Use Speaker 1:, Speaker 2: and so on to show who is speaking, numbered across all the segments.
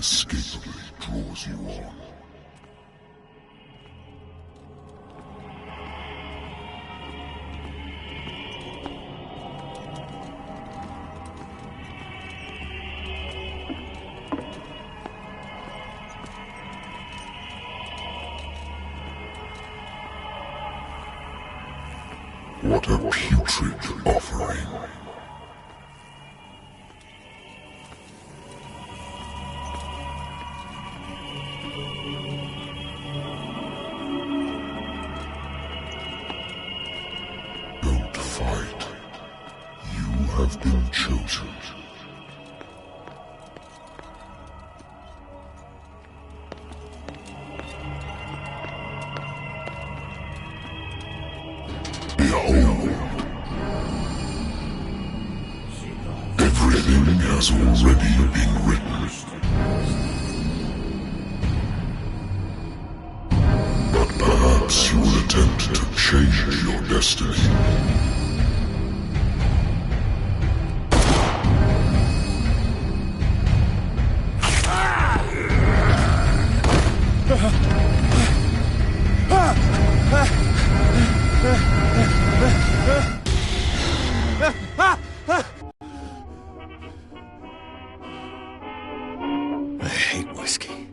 Speaker 1: inescapably draws you on. What a putrid offering. Don't fight. You have been chosen. Behold. Everything has already been written. But perhaps you will attempt to change your destiny.
Speaker 2: I hate whiskey.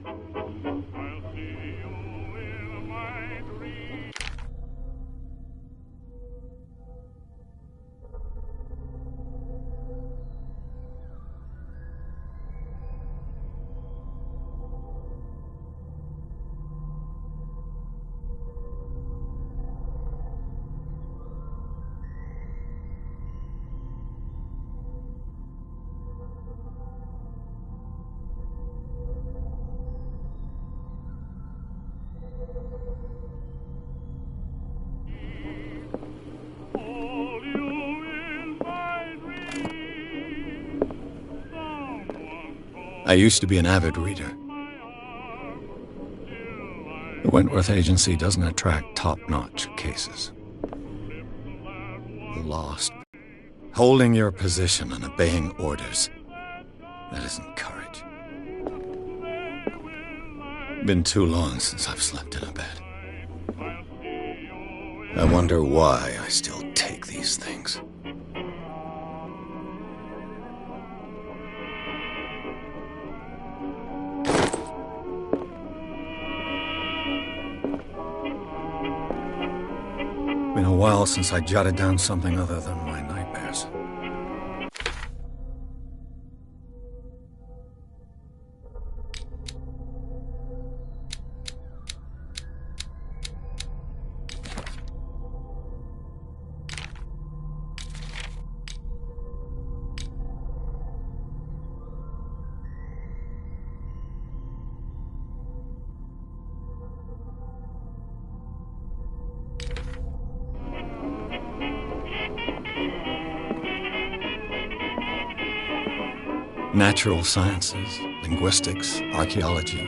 Speaker 2: I used to be an avid reader. The Wentworth Agency doesn't attract top-notch cases. Lost. Holding your position and obeying orders. That isn't courage. Been too long since I've slept in a bed. I wonder why I still take these things. Been a while since I jotted down something other than my nightmares. Natural sciences, linguistics, archaeology.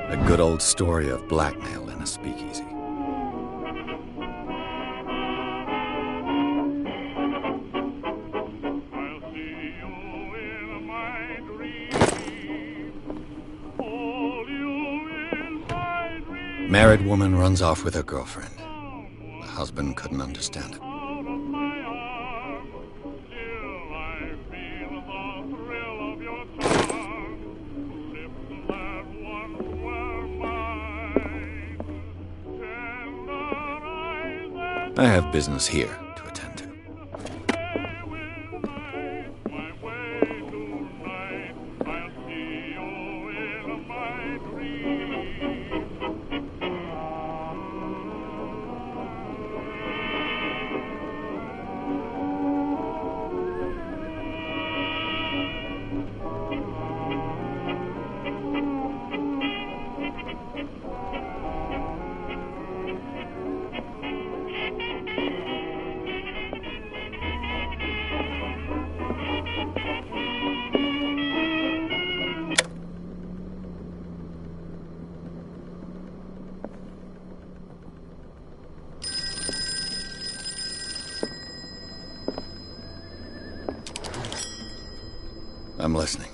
Speaker 2: A good old story of blackmail in a speakeasy. Married woman runs off with her girlfriend. The husband couldn't understand it. I have business here to attend to. I'm listening.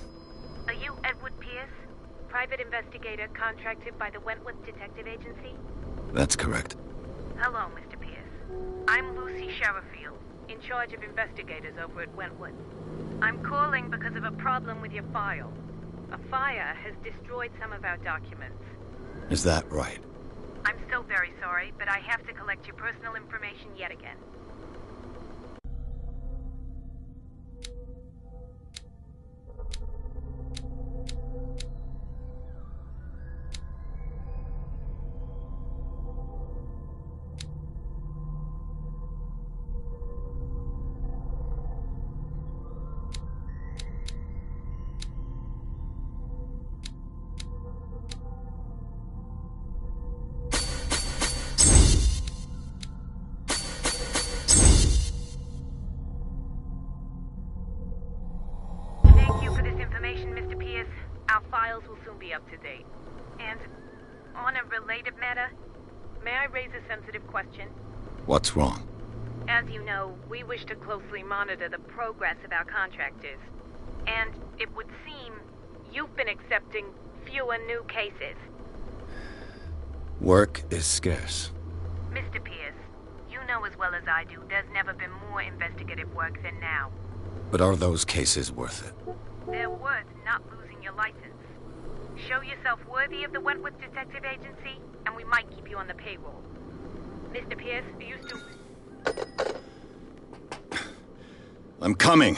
Speaker 3: investigator contracted by the Wentworth Detective Agency?
Speaker 2: That's correct.
Speaker 3: Hello, Mr. Pierce. I'm Lucy Sherifield, in charge of investigators over at Wentworth. I'm calling because of a problem with your file. A fire has destroyed some of our documents.
Speaker 2: Is that right?
Speaker 3: I'm so very sorry, but I have to collect your personal information yet again. Mr. Pierce, our files will soon be up to date. And on a related matter, may I raise a sensitive question?
Speaker 2: What's wrong?
Speaker 3: As you know, we wish to closely monitor the progress of our contractors. And it would seem you've been accepting fewer new cases.
Speaker 2: Work is scarce.
Speaker 3: Mr. Pierce, you know as well as I do, there's never been more investigative work than now.
Speaker 2: But are those cases worth it?
Speaker 3: They're worth not losing your license. Show yourself worthy of the Wentworth Detective Agency, and we might keep you on the payroll. Mr. Pierce, are you still...
Speaker 2: I'm coming!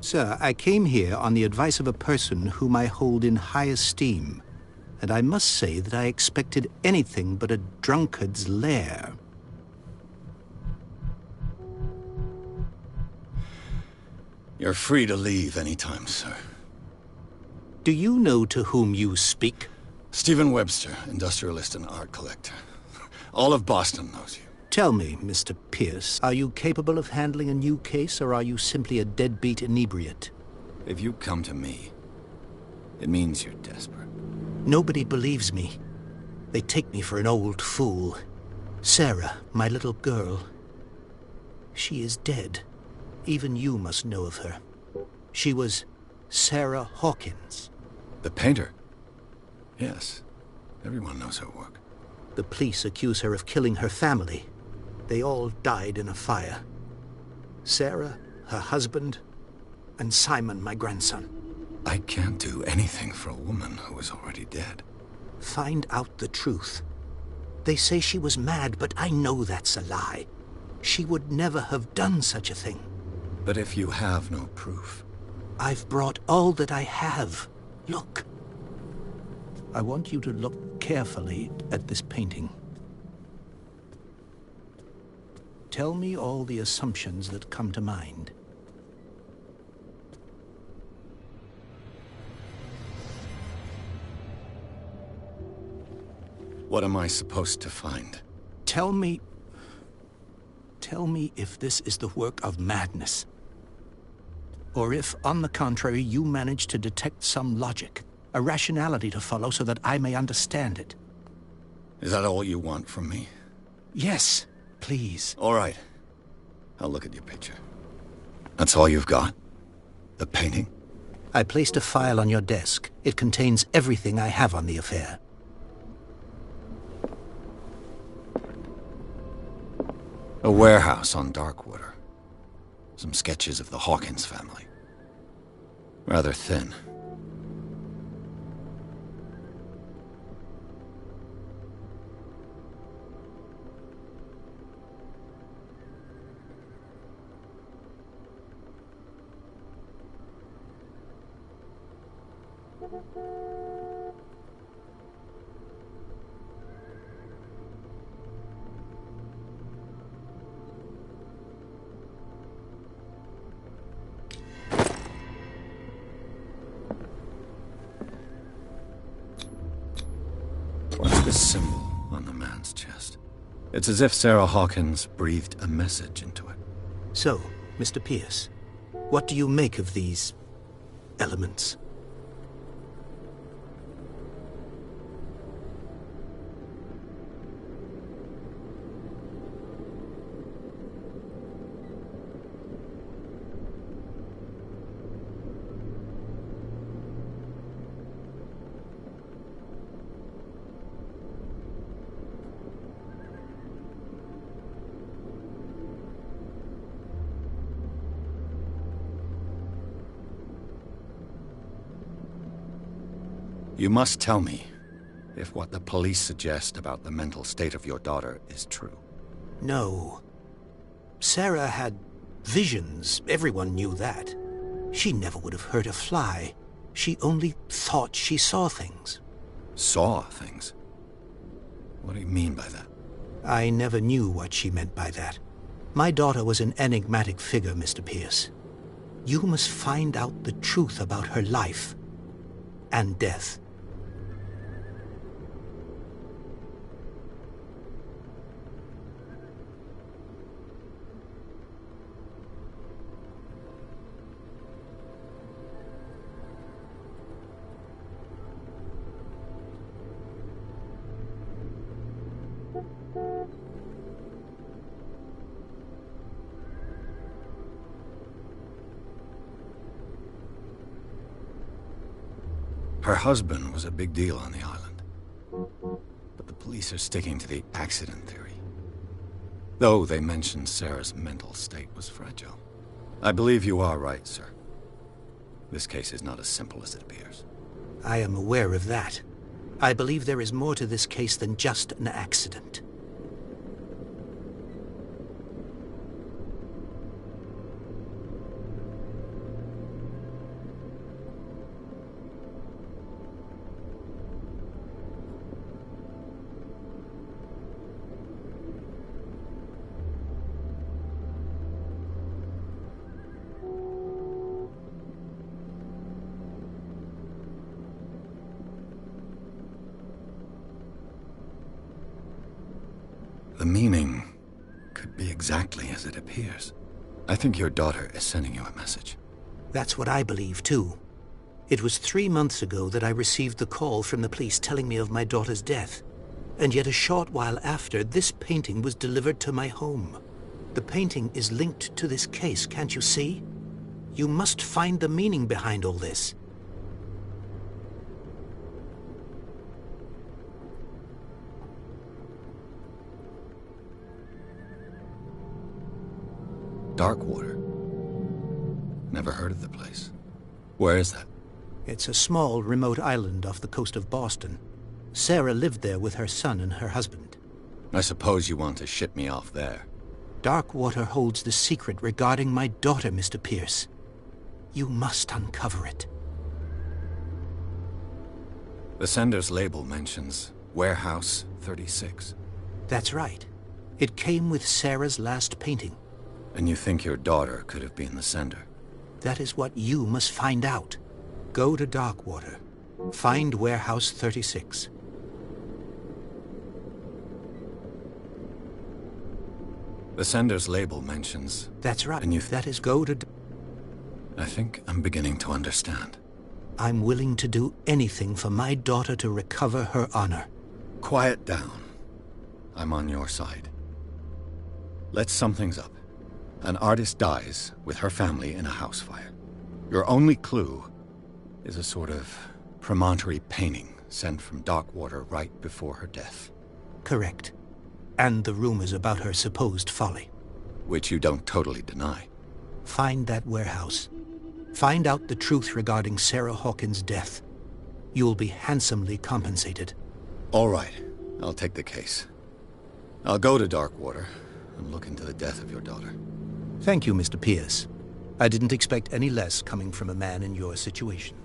Speaker 4: Sir, I came here on the advice of a person whom I hold in high esteem, and I must say that I expected anything but a drunkard's lair.
Speaker 2: You're free to leave anytime, sir.
Speaker 4: Do you know to whom you speak?
Speaker 2: Stephen Webster, industrialist and art collector. All of Boston knows you.
Speaker 4: Tell me, Mr. Pierce, are you capable of handling a new case, or are you simply a deadbeat inebriate?
Speaker 2: If you come to me, it means you're desperate.
Speaker 4: Nobody believes me. They take me for an old fool. Sarah, my little girl, she is dead. Even you must know of her. She was Sarah Hawkins.
Speaker 2: The painter? Yes. Everyone knows her work.
Speaker 4: The police accuse her of killing her family. They all died in a fire. Sarah, her husband, and Simon, my grandson.
Speaker 2: I can't do anything for a woman who is already dead.
Speaker 4: Find out the truth. They say she was mad, but I know that's a lie. She would never have done such a thing.
Speaker 2: But if you have no proof...
Speaker 4: I've brought all that I have. Look. I want you to look carefully at this painting. Tell me all the assumptions that come to mind.
Speaker 2: What am I supposed to find?
Speaker 4: Tell me if this is the work of madness. Or if, on the contrary, you manage to detect some logic, a rationality to follow so that I may understand it.
Speaker 2: Is that all you want from me?
Speaker 4: Yes, please.
Speaker 2: All right. I'll look at your picture. That's all you've got? The painting?
Speaker 4: I placed a file on your desk. It contains everything I have on the affair.
Speaker 2: A warehouse on Darkwater. Some sketches of the Hawkins family. Rather thin. What's this symbol on the man's chest? It's as if Sarah Hawkins breathed a message into it.
Speaker 4: So, Mr. Pierce, what do you make of these elements?
Speaker 2: You must tell me if what the police suggest about the mental state of your daughter is true.
Speaker 4: No. Sarah had visions. Everyone knew that. She never would have hurt a fly. She only thought she saw things.
Speaker 2: Saw things? What do you mean by that?
Speaker 4: I never knew what she meant by that. My daughter was an enigmatic figure, Mr. Pierce. You must find out the truth about her life and death.
Speaker 2: Her husband was a big deal on the island. But the police are sticking to the accident theory. Though they mentioned Sarah's mental state was fragile. I believe you are right, sir. This case is not as simple as it appears.
Speaker 4: I am aware of that. I believe there is more to this case than just an accident.
Speaker 2: The meaning could be exactly as it appears. I think your daughter is sending you a message.
Speaker 4: That's what I believe, too. It was 3 months ago that I received the call from the police telling me of my daughter's death. And yet a short while after, this painting was delivered to my home. The painting is linked to this case, can't you see? You must find the meaning behind all this.
Speaker 2: Darkwater. Never heard of the place. Where is that?
Speaker 4: It's a small, remote island off the coast of Boston. Sarah lived there with her son and her husband.
Speaker 2: I suppose you want to ship me off there.
Speaker 4: Darkwater holds the secret regarding my daughter, Mr. Pierce. You must uncover it.
Speaker 2: The sender's label mentions Warehouse 36.
Speaker 4: That's right. It came with Sarah's last painting.
Speaker 2: And you think your daughter could have been the sender?
Speaker 4: That is what you must find out. Go to Darkwater. Find Warehouse 36.
Speaker 2: The sender's label mentions...
Speaker 4: That's right.
Speaker 2: And you...
Speaker 4: That is go to...
Speaker 2: I think I'm beginning to understand.
Speaker 4: I'm willing to do anything for my daughter to recover her honor.
Speaker 2: Quiet down. I'm on your side. Let's sum things up. An artist dies with her family in a house fire. Your only clue is a sort of promontory painting sent from Darkwater right before her death.
Speaker 4: Correct. And the rumors about her supposed folly.
Speaker 2: Which you don't totally deny.
Speaker 4: Find that warehouse. Find out the truth regarding Sarah Hawkins' death. You'll be handsomely compensated.
Speaker 2: All right. I'll take the case. I'll go to Darkwater and look into the death of your daughter.
Speaker 4: Thank you, Mr. Pierce. I didn't expect any less coming from a man in your situation.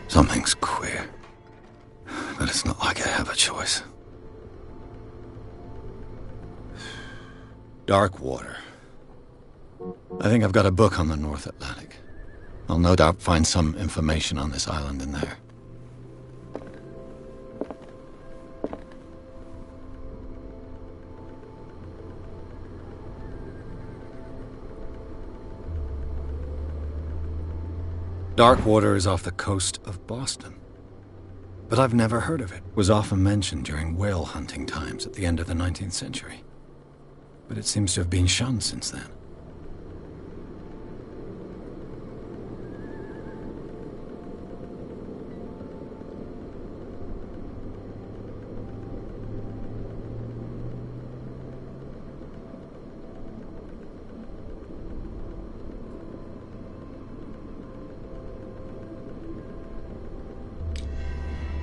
Speaker 2: Something's queer. But it's not like I have a choice. Darkwater. I think I've got a book on the North Atlantic. I'll no doubt find some information on this island in there. Darkwater is off the coast of Boston. But I've never heard of it. It was often mentioned during whale hunting times at the end of the 19th century. But it seems to have been shunned since then.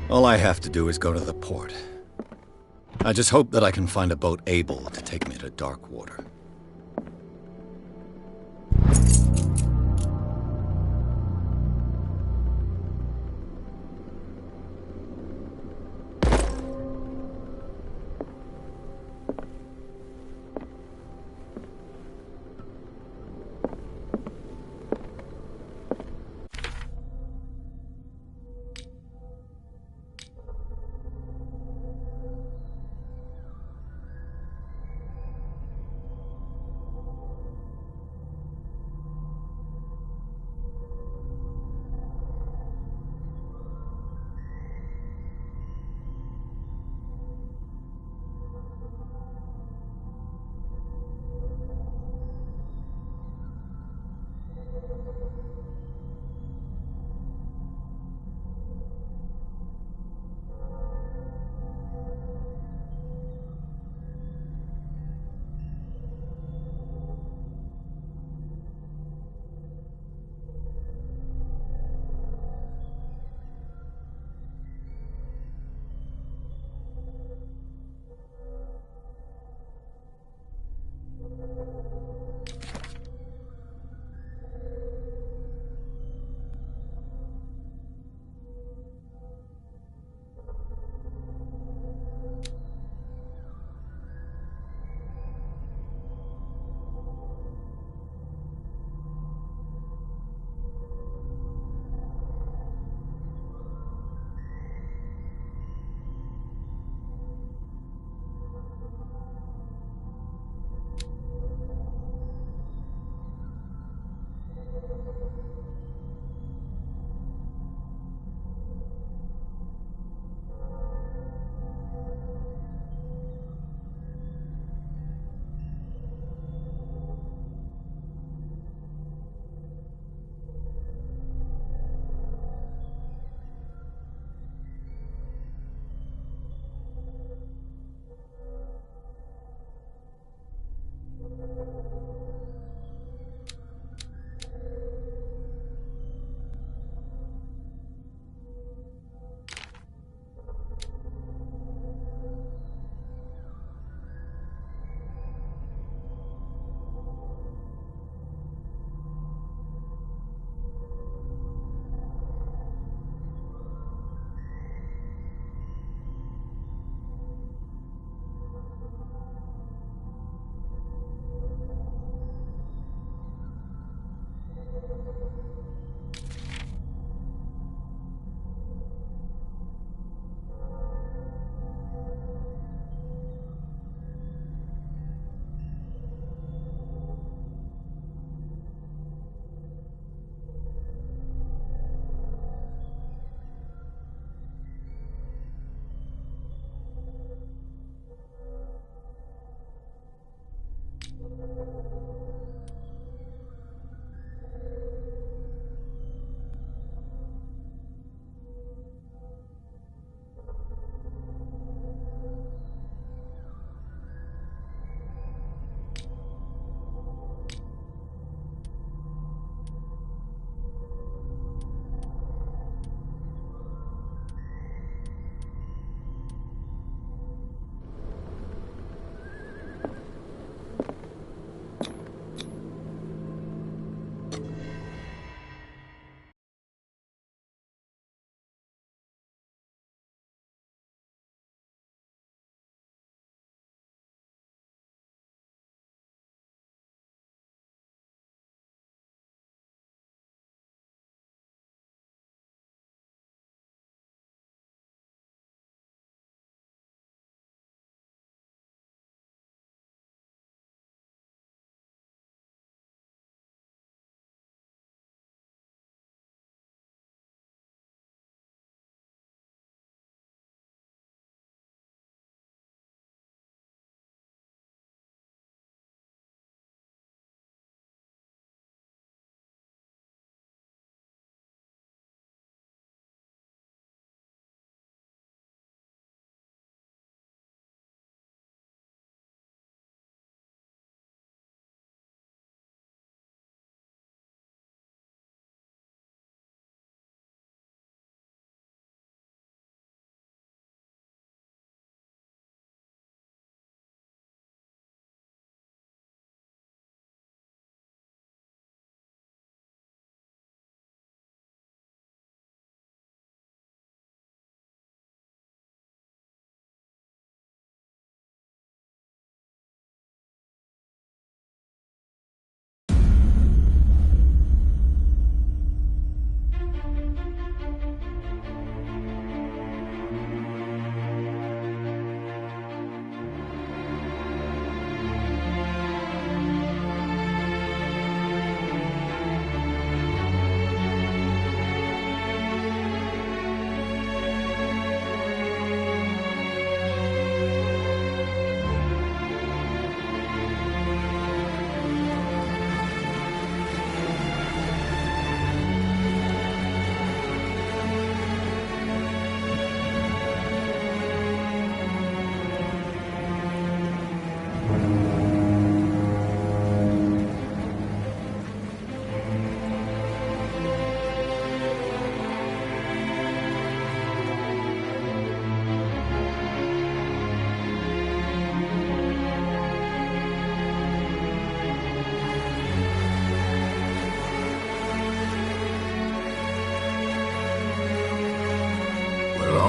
Speaker 2: All I have to do is go to the port. I just hope that I can find a boat able to take me to dark water.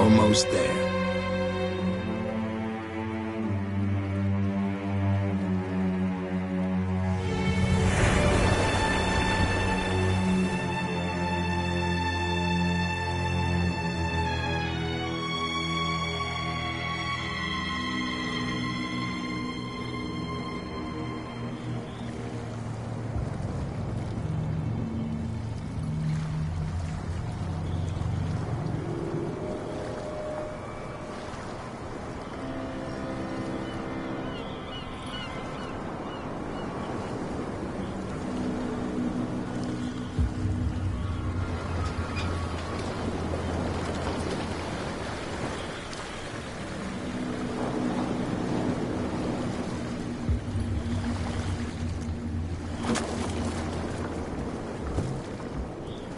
Speaker 5: almost there.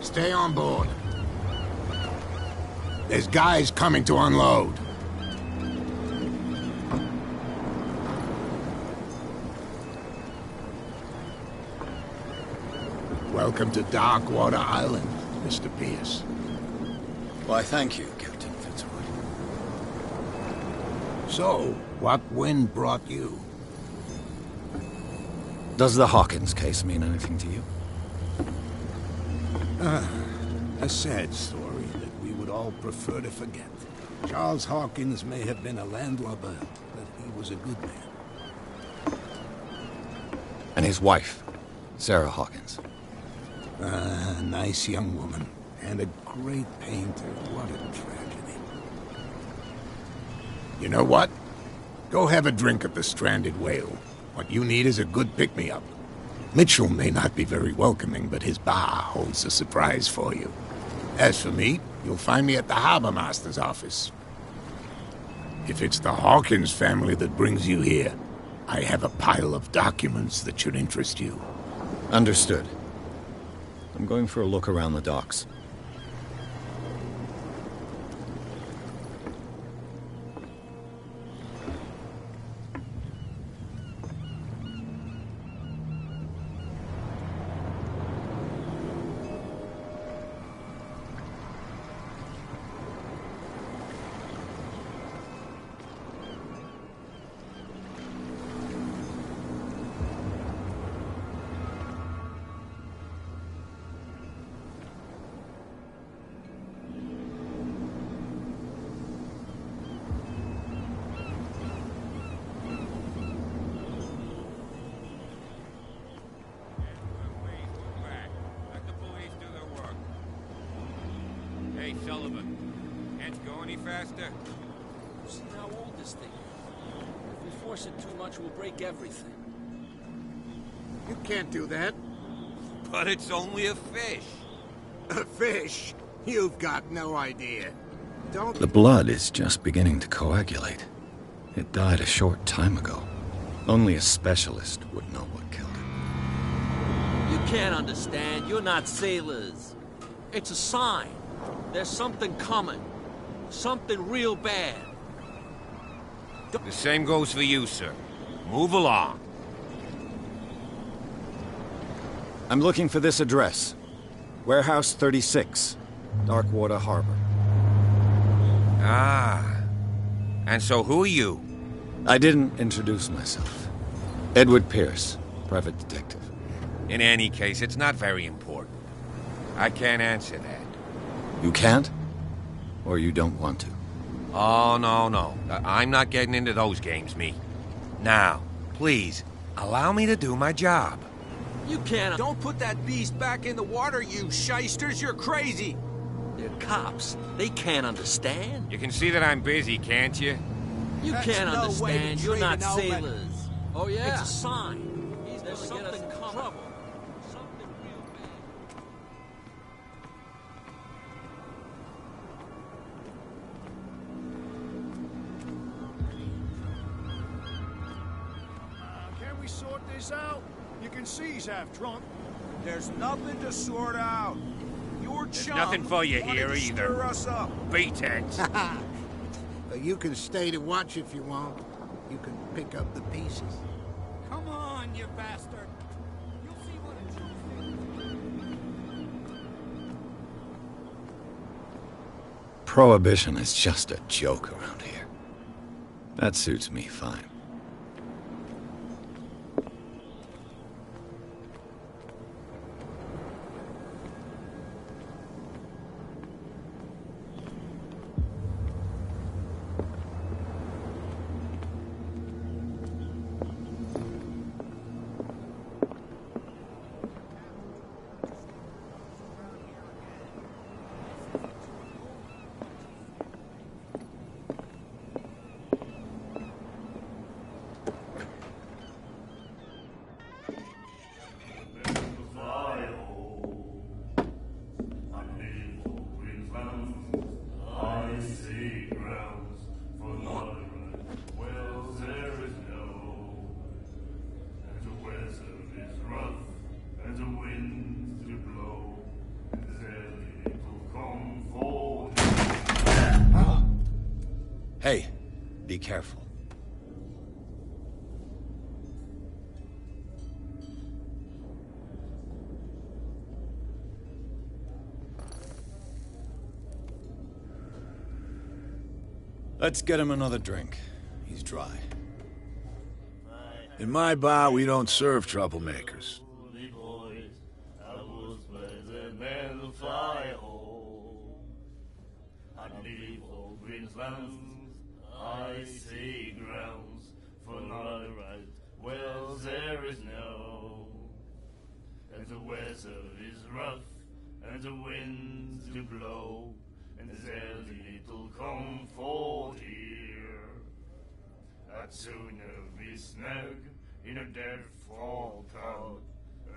Speaker 5: Stay on board. There's guys coming to unload. Welcome to Darkwater Island, Mr. Pierce.
Speaker 2: Why, thank you, Captain Fitzroy.
Speaker 5: So, what wind brought you?
Speaker 2: Does the Hawkins case mean anything to you?
Speaker 5: A sad story that we would all prefer to forget. Charles Hawkins may have been a landlubber, but he was a good man.
Speaker 2: And his wife, Sarah Hawkins.
Speaker 5: A nice young woman, and a great painter. What a tragedy. You know what? Go have a drink at the Stranded Whale. What you need is a good pick-me-up. Mitchell may not be very welcoming, but his bar holds a surprise for you. As for me, you'll find me at the Harbor Master's office. If it's the Hawkins family that brings you here, I have a pile of documents that should interest you.
Speaker 2: Understood. I'm going for a look around the docks.
Speaker 6: Hey, Sullivan. Can't go any faster?
Speaker 7: See how old this thing is. If we force it too much, we'll break everything.
Speaker 5: You can't do that.
Speaker 6: But it's only a fish.
Speaker 5: A fish? You've got no idea. Don't...
Speaker 2: The blood is just beginning to coagulate. It died a short time ago. Only a specialist would know what killed it.
Speaker 7: You can't understand. You're not sailors. It's a sign. There's something coming. Something real bad.
Speaker 6: The same goes for you, sir. Move along.
Speaker 2: I'm looking for this address. Warehouse 36, Darkwater Harbor.
Speaker 6: Ah. And so who are you?
Speaker 2: I didn't introduce myself. Edward Pierce, private detective.
Speaker 6: In any case, it's not very important. I can't answer that.
Speaker 2: You can't? Or you don't want to?
Speaker 6: Oh, no. I'm not getting into those games, me. Now, please, allow me to do my job.
Speaker 7: You can't...
Speaker 8: Don't put that beast back in the water, you shysters! You're crazy!
Speaker 7: They're cops. They can't understand.
Speaker 6: You can see that I'm busy, can't you?
Speaker 7: You
Speaker 8: That's
Speaker 7: can't
Speaker 8: no way to
Speaker 7: understand. You're
Speaker 8: treat
Speaker 7: not
Speaker 8: an old man.
Speaker 7: sailors. Oh, yeah? It's a sign.
Speaker 8: He's
Speaker 7: There's
Speaker 8: gonna get us
Speaker 7: something
Speaker 8: in
Speaker 7: coming.
Speaker 8: trouble.
Speaker 7: Something real bad.
Speaker 9: Can we sort this out? You can see he's half drunk.
Speaker 8: There's nothing to sort out. Your chum
Speaker 6: nothing for you
Speaker 8: wanted
Speaker 6: here
Speaker 8: to
Speaker 6: either.
Speaker 8: stir us up.
Speaker 6: Beat it.
Speaker 5: You can stay to watch if you want. You can pick up the pieces.
Speaker 8: Come on, you bastard! You'll see what a true
Speaker 2: Prohibition is just a joke around here. That suits me fine. Hey, be careful. Let's get him another drink. He's dry.
Speaker 9: In my bar, we don't serve troublemakers.
Speaker 10: I see grounds for not right. Well, there is no, and the weather is rough, and the winds do blow, and there's little comfort here. I'd sooner be snug in a dead fall town,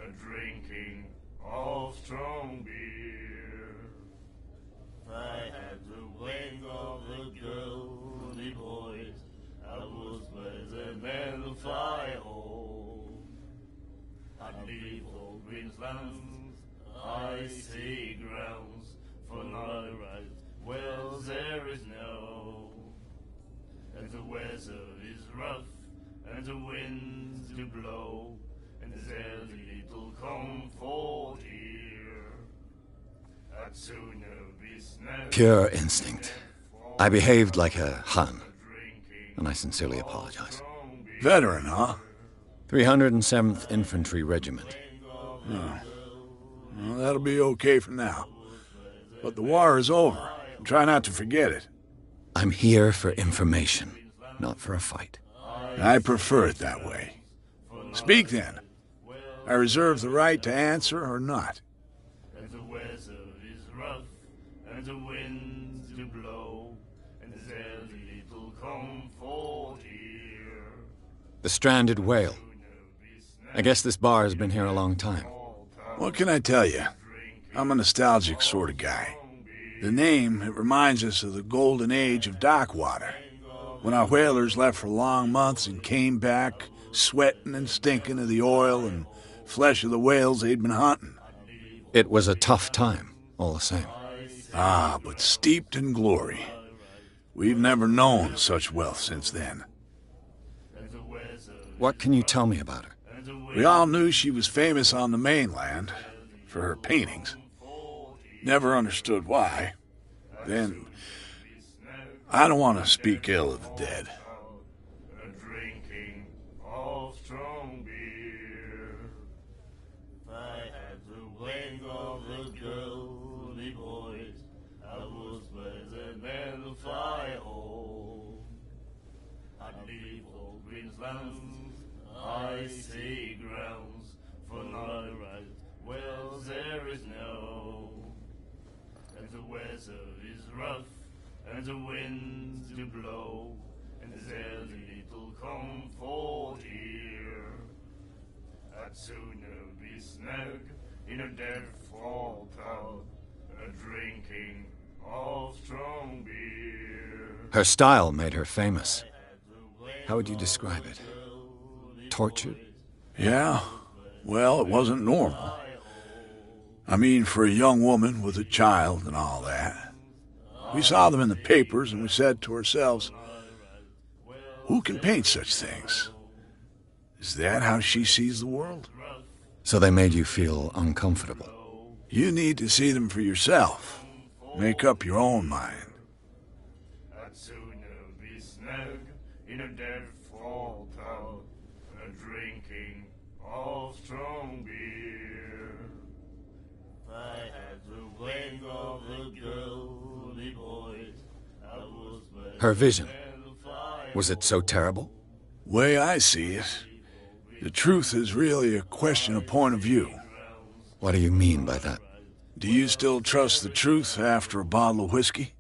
Speaker 10: a drinking of strong beer. I had the wing of the girly boys, I was by the metal fire hole. I'd leave all Greenslands, I see grounds for not right. Well, there is no, and the weather is rough, and the winds do blow, and there's little comfort here. I'd sooner be snug.
Speaker 2: Pure instinct. I behaved like a Hun, and I sincerely apologize.
Speaker 9: Veteran, huh?
Speaker 2: 307th Infantry Regiment.
Speaker 9: Oh. Well, that'll be okay for now. But the war is over. Try not to forget it.
Speaker 2: I'm here for information, not for a fight.
Speaker 9: I prefer it that way. Speak then. I reserve the right to answer or not.
Speaker 10: And the weather is rough, and the winds do blow, and there's little comfort here.
Speaker 2: The stranded whale. I guess this bar has been here a long time.
Speaker 9: What can I tell you? I'm a nostalgic sort of guy. The name, it reminds us of the golden age of dockwater, when our whalers left for long months and came back sweating and stinking of the oil and flesh of the whales they'd been hunting.
Speaker 2: It was a tough time, all the same.
Speaker 9: Ah, but steeped in glory. We've never known such wealth since then.
Speaker 2: What can you tell me about her?
Speaker 9: We all knew she was famous on the mainland for her paintings. Never understood why. Then, I don't want to speak ill of the dead.
Speaker 10: A drinking of strong beer. I had the wing of the girly boys. I was by the metal fire hole. I'd leave all Greenslands. I see grounds for not right. Well, there is no, and the weather is rough, and the winds do blow, and there's little comfort here. I'd sooner be snug in a dead fall town, a drinking of strong beer.
Speaker 2: Her style made her famous. How would you describe it? Tortured?
Speaker 9: Yeah, well, it wasn't normal. I mean, for a young woman with a child and all that. We saw them in the papers and we said to ourselves, who can paint such things? Is that how she sees the world?
Speaker 2: So they made you feel uncomfortable?
Speaker 9: You need to see them for yourself. Make up your own mind.
Speaker 10: in a dead fall tub, drinking of strong beer. I had the wake of the girly boys. I was
Speaker 2: Her vision. Was it so terrible?
Speaker 9: Way I see it, the truth is really a question of point of view.
Speaker 2: What do you mean by that?
Speaker 9: Do you still trust the truth after a bottle of whiskey?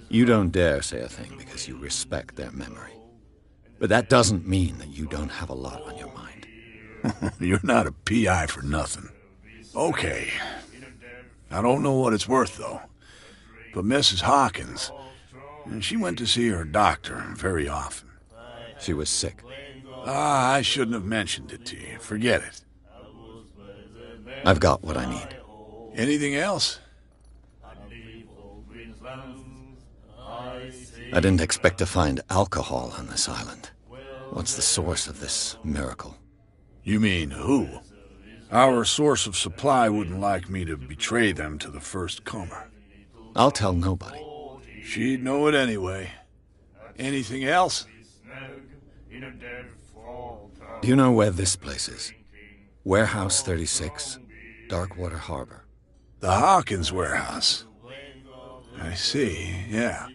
Speaker 2: You don't dare say a thing because you respect their memory. But that doesn't mean that you don't have a lot on your mind.
Speaker 9: You're not a PI for nothing. Okay. I don't know what it's worth, though. But Mrs. Hawkins, she went to see her doctor very often.
Speaker 2: She was sick.
Speaker 9: I shouldn't have mentioned it to you. Forget it.
Speaker 2: I've got what I need.
Speaker 9: Anything else?
Speaker 2: I didn't expect to find alcohol on this island. What's the source of this miracle?
Speaker 9: You mean who? Our source of supply wouldn't like me to betray them to the first comer.
Speaker 2: I'll tell nobody.
Speaker 9: She'd know it anyway. Anything else?
Speaker 2: Do you know where this place is? Warehouse 36, Darkwater Harbor.
Speaker 9: The Hawkins warehouse. I see, yeah.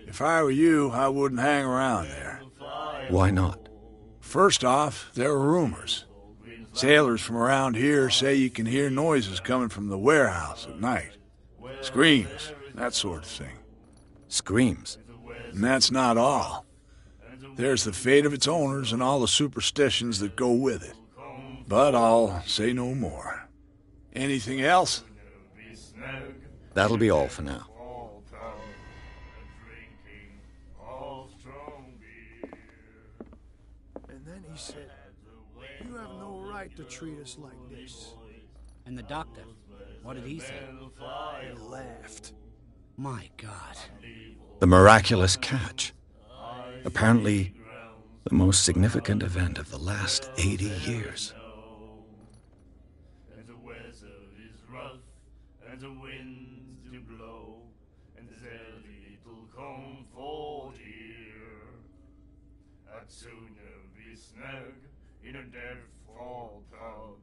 Speaker 9: If I were you, I wouldn't hang around there.
Speaker 2: Why not?
Speaker 9: First off, there are rumors. Sailors from around here say you can hear noises coming from the warehouse at night. Screams, that sort of thing.
Speaker 2: Screams?
Speaker 9: And that's not all. There's the fate of its owners and all the superstitions that go with it. But I'll say no more. Anything else?
Speaker 2: That'll be all for now.
Speaker 11: And then he said, "You have no right to treat us like this."
Speaker 12: And the doctor, what did he say?
Speaker 11: He laughed.
Speaker 12: My God.
Speaker 2: The miraculous catch. Apparently, the most significant event of the last 80 years.
Speaker 10: And the weather is rough, and the winds do blow, and there's little comfort here. I'd sooner be snug in a dead fall tub,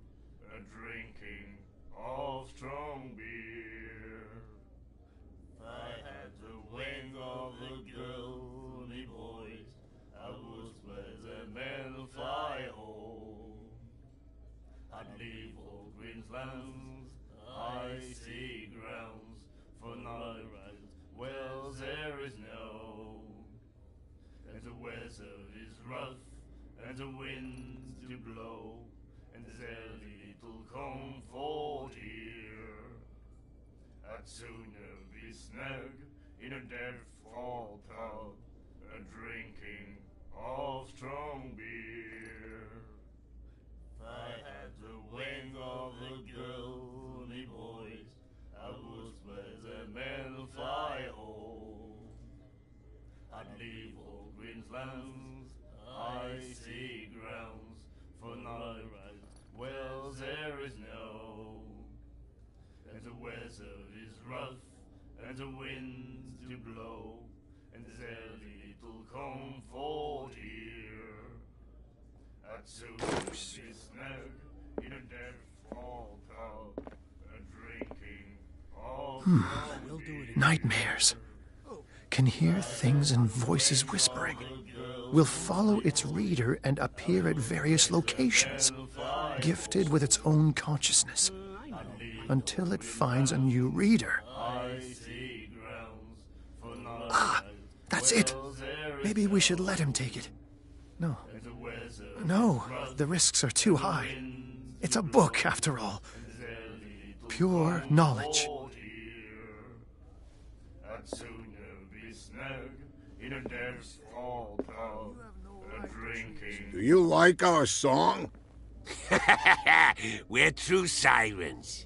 Speaker 10: drinking of strong beer. I had the wing of the girly boys. I was where the men fly home. I'd leave all Queensland's icy grounds for night well there is no. And the weather is rough, and the winds do blow, and there's little comfort here. I'd sooner be snug in a dead fall tub, drinking of strong beer. I had the wing of the girly boys. I was where the men fly home. I'd leave all Queensland's icy grounds for night well there is no. And the weather is rough, and the winds do blow, and there's little comfort here. I'd sooner be snug in a dead fall tub, drinking of
Speaker 11: Nightmares. Can hear things and voices whispering. Will follow its reader and appear at various locations, gifted with its own consciousness, until it finds a new reader. Ah, that's it. Maybe we should let him take it. No. No, the risks are too high. It's a book, after all. Pure knowledge.
Speaker 10: I'd sooner be snug in a dead fall tub, drinking.
Speaker 5: Do you like our song?
Speaker 6: We're true sirens.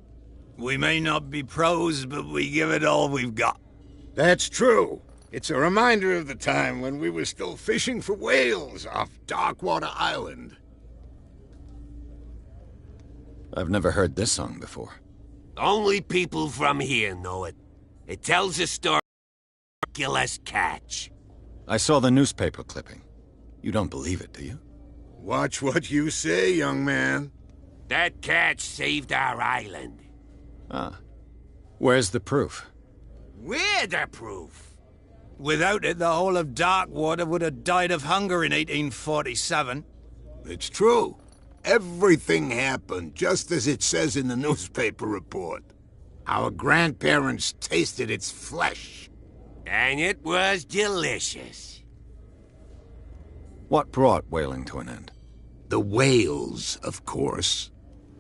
Speaker 13: We may not be pros, but we give it all we've got.
Speaker 5: That's true. It's a reminder of the time when we were still fishing for whales off Darkwater Island.
Speaker 2: I've never heard this song before.
Speaker 6: Only people from here know it. It tells a story of a miraculous catch.
Speaker 2: I saw the newspaper clipping. You don't believe it, do you?
Speaker 5: Watch what you say, young man.
Speaker 6: That catch saved our island.
Speaker 2: Ah. Where's the proof?
Speaker 6: We're the proof.
Speaker 13: Without it, the whole of Darkwater would have died of hunger in 1847.
Speaker 5: It's true. Everything happened just as it says in the newspaper report. Our grandparents tasted its flesh.
Speaker 6: And it was delicious.
Speaker 2: What brought whaling to an end?
Speaker 5: The whales, of course.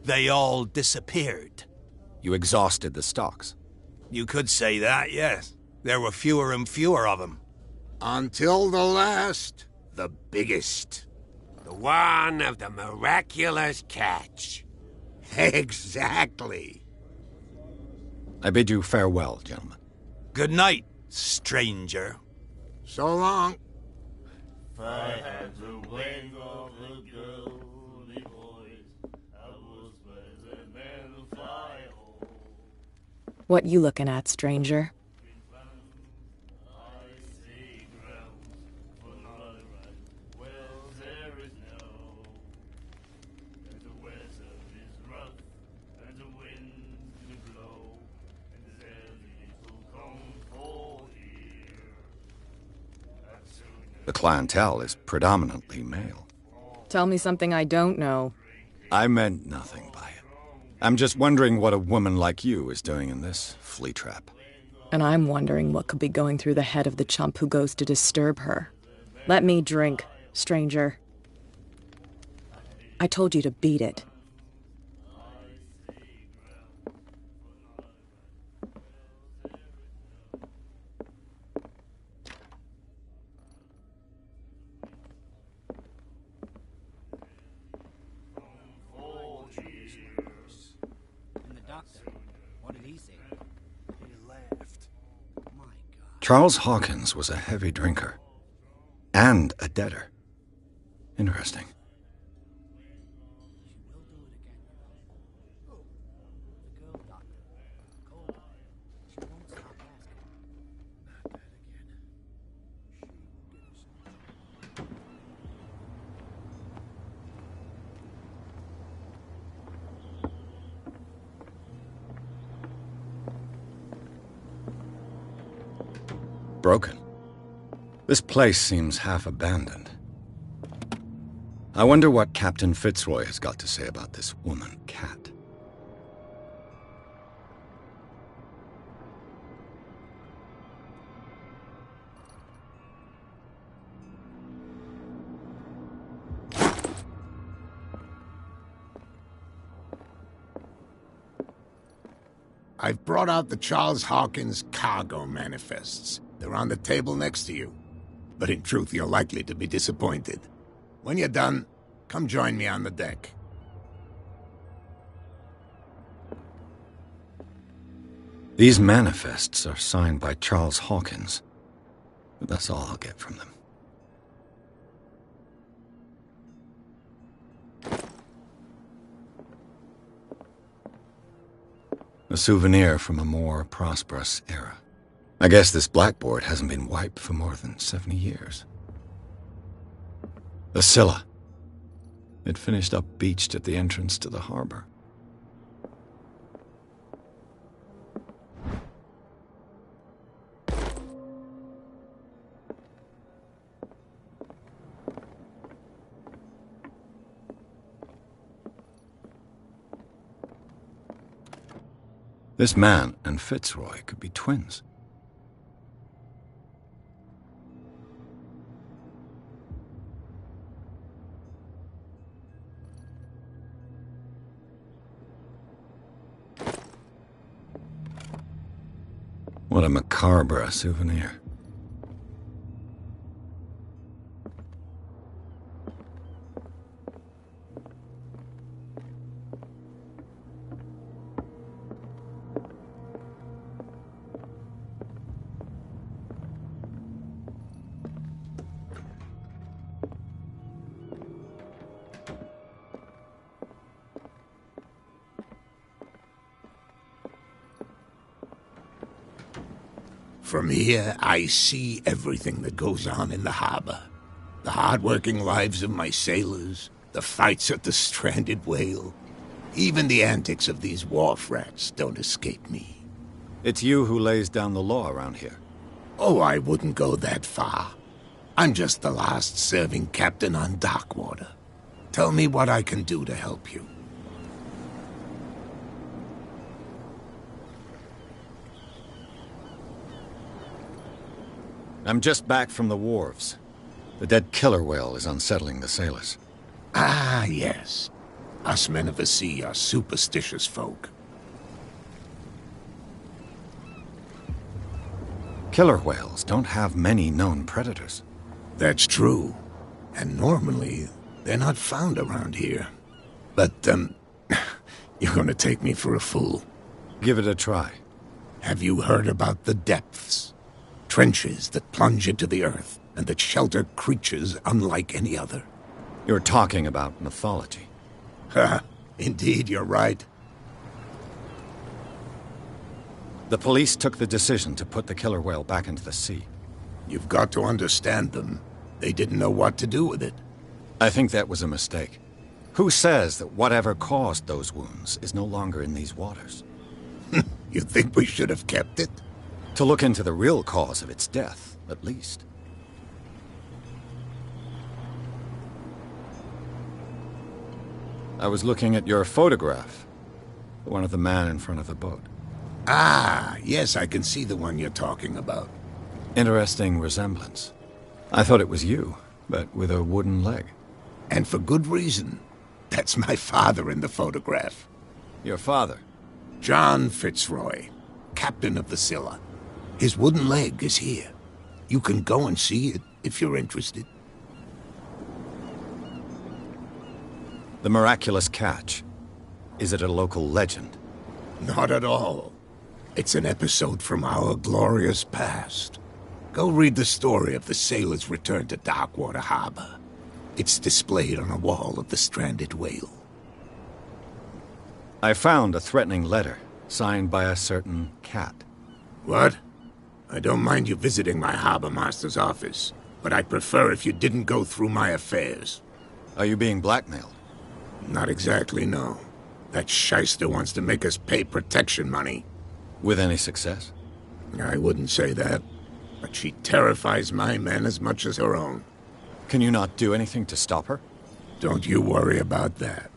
Speaker 13: They all disappeared.
Speaker 2: You exhausted the stocks.
Speaker 13: You could say that, yes. There were fewer and fewer of them.
Speaker 5: Until the last, the biggest.
Speaker 6: The one of the miraculous catch.
Speaker 5: Exactly.
Speaker 2: I bid you farewell, gentlemen.
Speaker 13: Good night, stranger.
Speaker 5: So long.
Speaker 10: If I had to wake up the girly voice, I was better than the fire.
Speaker 3: What you looking at, stranger?
Speaker 2: The clientele is predominantly male.
Speaker 3: Tell me something I don't know.
Speaker 2: I meant nothing by it. I'm just wondering what a woman like you is doing in this flea trap.
Speaker 3: And I'm wondering what could be going through the head of the chump who goes to disturb her. Let me drink, stranger. I told you to beat it.
Speaker 12: And the doctor, what did he say? He laughed. My God.
Speaker 2: Charles Hawkins was a heavy drinker. And a debtor. Interesting.
Speaker 12: She will do it again. Oh, the girl doctor. Cold. She won't stop asking. Not that again. She will get us in trouble.
Speaker 2: Broken. This place seems half abandoned. I wonder what Captain Fitzroy has got to say about this woman cat.
Speaker 5: I've brought out the Charles Hawkins cargo manifests. They're on the table next to you. But in truth, you're likely to be disappointed. When you're done, come join me on the deck.
Speaker 2: These manifests are signed by Charles Hawkins. But that's all I'll get from them. A souvenir from a more prosperous era. I guess this blackboard hasn't been wiped for more than 70 years. The Scylla. It finished up beached at the entrance to the harbor. This man and Fitzroy could be twins. What a macabre souvenir.
Speaker 5: From here, I see everything that goes on in the harbor. The hard-working lives of my sailors, the fights at the stranded whale. Even the antics of these wharf rats don't escape me.
Speaker 2: It's you who lays down the law around here.
Speaker 5: Oh, I wouldn't go that far. I'm just the last serving captain on Darkwater. Tell me what I can do to help you.
Speaker 2: I'm just back from the wharves. The dead killer whale is unsettling the sailors.
Speaker 5: Ah, yes. Us men of the sea are superstitious folk.
Speaker 2: Killer whales don't have many known predators.
Speaker 5: That's true. And normally, they're not found around here. But, you're gonna take me for a fool.
Speaker 2: Give it a try.
Speaker 5: Have you heard about the depths? Trenches that plunge into the earth and that shelter creatures unlike any other.
Speaker 2: You're talking about mythology.
Speaker 5: Ha! Indeed, you're right.
Speaker 2: The police took the decision to put the killer whale back into the sea.
Speaker 5: You've got to understand them. They didn't know what to do with it.
Speaker 2: I think that was a mistake. Who says that whatever caused those wounds is no longer in these waters?
Speaker 5: You think we should have kept it?
Speaker 2: To look into the real cause of its death, at least. I was looking at your photograph. The one of the man in front of the boat.
Speaker 5: Ah, yes, I can see the one you're talking about.
Speaker 2: Interesting resemblance. I thought it was you, but with a wooden leg.
Speaker 5: And for good reason. That's my father in the photograph.
Speaker 2: Your father?
Speaker 5: John Fitzroy, captain of the Scylla. His wooden leg is here. You can go and see it if you're interested.
Speaker 2: The miraculous catch. Is it a local legend?
Speaker 5: Not at all. It's an episode from our glorious past. Go read the story of the sailor's return to Darkwater Harbor. It's displayed on a wall of the stranded whale.
Speaker 2: I found a threatening letter, signed by a certain cat.
Speaker 5: What? I don't mind you visiting my harbor master's office, but I'd prefer if you didn't go through my affairs.
Speaker 2: Are you being blackmailed?
Speaker 5: Not exactly, no. That shyster wants to make us pay protection money.
Speaker 2: With any success?
Speaker 5: I wouldn't say that, but she terrifies my men as much as her own.
Speaker 2: Can you not do anything to stop her?
Speaker 5: Don't you worry about that.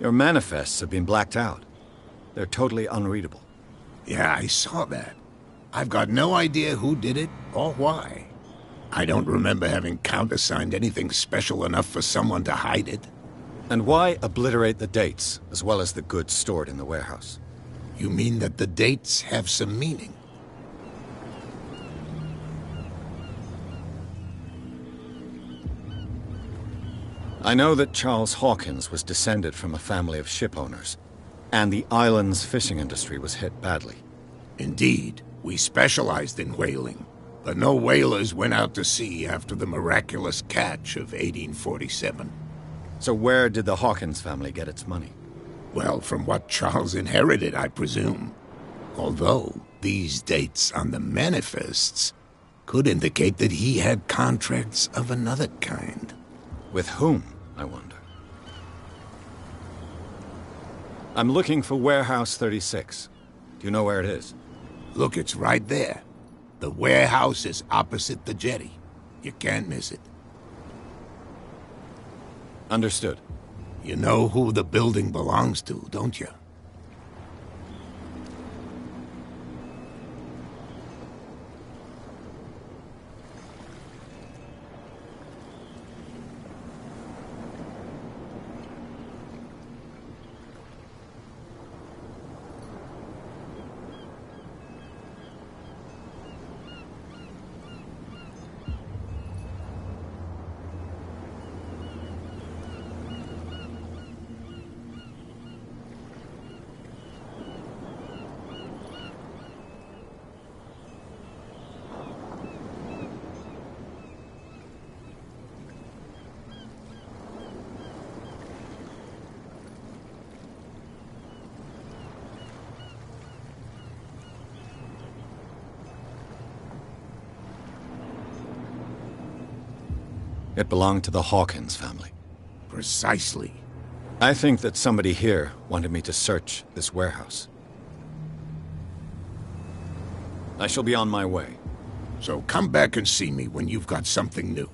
Speaker 2: Your manifests have been blacked out. They're totally unreadable.
Speaker 5: Yeah, I saw that. I've got no idea who did it or why. I don't remember having countersigned anything special enough for someone to hide it.
Speaker 2: And why obliterate the dates, as well as the goods stored in the warehouse?
Speaker 5: You mean that the dates have some meaning?
Speaker 2: I know that Charles Hawkins was descended from a family of ship owners, and the island's fishing industry was hit badly.
Speaker 5: Indeed, we specialized in whaling, but no whalers went out to sea after the miraculous catch of 1847.
Speaker 2: So where did the Hawkins family get its money?
Speaker 5: Well, from what Charles inherited, I presume. Although, these dates on the manifests could indicate that he had contracts of another kind.
Speaker 2: With whom, I wonder? I'm looking for Warehouse 36. Do you know where it is?
Speaker 5: Look, it's right there. The warehouse is opposite the jetty. You can't miss it.
Speaker 2: Understood.
Speaker 5: You know who the building belongs to, don't you?
Speaker 2: It belonged to the Hawkins family.
Speaker 5: Precisely.
Speaker 2: I think that somebody here wanted me to search this warehouse. I shall be on my way.
Speaker 5: So come back and see me when you've got something new.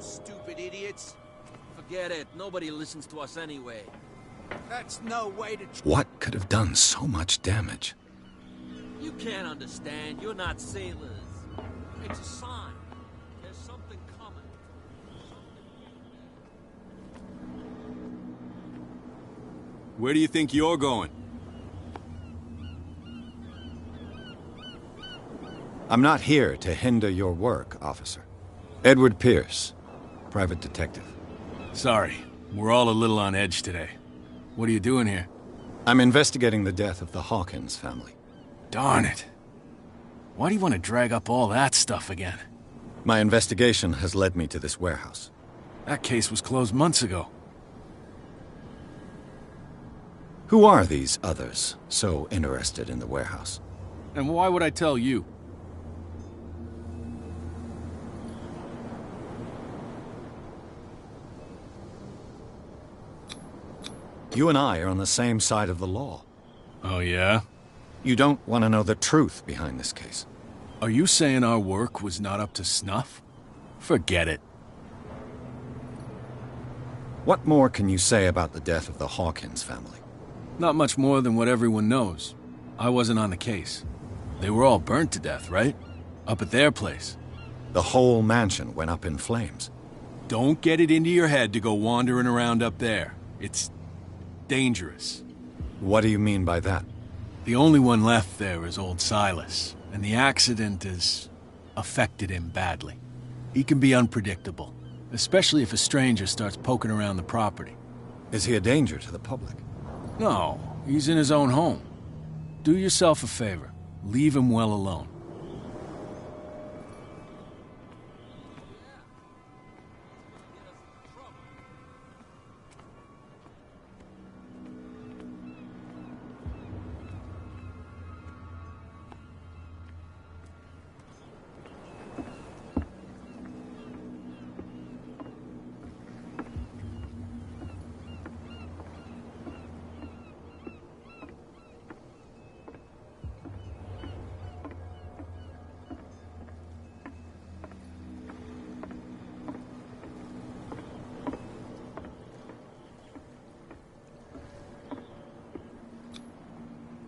Speaker 7: Stupid idiots. Forget it. Nobody listens to us anyway.
Speaker 13: That's no way to...
Speaker 2: What could have done so much damage?
Speaker 7: You can't understand. You're not sailors. It's a sign. There's something coming.
Speaker 14: Where do you think you're going?
Speaker 2: I'm not here to hinder your work, officer. Edward Pierce, private detective.
Speaker 14: Sorry, we're all a little on edge today. What are you doing here?
Speaker 2: I'm investigating the death of the Hawkins family.
Speaker 14: Darn it. Why do you want to drag up all that stuff again?
Speaker 2: My investigation has led me to this warehouse.
Speaker 14: That case was closed months ago.
Speaker 2: Who are these others so interested in the warehouse?
Speaker 14: And why would I tell you?
Speaker 2: You and I are on the same side of the law.
Speaker 14: Oh, yeah?
Speaker 2: You don't want to know the truth behind this case.
Speaker 14: Are you saying our work was not up to snuff? Forget it.
Speaker 2: What more can you say about the death of the Hawkins family?
Speaker 14: Not much more than what everyone knows. I wasn't on the case. They were all burnt to death, right? Up at their place.
Speaker 2: The whole mansion went up in flames.
Speaker 14: Don't get it into your head to go wandering around up there. It's dangerous.
Speaker 2: What do you mean by that?
Speaker 14: The only one left there is old Silas, and the accident has affected him badly. He can be unpredictable, especially if a stranger starts poking around the property.
Speaker 2: Is he a danger to the public?
Speaker 14: No, he's in his own home. Do yourself a favor. Leave him well alone.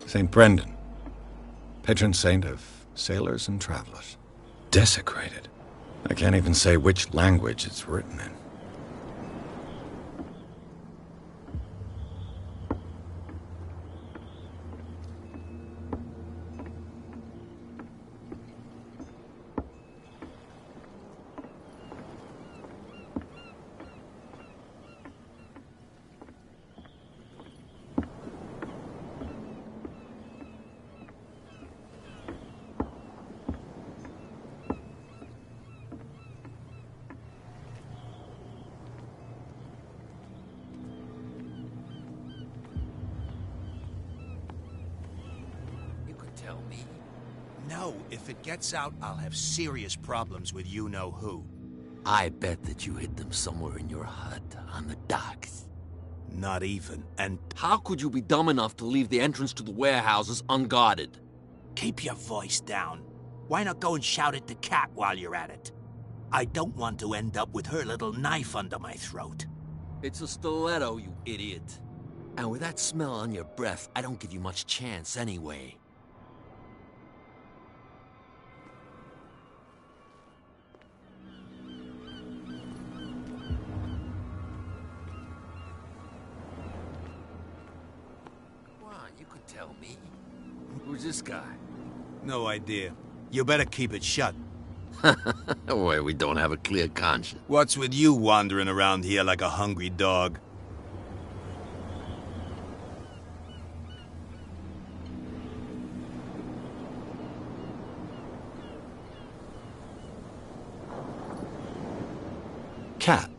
Speaker 2: St. Brendan, patron saint of sailors and travelers. Desecrated. I can't even say which language it's written in.
Speaker 6: Tell me.
Speaker 13: No, if it gets out, I'll have serious problems with you-know-who.
Speaker 7: I bet that you hid them somewhere in your hut on the docks.
Speaker 13: Not even, and...
Speaker 7: How could you be dumb enough to leave the entrance to the warehouses unguarded?
Speaker 13: Keep your voice down. Why not go and shout at the cat while you're at it? I don't want to end up with her little knife under my throat.
Speaker 7: It's a stiletto, you idiot. And with that smell on your breath, I don't give you much chance anyway. You could tell me. Who's this guy?
Speaker 13: No idea. You better keep it shut.
Speaker 7: Why, we don't have a clear conscience.
Speaker 13: What's with you wandering around here like a hungry dog?
Speaker 2: Cat.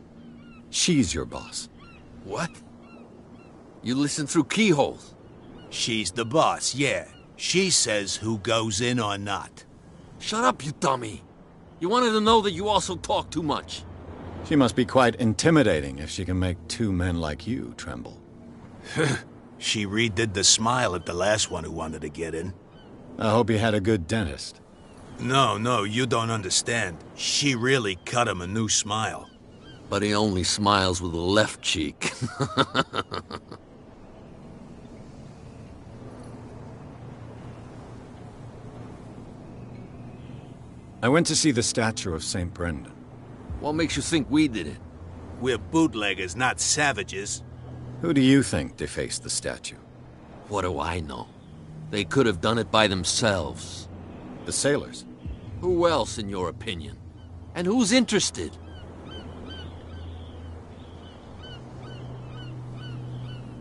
Speaker 2: She's your boss.
Speaker 7: What? You listen through keyholes?
Speaker 13: She's the boss, yeah. She says who goes in or not.
Speaker 7: Shut up, you dummy. You wanted to know that you also talk too much.
Speaker 2: She must be quite intimidating if she can make two men like you tremble.
Speaker 13: She redid the smile at the last one who wanted to get in.
Speaker 2: I hope he had a good dentist.
Speaker 13: No, you don't understand. She really cut him a new smile.
Speaker 7: But he only smiles with the left cheek.
Speaker 2: I went to see the statue of St. Brendan.
Speaker 7: What makes you think we did it?
Speaker 13: We're bootleggers, not savages.
Speaker 2: Who do you think defaced the statue?
Speaker 7: What do I know? They could have done it by themselves.
Speaker 2: The sailors?
Speaker 7: Who else, in your opinion? And who's interested?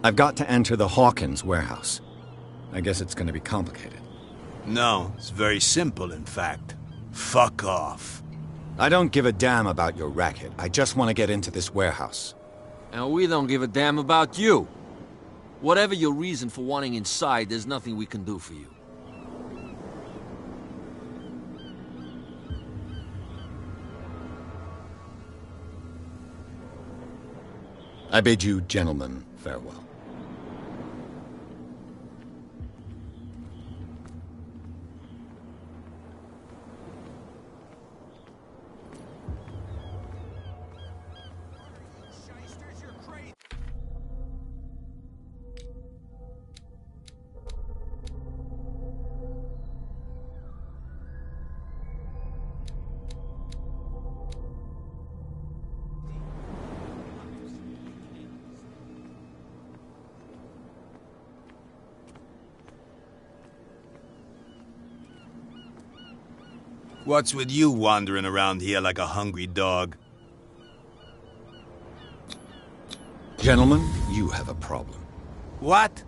Speaker 2: I've got to enter the Hawkins warehouse. I guess it's going to be complicated.
Speaker 13: No, it's very simple, in fact. Fuck off.
Speaker 2: I don't give a damn about your racket. I just want to get into this warehouse.
Speaker 7: And we don't give a damn about you. Whatever your reason for wanting inside, there's nothing we can do for you.
Speaker 2: I bid you gentlemen farewell.
Speaker 13: What's with you wandering around here like a hungry dog?
Speaker 2: Gentlemen, you have a problem.
Speaker 13: What?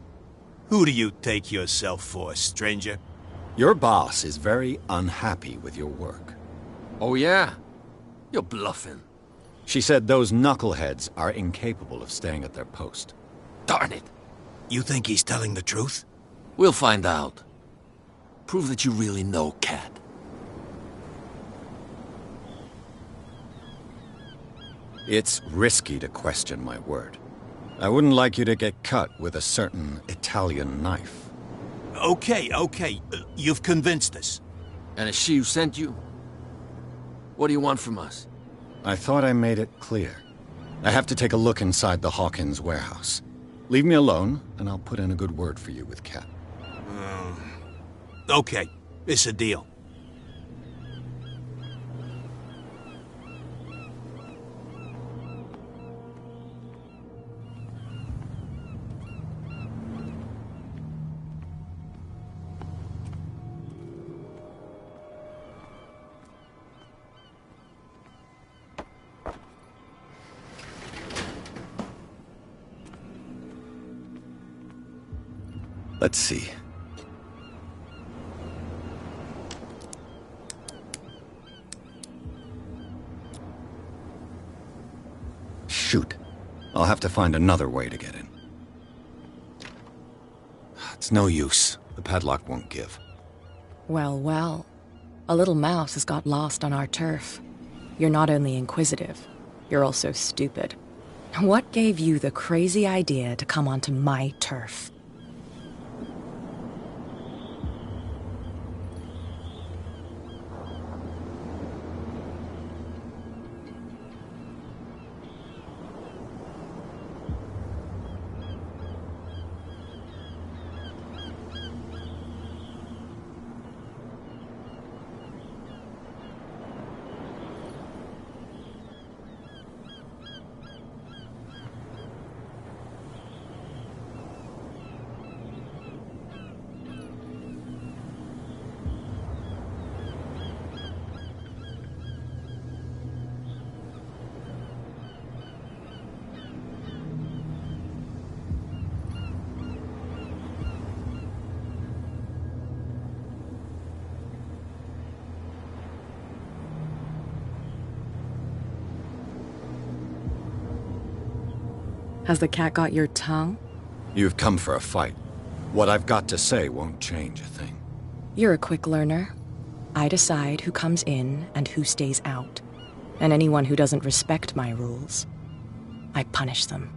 Speaker 13: Who do you take yourself for, stranger?
Speaker 2: Your boss is very unhappy with your work.
Speaker 7: Oh, yeah? You're bluffing.
Speaker 2: She said those knuckleheads are incapable of staying at their post.
Speaker 7: Darn it.
Speaker 13: You think he's telling the truth?
Speaker 7: We'll find out. Prove that you really know Cat.
Speaker 2: It's risky to question my word. I wouldn't like you to get cut with a certain Italian knife.
Speaker 13: Okay. You've convinced us.
Speaker 7: And it's she who sent you? What do you want from us?
Speaker 2: I thought I made it clear. I have to take a look inside the Hawkins warehouse. Leave me alone, and I'll put in a good word for you with Cat.
Speaker 13: Okay, it's a deal.
Speaker 2: Let's see. Shoot. I'll have to find another way to get in. It's no use. The padlock won't give.
Speaker 15: Well, well. A little mouse has got lost on our turf. You're not only inquisitive, you're also stupid. What gave you the crazy idea to come onto my turf? Has the cat got your tongue?
Speaker 2: You've come for a fight. What I've got to say won't change a thing.
Speaker 15: You're a quick learner. I decide who comes in and who stays out. And anyone who doesn't respect my rules, I punish them.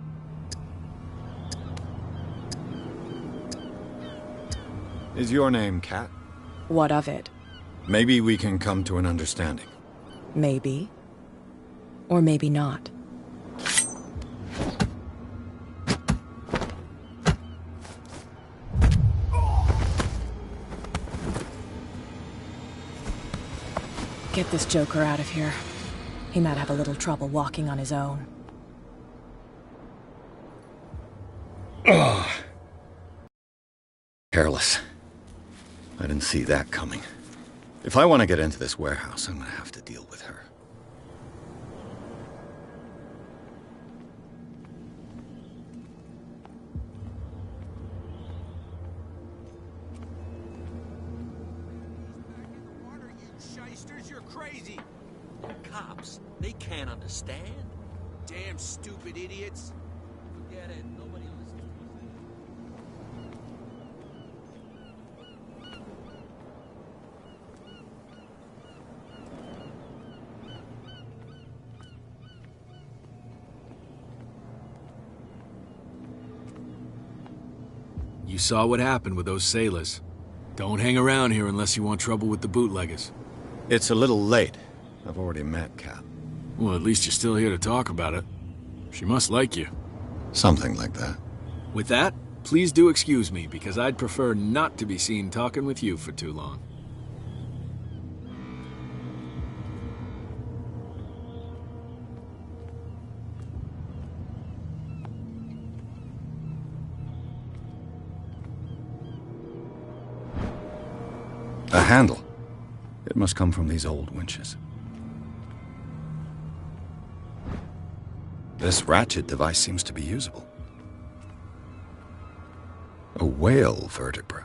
Speaker 2: Is your name Cat?
Speaker 15: What of it?
Speaker 2: Maybe we can come to an understanding.
Speaker 15: Maybe. Or maybe not. Get this joker out of here. He might have a little trouble walking on his own.
Speaker 2: Ugh. Careless. I didn't see that coming. If I want to get into this warehouse, I'm going to have to deal with her.
Speaker 7: You're crazy. Cops, they can't understand. Damn stupid idiots. Forget it. Nobody listens to us.
Speaker 14: You saw what happened with those sailors. Don't hang around here unless you want trouble with the bootleggers.
Speaker 2: It's a little late. I've already met Cap.
Speaker 14: Well, at least you're still here to talk about it. She must like you.
Speaker 2: Something like that.
Speaker 14: With that, please do excuse me, because I'd prefer not to be seen talking with you for too long.
Speaker 2: A handle. It must come from these old winches. This ratchet device seems to be usable. A whale vertebra.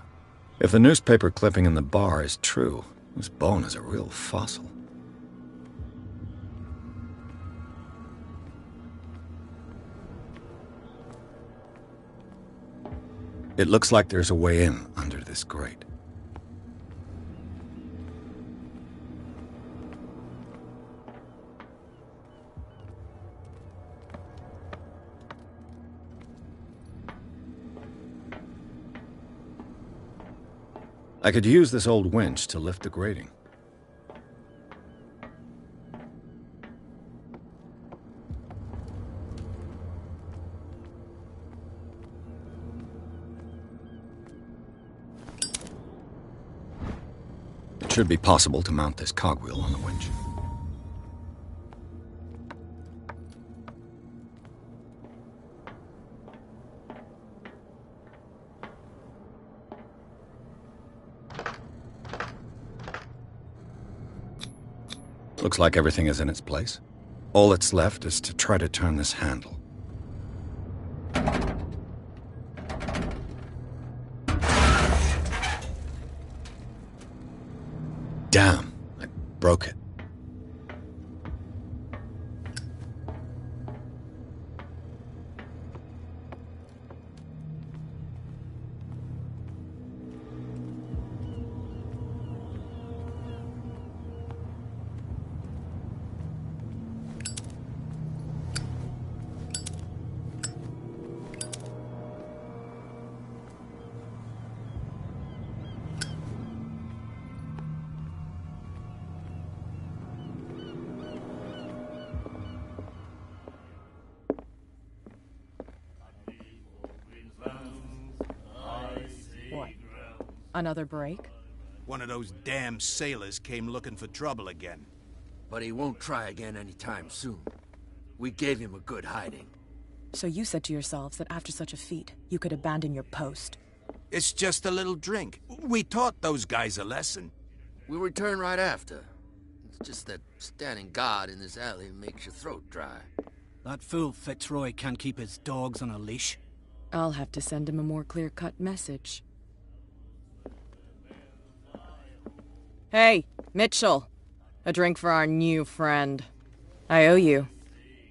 Speaker 2: If the newspaper clipping in the bar is true, this bone is a real fossil. It looks like there's a way in under this grate. I could use this old winch to lift the grating. It should be possible to mount this cogwheel on the winch. Looks like everything is in its place. All that's left is to try to turn this handle. Damn, I broke it.
Speaker 15: Another break?
Speaker 13: One of those damn sailors came looking for trouble again.
Speaker 7: But he won't try again anytime soon. We gave him a good hiding.
Speaker 15: So you said to yourselves that after such a feat, you could abandon your post.
Speaker 13: It's just a little drink. We taught those guys a lesson.
Speaker 7: We'll return right after. It's just that standing guard in this alley makes your throat dry.
Speaker 12: That fool Fitzroy can't keep his dogs on a leash.
Speaker 15: I'll have to send him a more clear-cut message. Hey, Mitchell. A drink for our new friend. I owe you.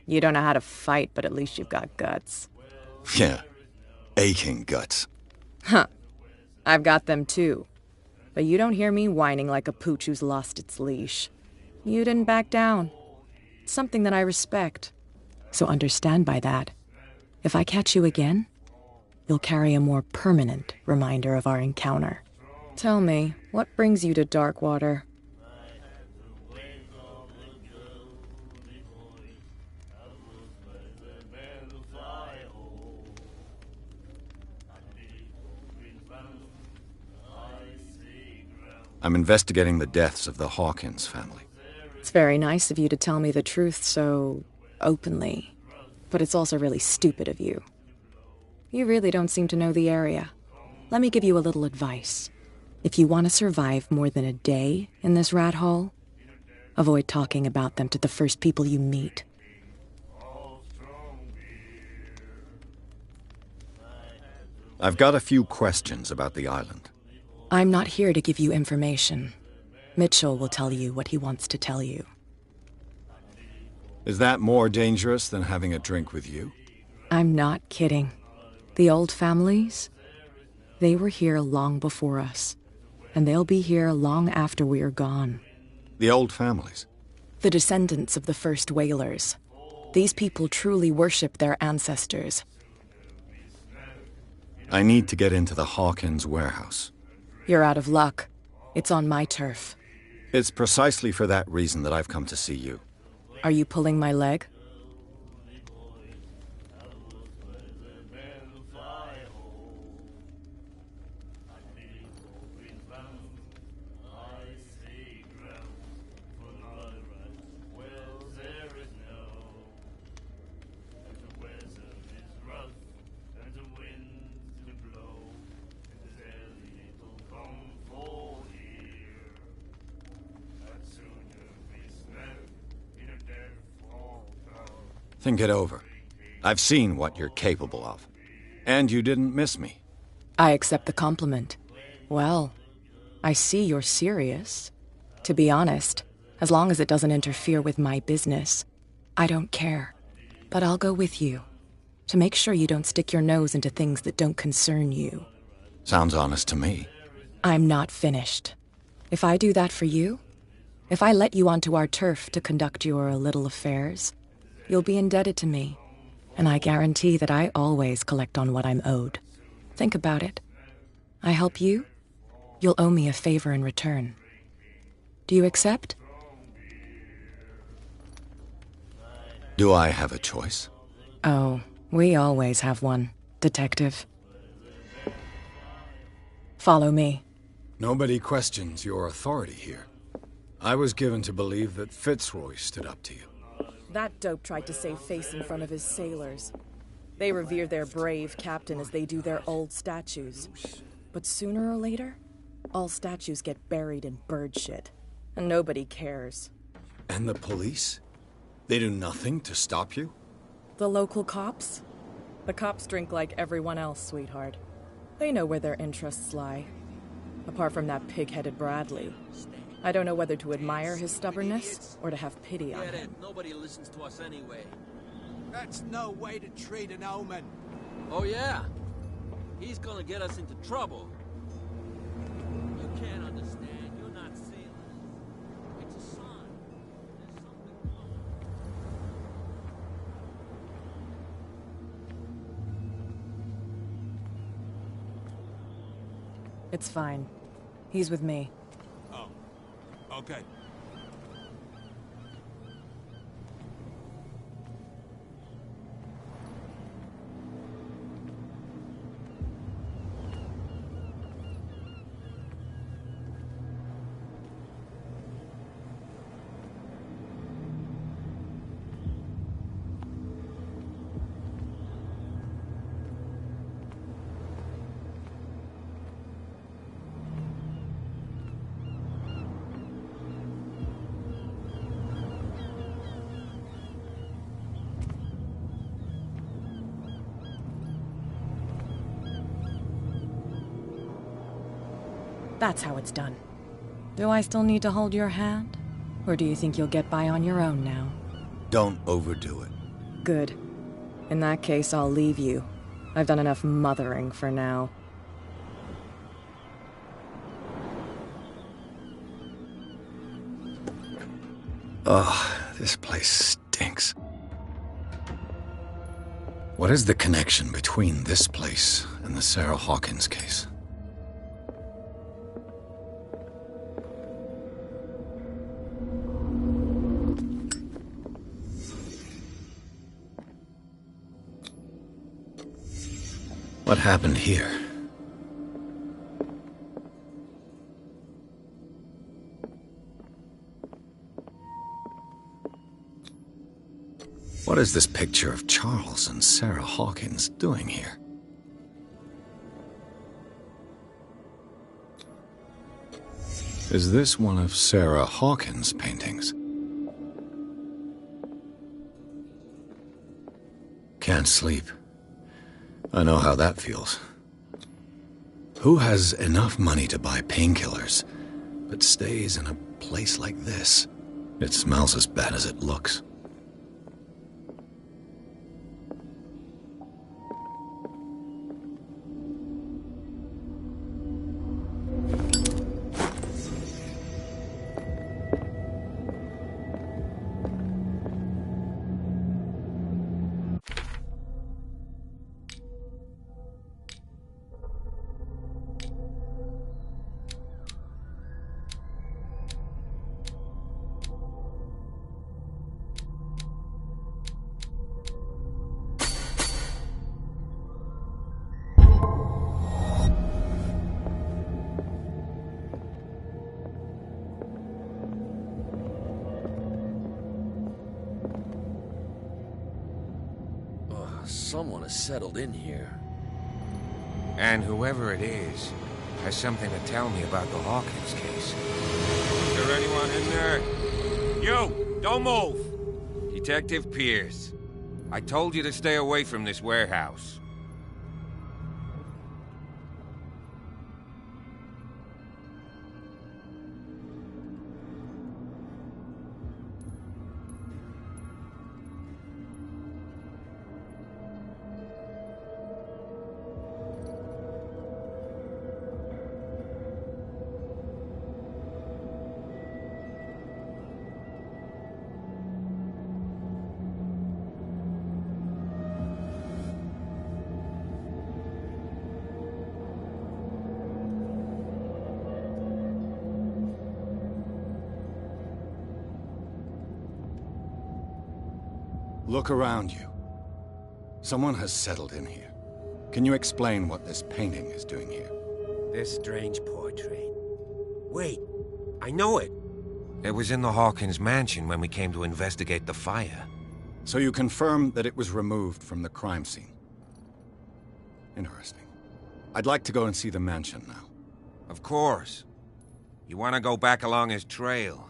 Speaker 15: You don't know how to fight, but at least you've got guts.
Speaker 2: Yeah, aching guts.
Speaker 15: Huh. I've got them too. But you don't hear me whining like a pooch who's lost its leash. You didn't back down. It's something that I respect. So understand by that. If I catch you again, you'll carry a more permanent reminder of our encounter. Tell me, what brings you to Darkwater?
Speaker 2: I'm investigating the deaths of the Hawkins family.
Speaker 15: It's very nice of you to tell me the truth so openly, but it's also really stupid of you. You really don't seem to know the area. Let me give you a little advice. If you want to survive more than a day in this rat hole, avoid talking about them to the first people you meet.
Speaker 2: I've got a few questions about the island.
Speaker 15: I'm not here to give you information. Mitchell will tell you what he wants to tell you.
Speaker 2: Is that more dangerous than having a drink with you?
Speaker 15: I'm not kidding. The old families, they were here long before us. And they'll be here long after we are gone.
Speaker 2: The old families?
Speaker 15: The descendants of the first whalers. These people truly worship their ancestors.
Speaker 2: I need to get into the Hawkins warehouse.
Speaker 15: You're out of luck. It's on my turf.
Speaker 2: It's precisely for that reason that I've come to see you.
Speaker 15: Are you pulling my leg?
Speaker 2: Think it over. I've seen what you're capable of. And you didn't miss me.
Speaker 15: I accept the compliment. Well, I see you're serious. To be honest, as long as it doesn't interfere with my business, I don't care. But I'll go with you, to make sure you don't stick your nose into things that don't concern you.
Speaker 2: Sounds honest to me.
Speaker 15: I'm not finished. If I do that for you, if I let you onto our turf to conduct your little affairs, you'll be indebted to me, and I guarantee that I always collect on what I'm owed. Think about it. I help you, you'll owe me a favor in return. Do you accept?
Speaker 2: Do I have a choice?
Speaker 15: Oh, we always have one, Detective. Follow me.
Speaker 2: Nobody questions your authority here. I was given to believe that Fitzroy stood up to you.
Speaker 16: That dope tried to save face in front of his sailors. They revere their brave captain as they do their old statues. But sooner or later, all statues get buried in bird shit. And nobody cares.
Speaker 2: And the police? They do nothing to stop you?
Speaker 16: The local cops? The cops drink like everyone else, sweetheart. They know where their interests lie. Apart from that pig-headed Bradley. I don't know whether to admire his stubbornness or to have pity on him.
Speaker 7: Nobody listens to us anyway.
Speaker 12: That's no way to treat an omen.
Speaker 7: Oh yeah? He's gonna get us into trouble. You can't understand. You're not sailors. It's a sign. There's something coming.
Speaker 16: It's fine. He's with me.
Speaker 12: Oh. Okay.
Speaker 16: That's how it's done. Do I still need to hold your hand? Or do you think you'll get by on your own now?
Speaker 2: Don't overdo it.
Speaker 16: Good. In that case, I'll leave you. I've done enough mothering for now.
Speaker 2: Ugh, this place stinks. What is the connection between this place and the Sarah Hawkins case? What happened here? What is this picture of Charles and Sarah Hawkins doing here? Is this one of Sarah Hawkins' paintings? Can't sleep. I know how that feels. Who has enough money to buy painkillers, but stays in a place like this? It smells as bad as it looks.
Speaker 6: Someone has settled in here. And whoever it is has something to tell me about the Hawkins case. Is there anyone in there? You! Don't move! Detective Pierce. I told you to stay away from this warehouse.
Speaker 2: Look around you. Someone has settled in here. Can you explain what this painting is doing here?
Speaker 17: This strange portrait
Speaker 6: Wait, I know it. It was in the Hawkins mansion when we came to investigate the fire.
Speaker 2: So you confirm that it was removed from the crime scene? Interesting. I'd like to go and see the mansion now.
Speaker 6: Of course. You want to go back along his trail?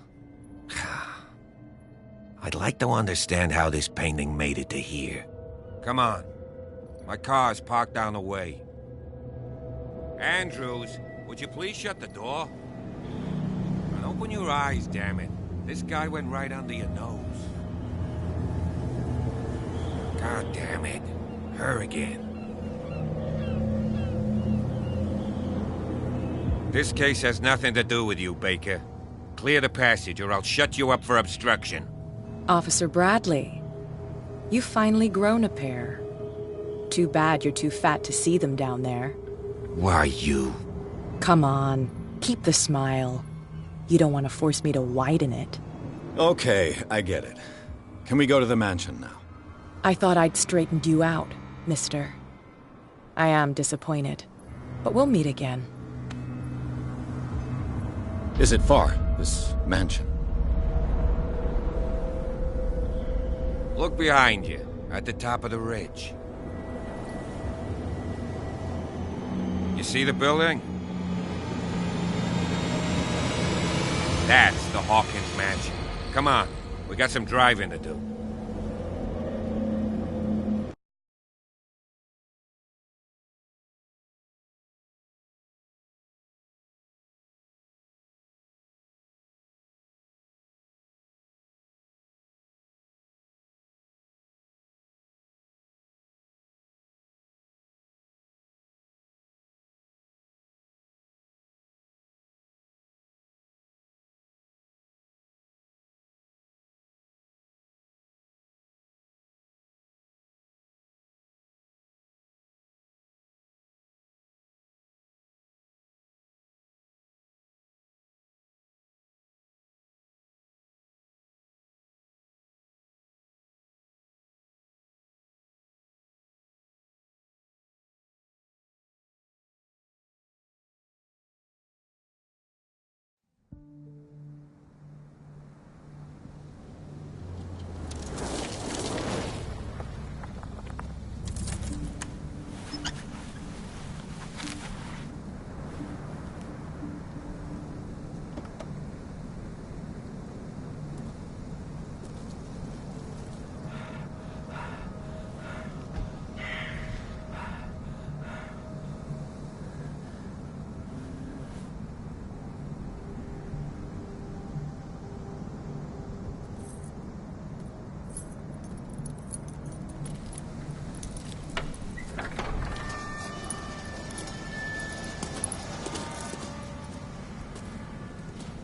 Speaker 6: I'd like to understand how this painting made it to here. Come on. My car's parked down the way. Andrews, would you please shut the door? And open your eyes, damn it. This guy went right under your nose. God damn it. Her again. This case has nothing to do with you, Baker. Clear the passage or I'll shut you up for obstruction.
Speaker 15: Officer Bradley, you've finally grown a pair. Too bad you're too fat to see them down there.
Speaker 6: Why, you?
Speaker 15: Come on, keep the smile. You don't want to force me to widen it.
Speaker 2: Okay, I get it. Can we go to the mansion now?
Speaker 15: I thought I'd straightened you out, mister. I am disappointed, but we'll meet again.
Speaker 2: Is it far, this mansion?
Speaker 6: Look behind you, at the top of the ridge. You see the building? That's the Hawkins mansion. Come on, we got some driving to do.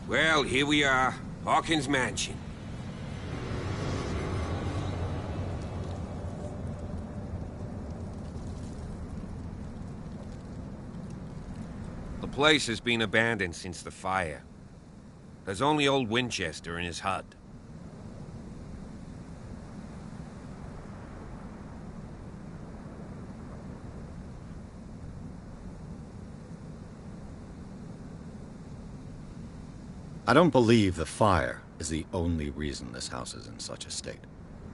Speaker 6: Well, here we are. Hawkins Mansion. The place has been abandoned since the fire. There's only old Winchester in his hut.
Speaker 2: I don't believe the fire is the only reason this house is in such a state.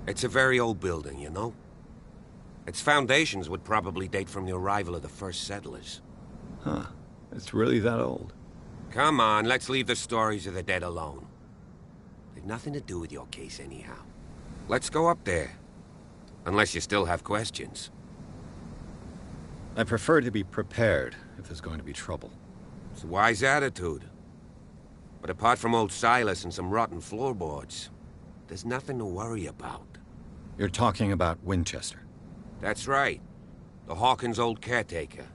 Speaker 6: It's a very old building, you know? Its foundations would probably date from the arrival of the first settlers.
Speaker 2: Huh. It's really that old.
Speaker 6: Come on, let's leave the stories of the dead alone. They've nothing to do with your case anyhow. Let's go up there. Unless you still have questions.
Speaker 2: I prefer to be prepared if there's going to be trouble.
Speaker 6: It's a wise attitude. But apart from old Silas and some rotten floorboards, there's nothing to worry about.
Speaker 2: You're talking about Winchester?
Speaker 6: That's right. The Hawkins' old caretaker.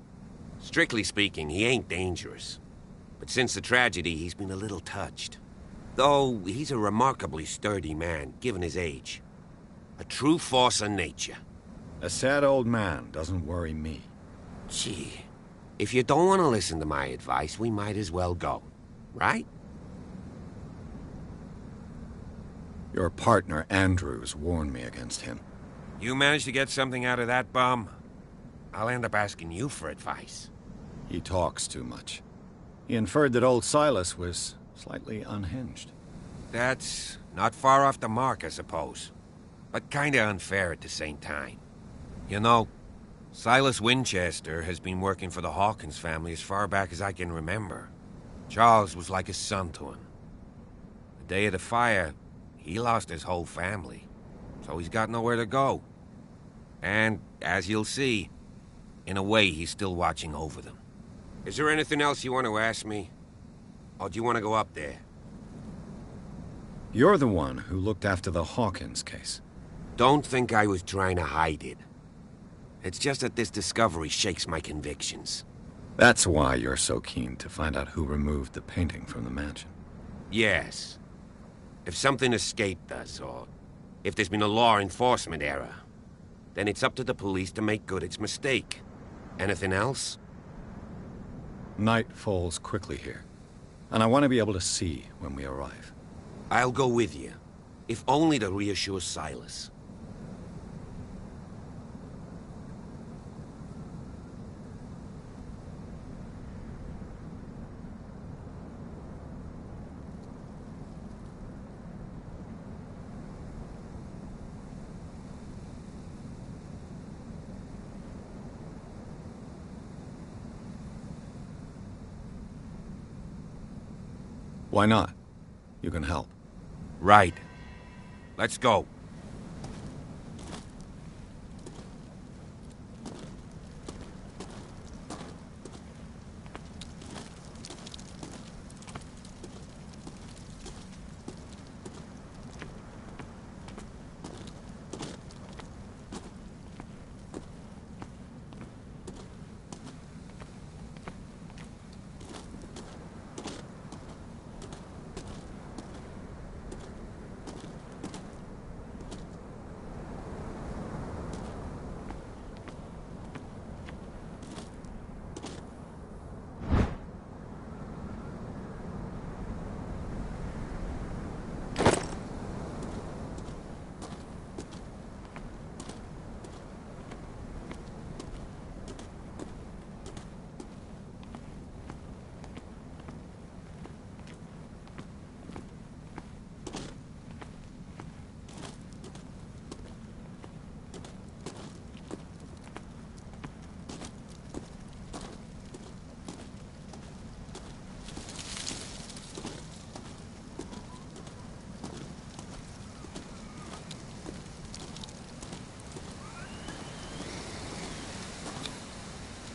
Speaker 6: Strictly speaking, he ain't dangerous. But since the tragedy, he's been a little touched. Though, he's a remarkably sturdy man, given his age. A true force of nature.
Speaker 2: A sad old man doesn't worry me.
Speaker 6: Gee, if you don't want to listen to my advice, we might as well go. Right?
Speaker 2: Your partner, Andrews, warned me against him.
Speaker 6: You managed to get something out of that bum? I'll end up asking you for advice.
Speaker 2: He talks too much. He inferred that old Silas was slightly unhinged.
Speaker 6: That's not far off the mark, I suppose. But kinda unfair at the same time. You know, Silas Winchester has been working for the Hawkins family as far back as I can remember. Charles was like a son to him. The day of the fire, he lost his whole family, so he's got nowhere to go. And, as you'll see, in a way he's still watching over them. Is there anything else you want to ask me? Or do you want to go up there?
Speaker 2: You're the one who looked after the Hawkins case.
Speaker 6: Don't think I was trying to hide it. It's just that this discovery shakes my convictions.
Speaker 2: That's why you're so keen to find out who removed the painting from the mansion.
Speaker 6: Yes. If something escaped us, or if there's been a law enforcement error, then it's up to the police to make good its mistake. Anything else?
Speaker 2: Night falls quickly here, and I want to be able to see when we arrive.
Speaker 6: I'll go with you, if only to reassure Silas.
Speaker 2: Why not? You can help.
Speaker 6: Right. Let's go.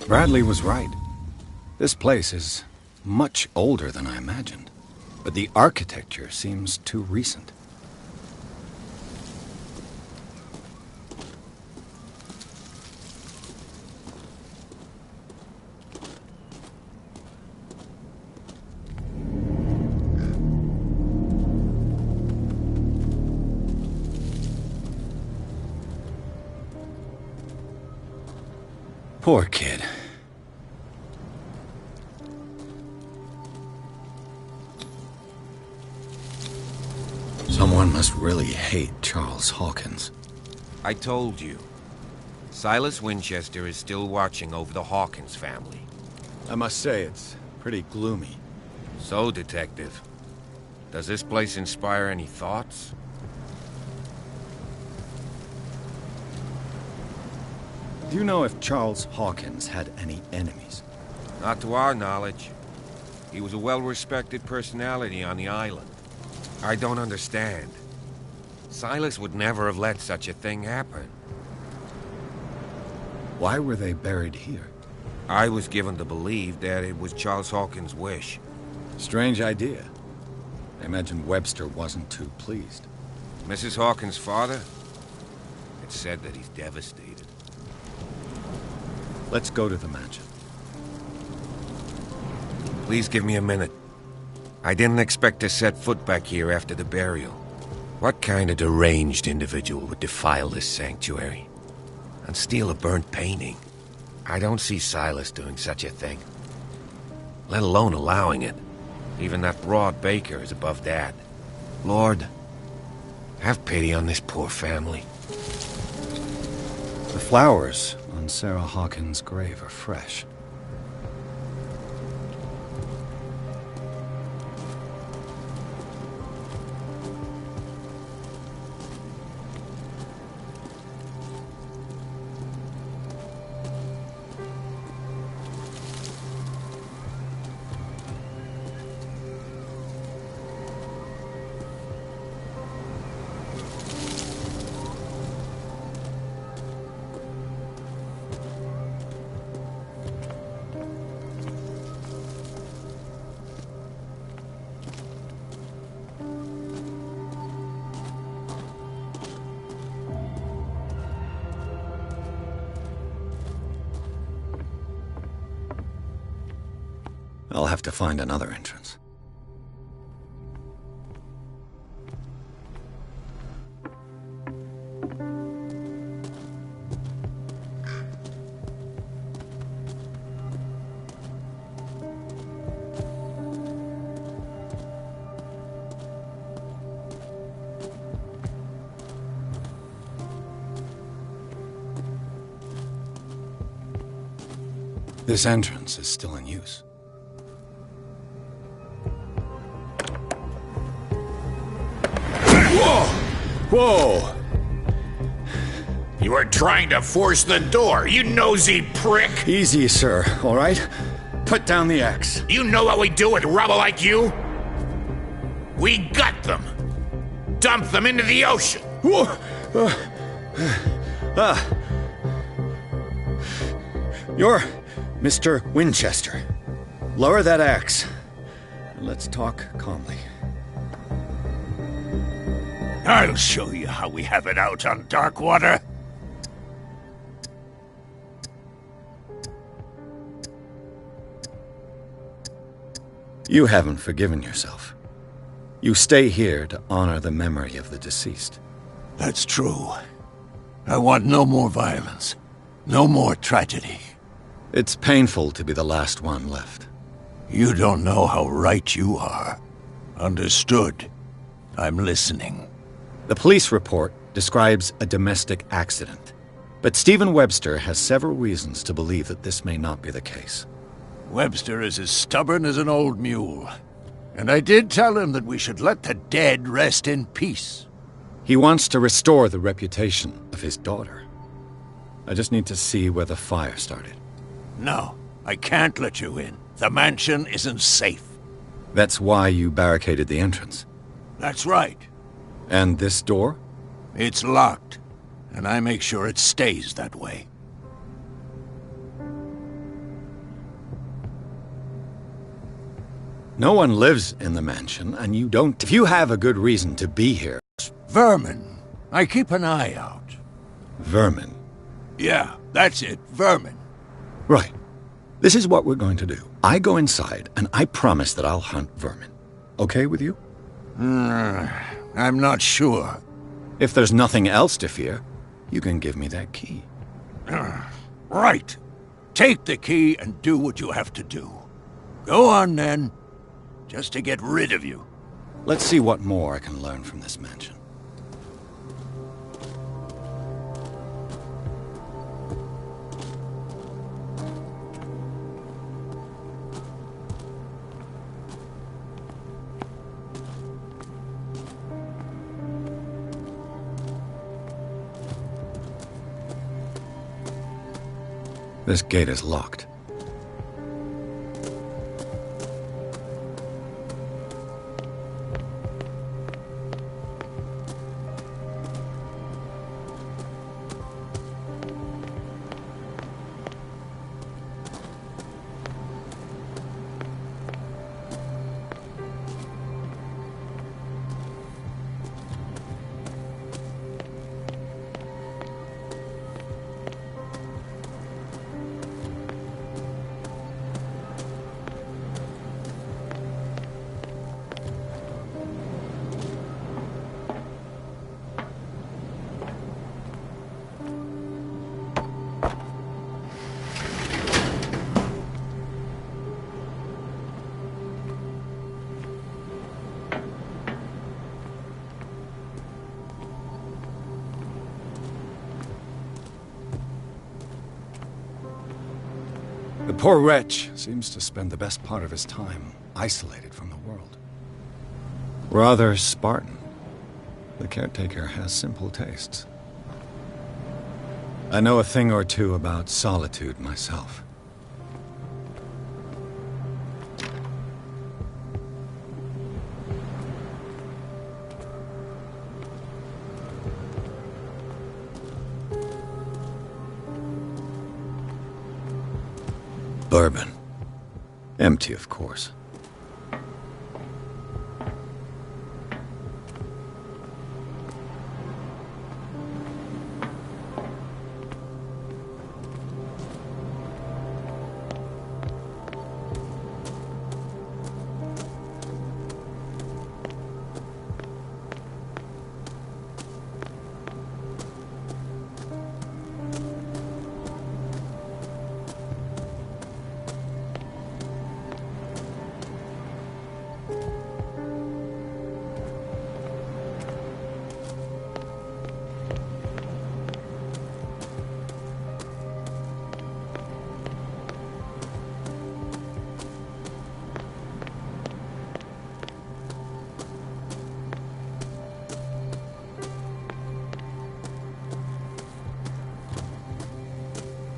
Speaker 2: Bradley was right. This place is much older than I imagined, but the architecture seems too recent. Poor kid. Someone must really hate Charles Hawkins.
Speaker 6: I told you. Silas Winchester is still watching over the Hawkins family.
Speaker 2: I must say, it's pretty gloomy.
Speaker 6: So, Detective, does this place inspire any thoughts?
Speaker 2: Do you know if Charles Hawkins had any enemies?
Speaker 6: Not to our knowledge. He was a well-respected personality on the island. I don't understand. Silas would never have let such a thing happen.
Speaker 2: Why were they buried here?
Speaker 6: I was given to believe that it was Charles Hawkins' wish.
Speaker 2: Strange idea. I imagine Webster wasn't too pleased.
Speaker 6: Mrs. Hawkins' father? It's said that he's devastated.
Speaker 2: Let's go to the mansion.
Speaker 6: Please give me a minute. I didn't expect to set foot back here after the burial. What kind of deranged individual would defile this sanctuary? And steal a burnt painting? I don't see Silas doing such a thing. Let alone allowing it. Even that broad baker is above that. Lord, have pity on this poor family.
Speaker 2: The flowers on Sarah Hawkins' grave are fresh. I'll have to find another entrance. This entrance is still in use.
Speaker 5: Whoa!
Speaker 2: Whoa!
Speaker 5: You are trying to force the door, you nosy prick!
Speaker 2: Easy, sir, all right? Put down the axe.
Speaker 5: You know what we do with rubble like you? We gut them! Dump them into the ocean!
Speaker 2: Whoa! You're Mr. Winchester. Lower that axe. And let's talk calmly.
Speaker 5: I'll show you how we have it out on Darkwater.
Speaker 2: You haven't forgiven yourself. You stay here to honor the memory of the deceased.
Speaker 9: That's true. I want no more violence. No more tragedy.
Speaker 2: It's painful to be the last one left.
Speaker 9: You don't know how right you are. Understood. I'm listening.
Speaker 2: The police report describes a domestic accident, but Stephen Webster has several reasons to believe that this may not be the case.
Speaker 9: Webster is as stubborn as an old mule. And I did tell him that we should let the dead rest in peace.
Speaker 2: He wants to restore the reputation of his daughter. I just need to see where the fire started.
Speaker 9: No, I can't let you in. The mansion isn't safe.
Speaker 2: That's why you barricaded the entrance.
Speaker 9: That's right.
Speaker 2: And this door?
Speaker 9: It's locked, and I make sure it stays that way.
Speaker 2: No one lives in the mansion, and you don't... If you have a good reason to be here...
Speaker 9: Vermin. I keep an eye out.
Speaker 2: Vermin?
Speaker 9: Yeah, that's it. Vermin.
Speaker 2: Right. This is what we're going to do. I go inside, and I promise that I'll hunt vermin. Okay with you?
Speaker 9: I'm not sure.
Speaker 2: If there's nothing else to fear, you can give me that key.
Speaker 9: Right. Take the key and do what you have to do. Go on, then. Just to get rid of you.
Speaker 2: Let's see what more I can learn from this mansion. This gate is locked. The poor wretch seems to spend the best part of his time isolated from the world. Rather Spartan. The caretaker has simple tastes. I know a thing or two about solitude myself. Bourbon. Empty, of course.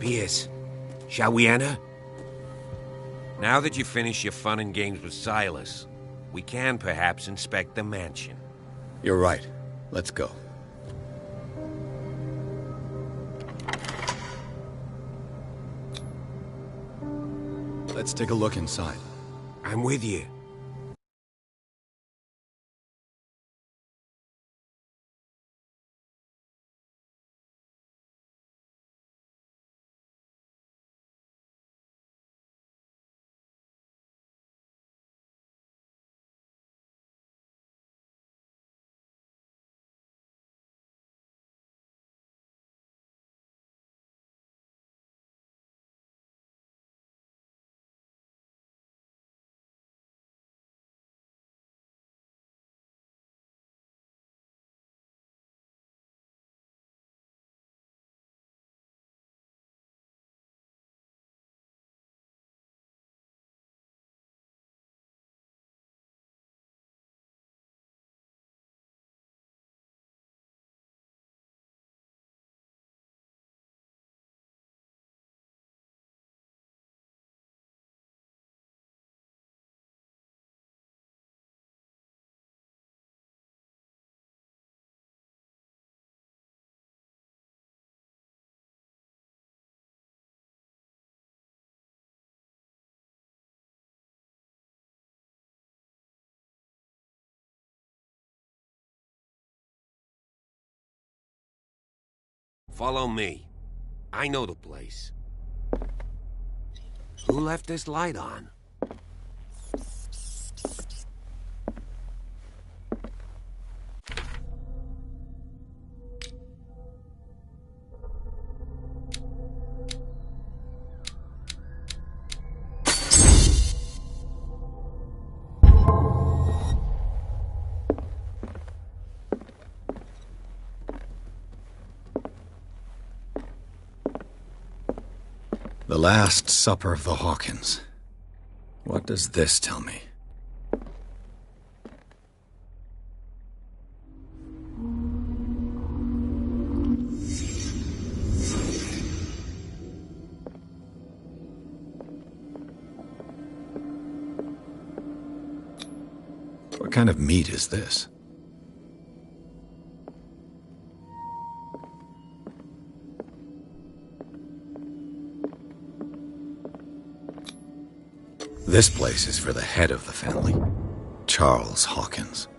Speaker 6: Pierce, shall we enter? Now that you've finished your fun and games with Silas, we can perhaps inspect the mansion.
Speaker 2: You're right. Let's go. Let's take a look inside.
Speaker 6: I'm with you. Follow me. I know the place. Who left this light on?
Speaker 2: The Last Supper of the Hawkins. What does this tell me? What kind of meat is this? This place is for the head of the family, Charles Hawkins.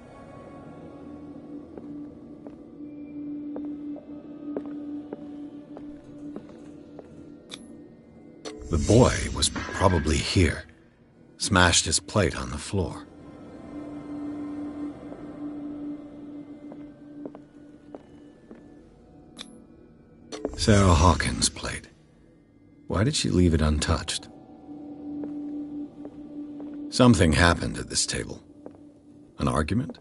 Speaker 2: The boy was probably here, smashed his plate on the floor. Sarah Hawkins' plate. Why did she leave it untouched? Something happened at this table. An argument?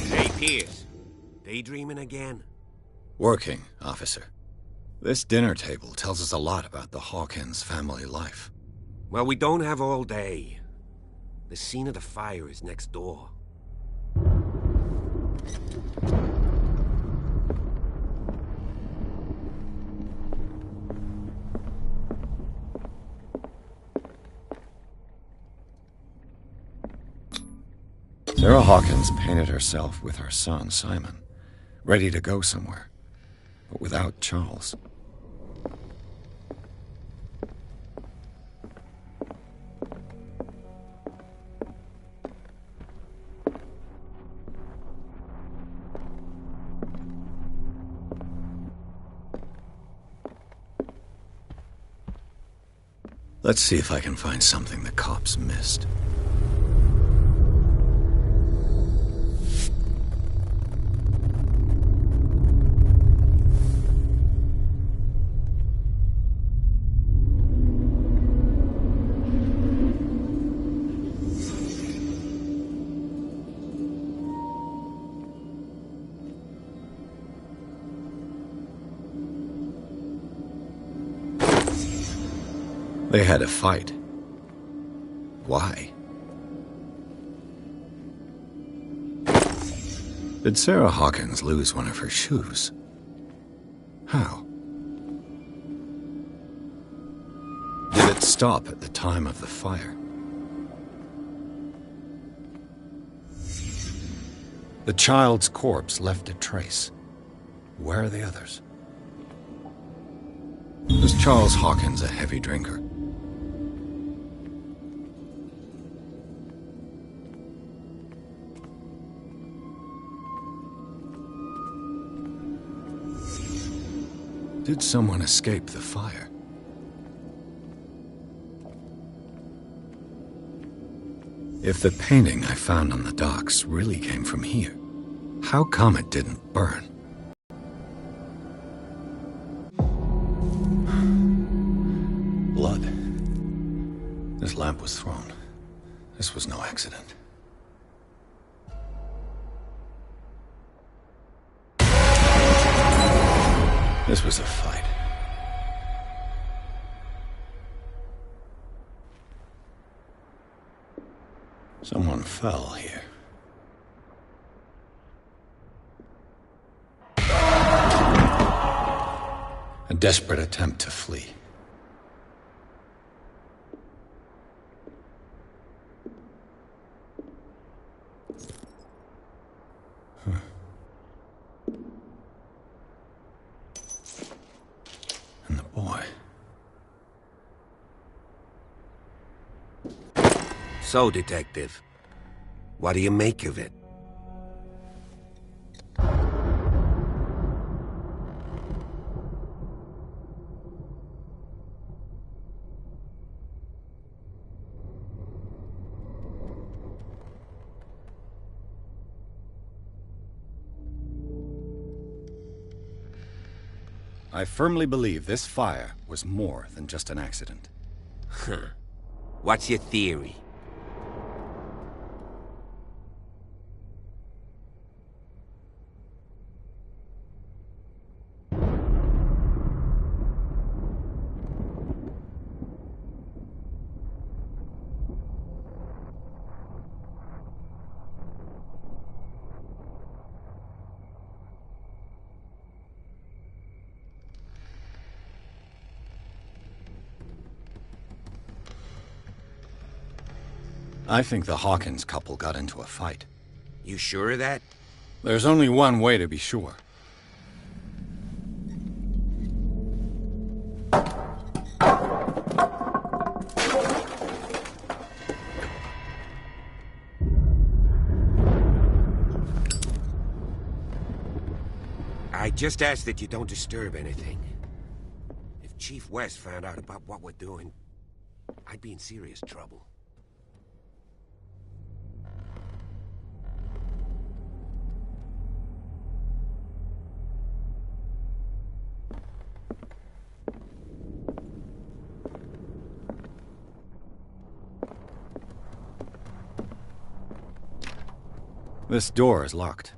Speaker 6: Hey, Pierce. Daydreaming again?
Speaker 2: Working, officer. This dinner table tells us a lot about the Hawkins family life.
Speaker 6: Well, we don't have all day. The scene of the fire is next door.
Speaker 2: Sarah Hawkins painted herself with her son, Simon, ready to go somewhere, but without Charles. Let's see if I can find something the cops missed. They had a fight. Why? Did Sarah Hawkins lose one of her shoes? How? Did it stop at the time of the fire? The child's corpse left a trace. Where are the others? Was Charles Hawkins a heavy drinker? Did someone escape the fire? If the painting I found on the docks really came from here, how come it didn't burn? Blood. This lamp was thrown. This was no accident. This was a fight. Someone fell here. A desperate attempt to flee. And the boy.
Speaker 6: So, Detective, what do you make of it?
Speaker 2: I firmly believe this fire was more than just an accident.
Speaker 6: Huh. What's your theory?
Speaker 2: I think the Hawkins couple got into a fight.
Speaker 6: You sure of that?
Speaker 2: There's only one way to be sure.
Speaker 6: I just ask that you don't disturb anything. If Chief West found out about what we're doing, I'd be in serious trouble.
Speaker 2: This door is locked.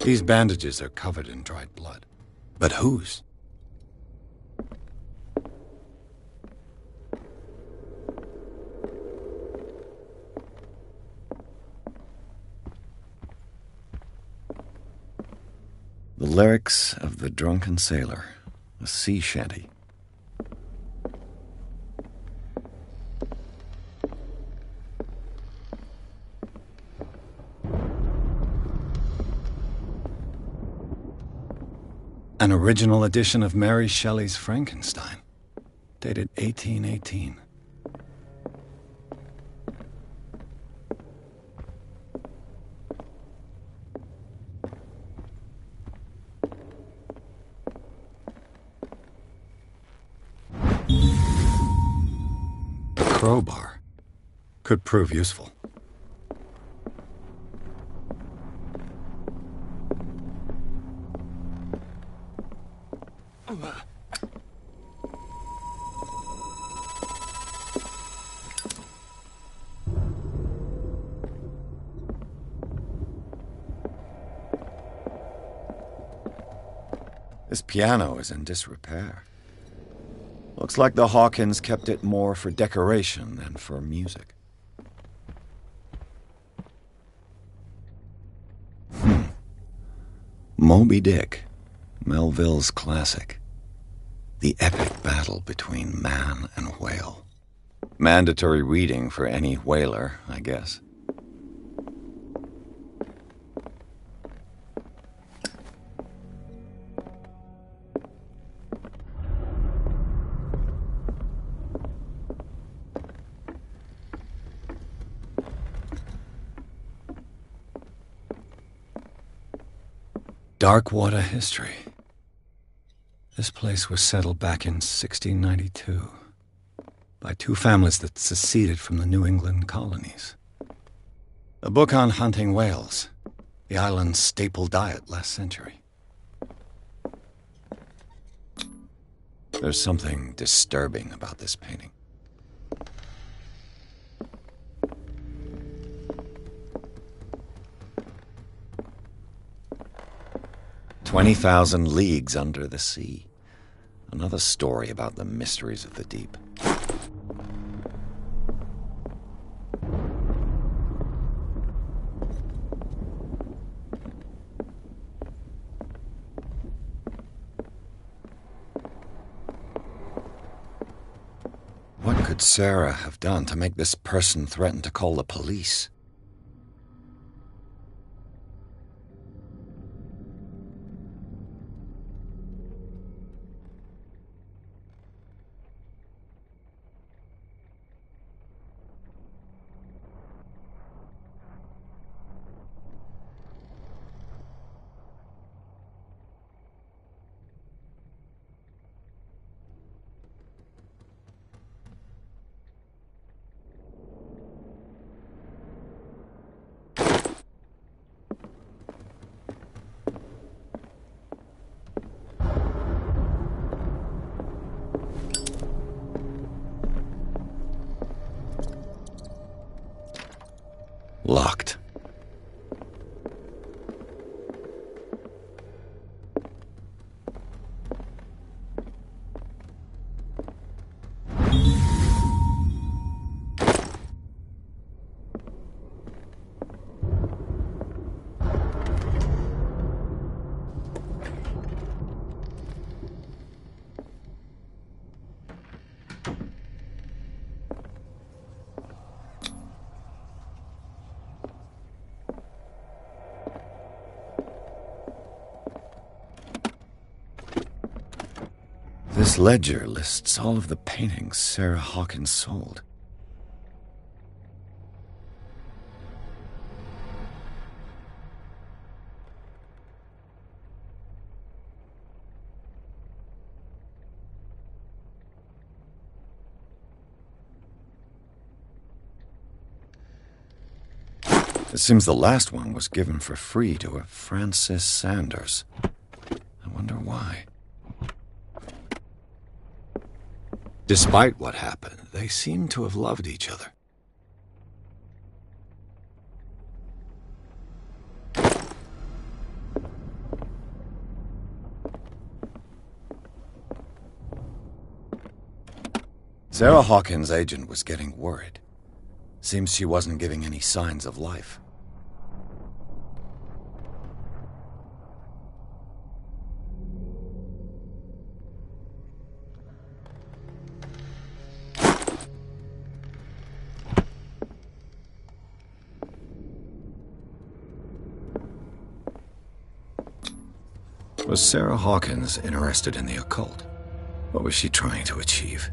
Speaker 2: These bandages are covered in dried blood. But whose? The lyrics of the drunken sailor, a sea shanty. An original edition of Mary Shelley's Frankenstein, dated 1818. A crowbar could prove useful. piano is in disrepair. Looks like the Hawkins kept it more for decoration than for music. Moby Dick, Melville's classic. The epic battle between man and whale. Mandatory reading for any whaler, I guess. Darkwater history. This place was settled back in 1692 by two families that seceded from the New England colonies. A book on hunting whales, the island's staple diet last century. There's something disturbing about this painting. "20,000 Leagues Under the Sea." Another story about the mysteries of the deep. What could Sarah have done to make this person threaten to call the police? Locked. This ledger lists all of the paintings Sarah Hawkins sold. It seems the last one was given for free to a Francis Sanders. I wonder why. Despite what happened, they seem to have loved each other. Sarah Hawkins' agent was getting worried. Seems she wasn't giving any signs of life. Was Sarah Hawkins interested in the occult? What was she trying to achieve?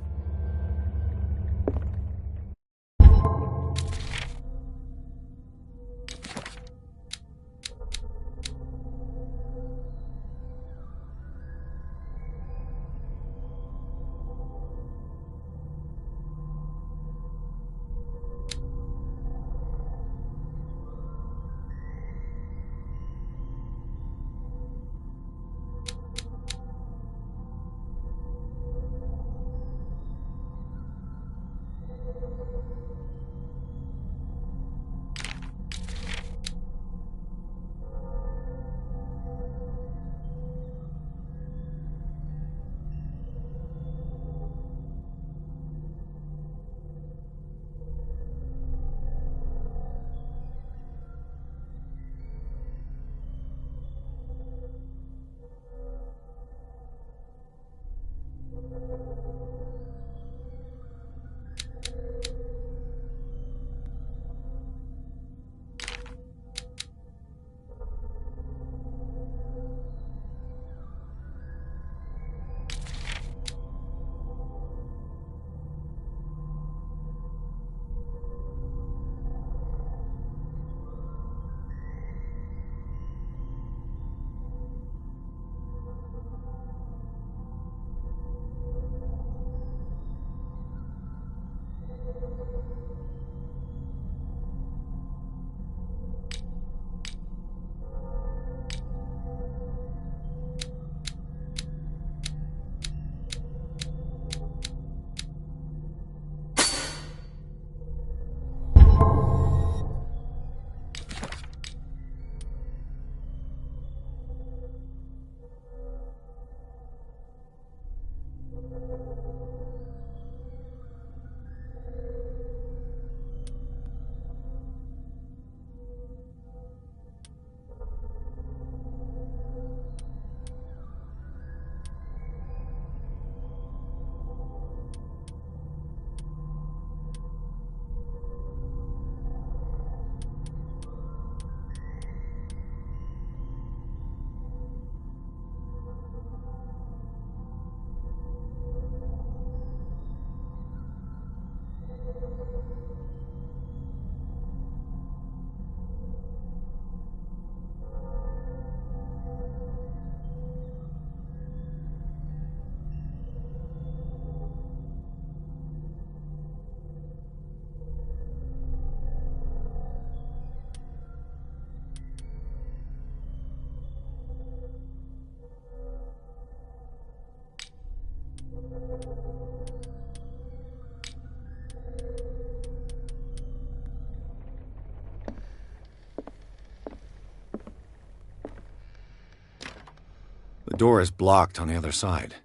Speaker 2: door is blocked on the other side.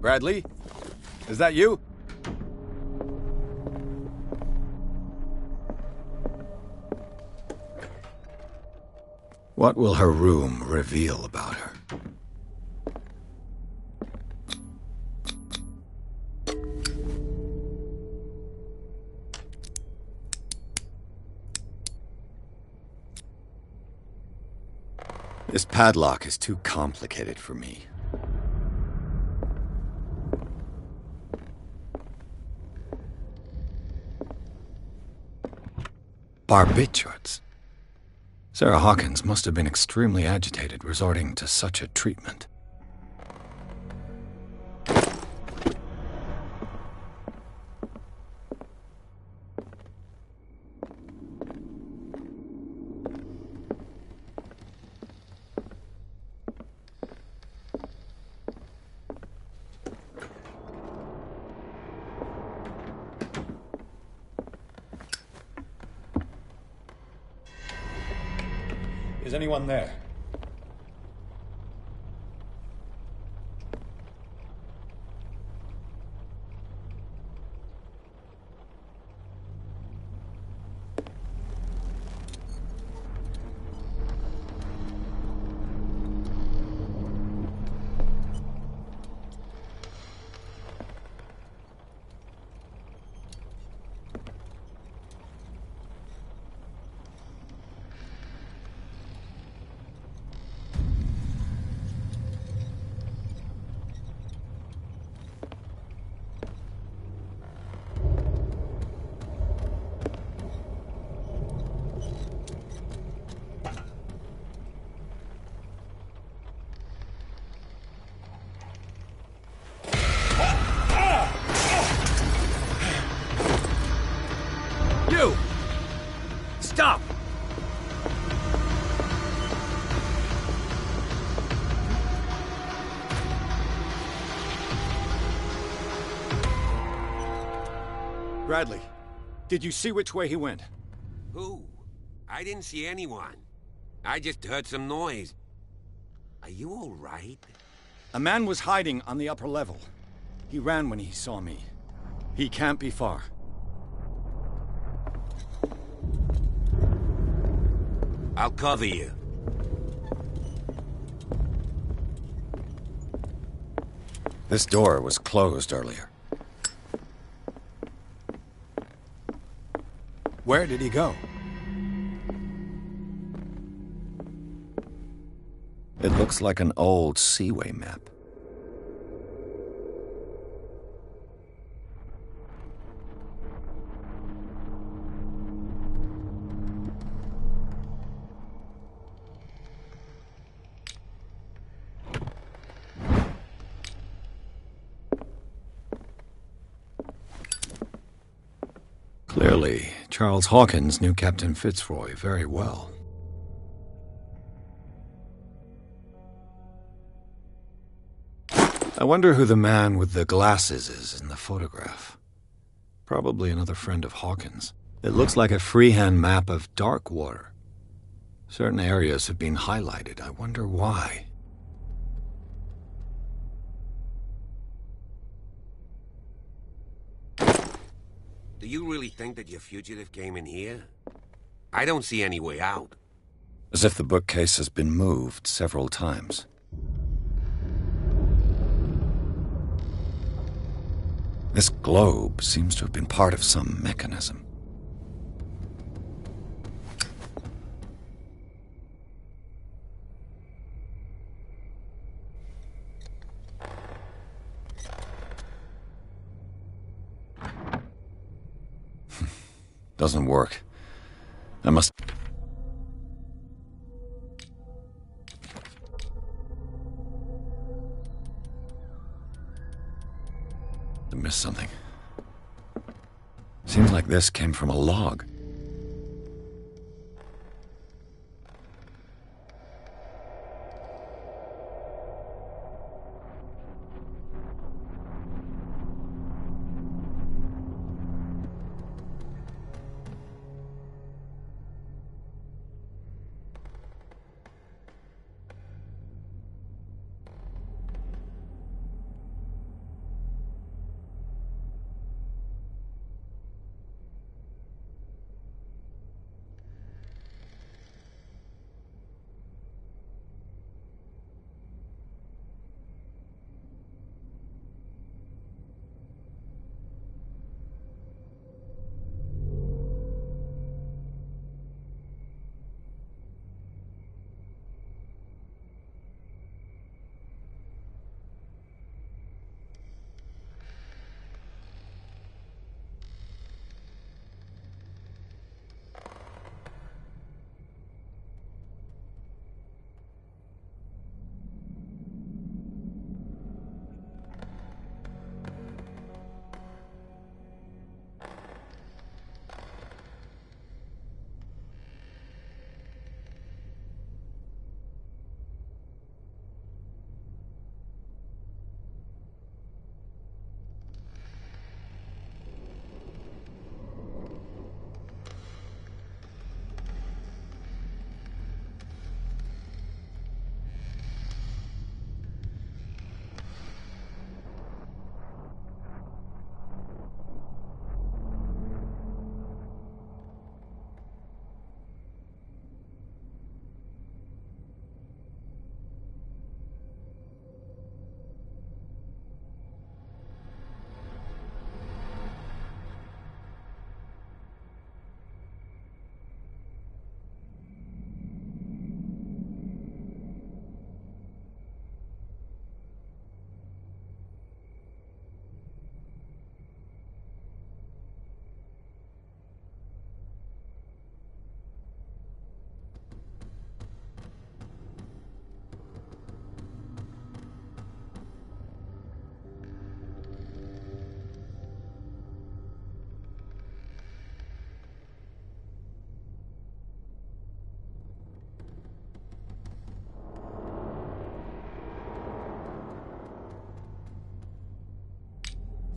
Speaker 2: Bradley? Is that you? What will her room reveal about her? This padlock is too complicated for me. Barbiturates. Sarah Hawkins must have been extremely agitated resorting to such a treatment. Is anyone there?
Speaker 6: Stop!
Speaker 2: Bradley, did you see which way he went?
Speaker 6: Who? I didn't see anyone. I just heard some noise. Are you all right?
Speaker 2: A man was hiding on the upper level. He ran when he saw me. He can't be far.
Speaker 6: I'll cover you.
Speaker 2: This door was closed earlier.
Speaker 14: Where did he go?
Speaker 2: It looks like an old seaway map. Clearly, Charles Hawkins knew Captain Fitzroy very well. I wonder who the man with the glasses is in the photograph. Probably another friend of Hawkins. It looks like a freehand map of dark water. Certain areas have been highlighted. I wonder why.
Speaker 6: Do you really think that your fugitive came in here? I don't see any way out.
Speaker 2: As if the bookcase has been moved several times. This globe seems to have been part of some mechanism. Doesn't work. I must... I missed something. Seems like this came from a log.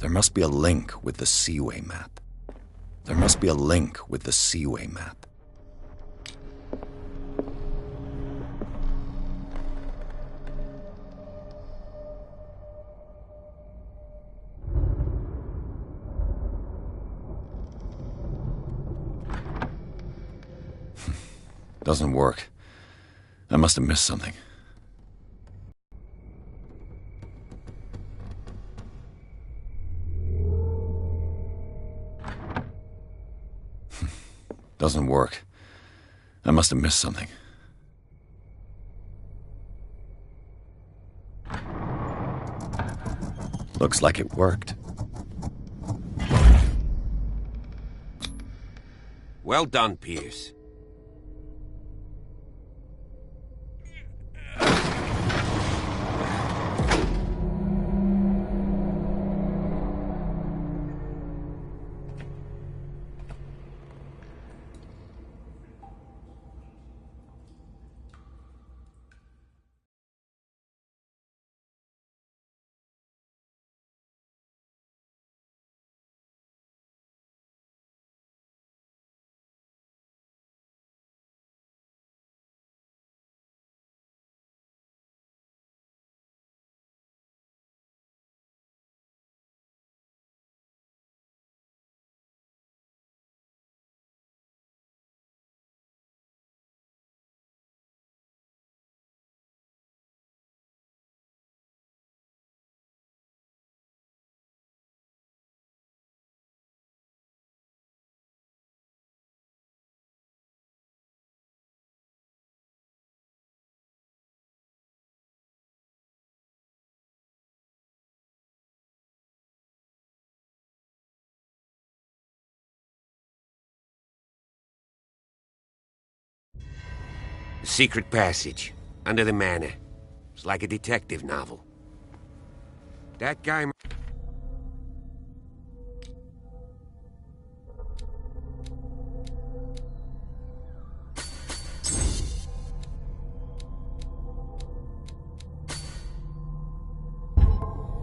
Speaker 2: There must be a link with the Seaway map. There must be a link with the Seaway map. Doesn't work. I must have missed something. Doesn't work. I must have missed something. Looks like it worked.
Speaker 6: Well done, Pierce. The secret passage, under the manor. It's like a detective novel. That guy...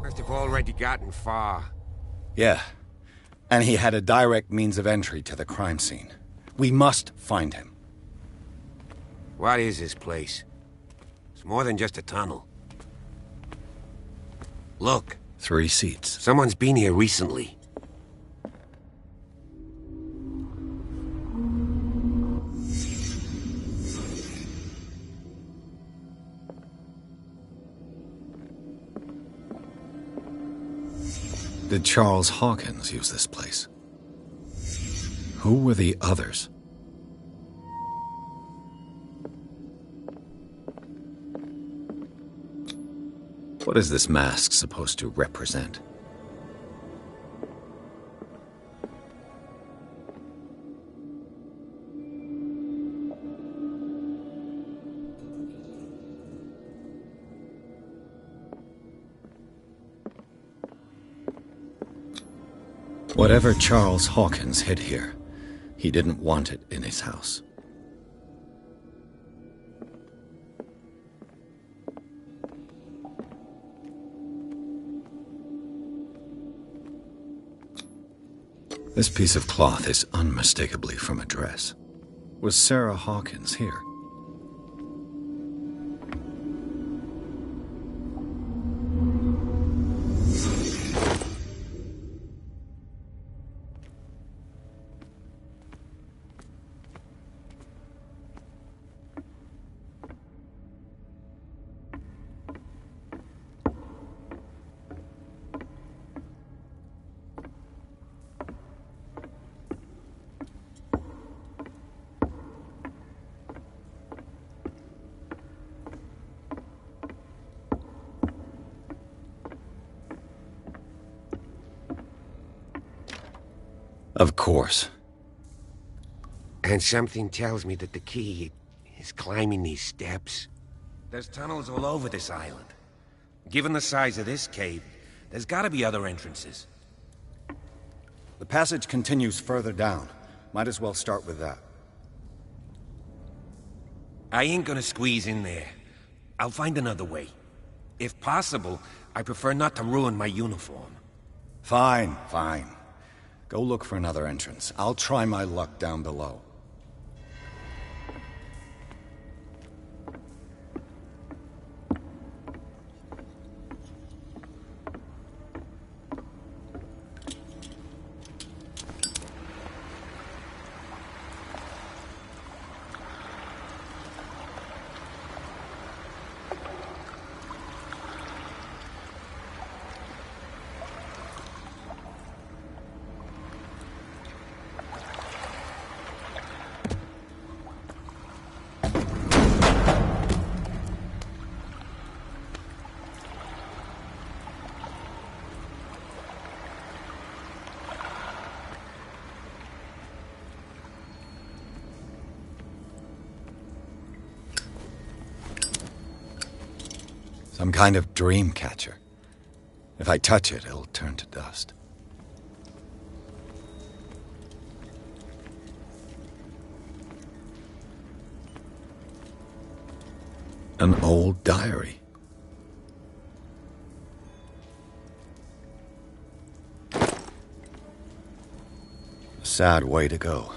Speaker 6: must have already gotten far.
Speaker 2: Yeah. And he had a direct means of entry to the crime scene. We must find him.
Speaker 6: What is this place? It's more than just a tunnel. Look.
Speaker 2: 3 seats.
Speaker 6: Someone's been here recently.
Speaker 2: Did Charles Hawkins use this place? Who were the others? What is this mask supposed to represent? Whatever Charles Hawkins hid here, he didn't want it in his house. This piece of cloth is unmistakably from a dress. Was Sarah Hawkins here? Of course.
Speaker 6: And something tells me that the key is climbing these steps. There's tunnels all over this island. Given the size of this cave, there's gotta be other entrances.
Speaker 2: The passage continues further down. Might as well start with that.
Speaker 6: I ain't gonna squeeze in there. I'll find another way. If possible, I prefer not to ruin my uniform.
Speaker 2: Fine, fine. Go look for another entrance. I'll try my luck down below. Some kind of dream catcher. If I touch it, it'll turn to dust. An old diary. A sad way to go.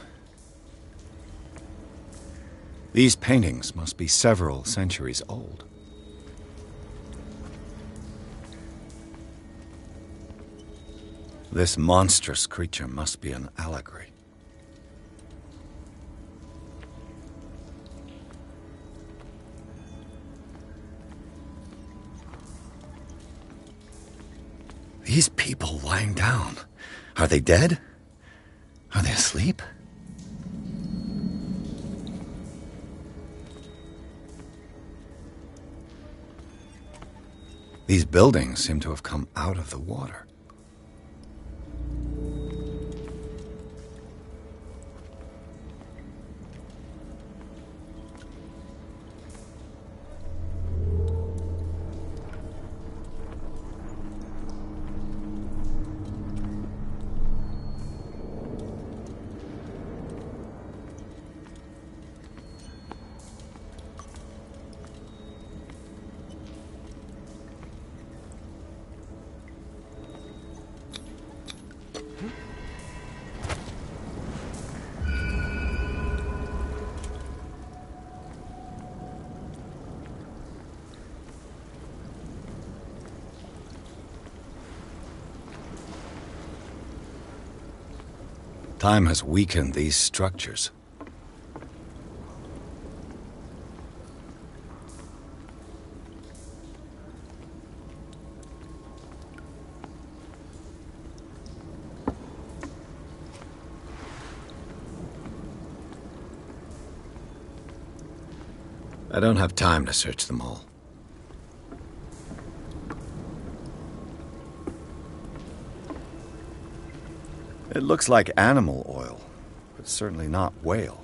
Speaker 2: These paintings must be several centuries old. This monstrous creature must be an allegory. These people lying down, are they dead? Are they asleep? These buildings seem to have come out of the water. Time has weakened these structures. I don't have time to search them all. It looks like animal oil, but certainly not whale.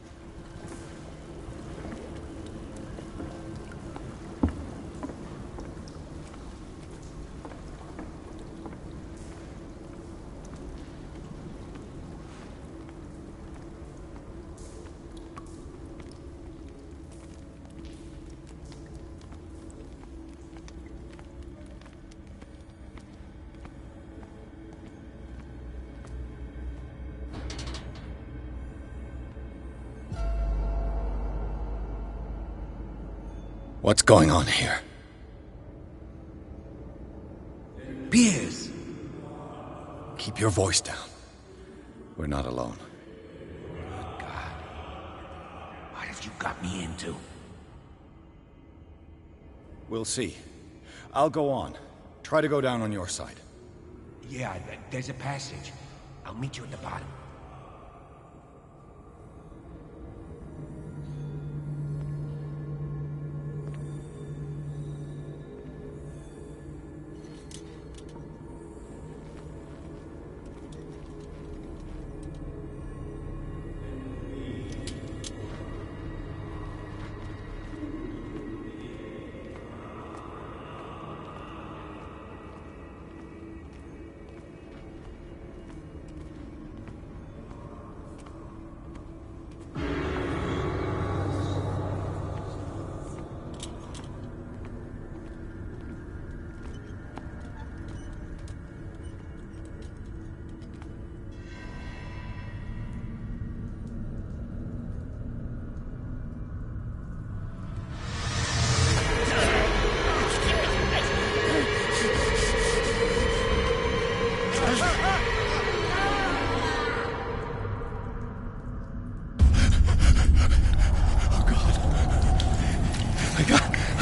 Speaker 2: What's going on here?
Speaker 6: Piers!
Speaker 2: Keep your voice down. We're not alone.
Speaker 6: Good God. What have you got me into?
Speaker 2: We'll see. I'll go on. Try to go down on your side.
Speaker 6: Yeah, there's a passage. I'll meet you at the bottom.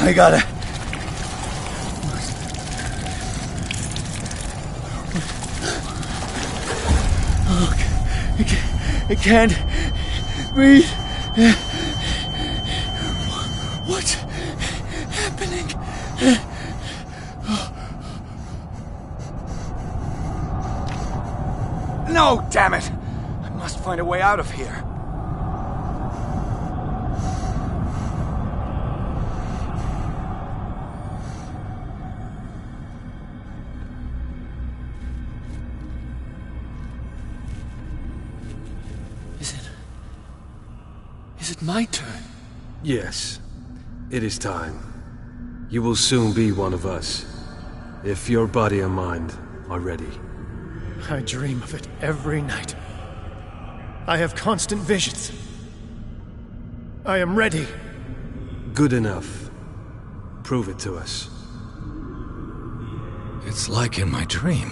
Speaker 14: I gotta... Oh, I can't breathe. What's happening?
Speaker 2: No, damn it! I must find a way out of here.
Speaker 14: Is it my turn?
Speaker 17: Yes. It is time. You will soon be one of us, if your body and mind are ready.
Speaker 11: I dream of it every night. I have constant visions. I am ready.
Speaker 17: Good enough. Prove it to us.
Speaker 2: It's like in my dream.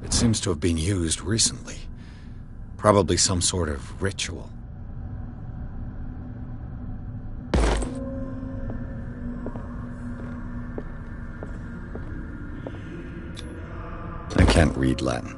Speaker 2: It seems to have been used recently. Probably some sort of ritual. I can't read Latin.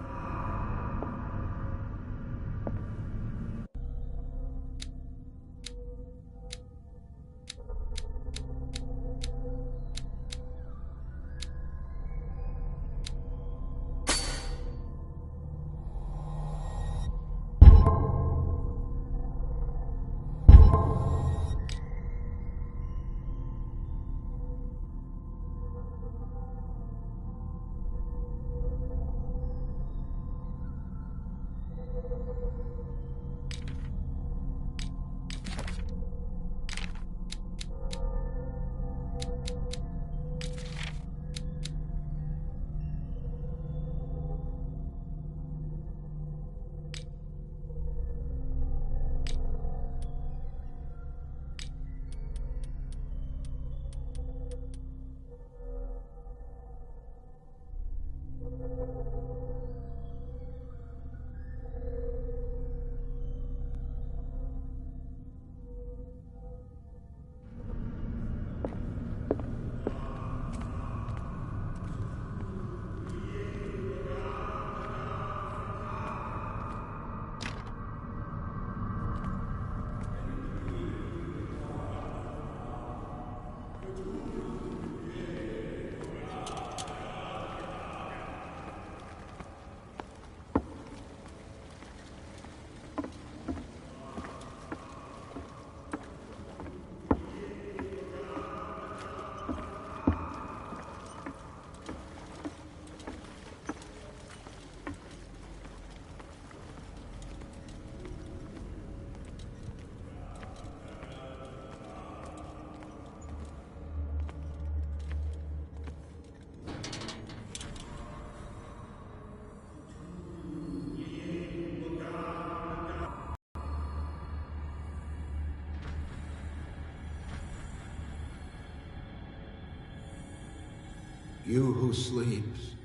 Speaker 5: You who sleeps,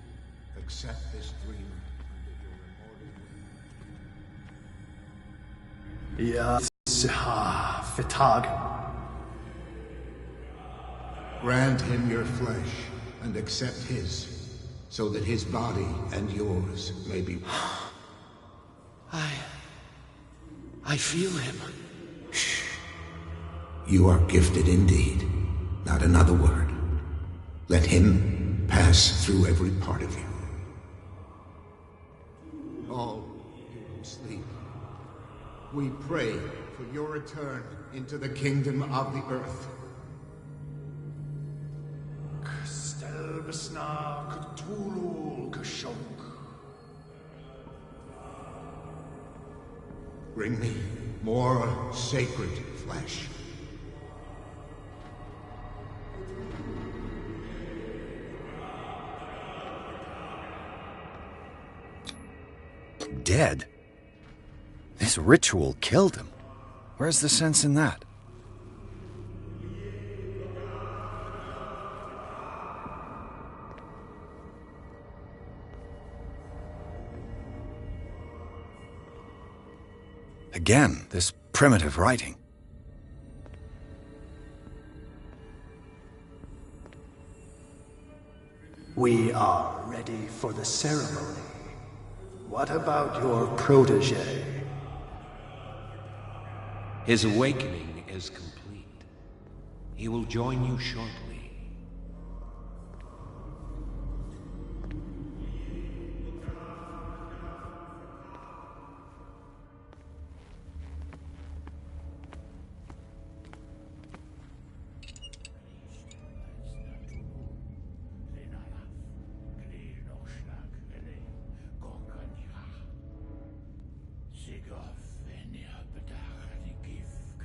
Speaker 5: accept this dream under your immortal
Speaker 11: Fitag.
Speaker 5: Grant him your flesh and accept his, so that his body and yours may be one.
Speaker 11: I feel him.
Speaker 5: You are gifted indeed. Not another word. Let him pass through every part of you. All you who sleep, we pray for your return into the kingdom of the earth.
Speaker 11: Stelbesna Cthulhu Kashok.
Speaker 5: Bring me more sacred flesh.
Speaker 2: Dead? This ritual killed him. Where's the sense in that? Again, this primitive writing.
Speaker 11: We are ready for the ceremony. What about your protege?
Speaker 6: His awakening is complete. He will join you shortly.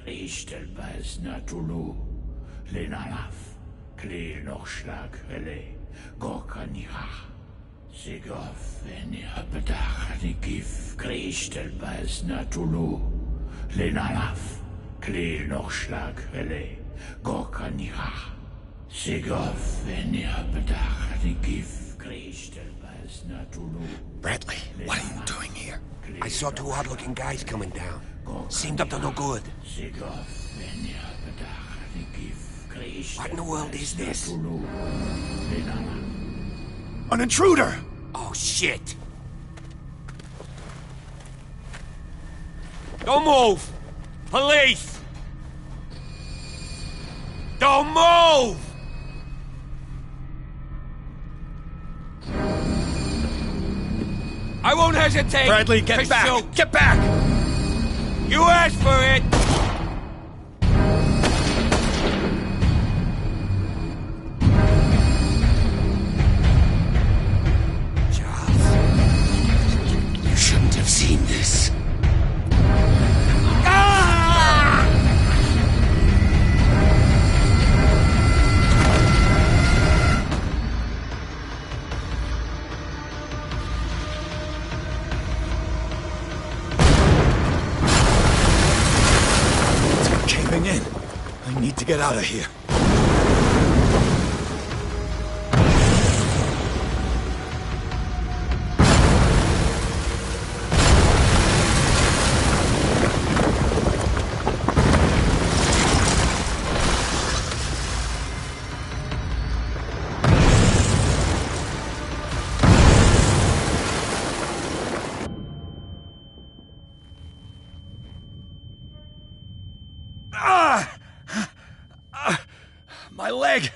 Speaker 10: Ishtelbaz Natulu, Lenalaf, Kle Nochschlag, Hele, Gorkaniha, Sigov, Venia Bedach, Gif, Krishtelbaz Natulu, Lenalaf, Kle Nochschlag, Hele, Gorkaniha, Sigov, Venia Bedach, Gif, Krishtelbaz Natulu.
Speaker 6: Bradley, what are you doing here? I saw two odd-looking guys coming down. Seemed up to no good. What in the world is this?
Speaker 2: An intruder!
Speaker 6: Oh, shit! Don't move! Police! Don't move! I won't hesitate!
Speaker 2: Bradley, get back!
Speaker 6: Shoot.
Speaker 2: Get back!
Speaker 6: You asked for it!
Speaker 2: Charles, you shouldn't have seen this. In. I need to get out of here. My leg!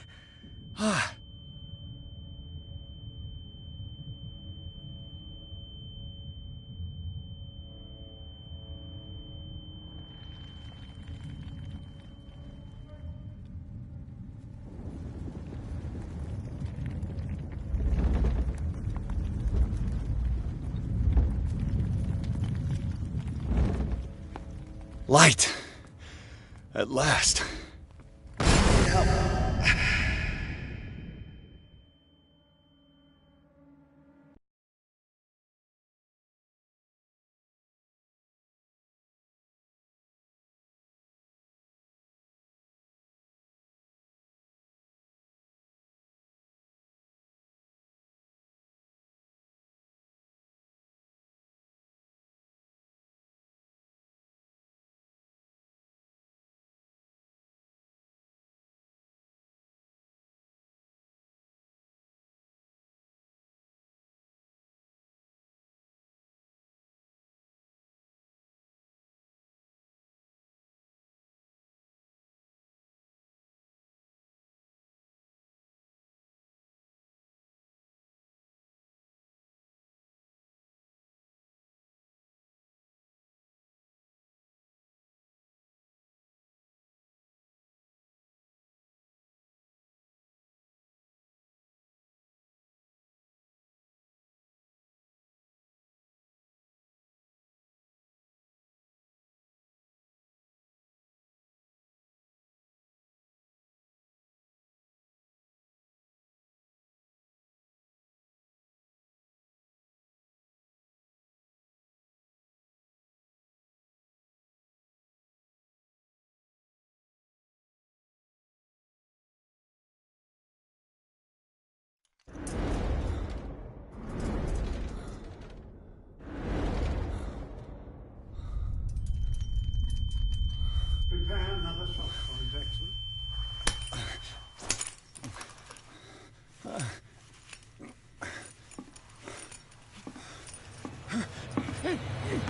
Speaker 2: Light! At last.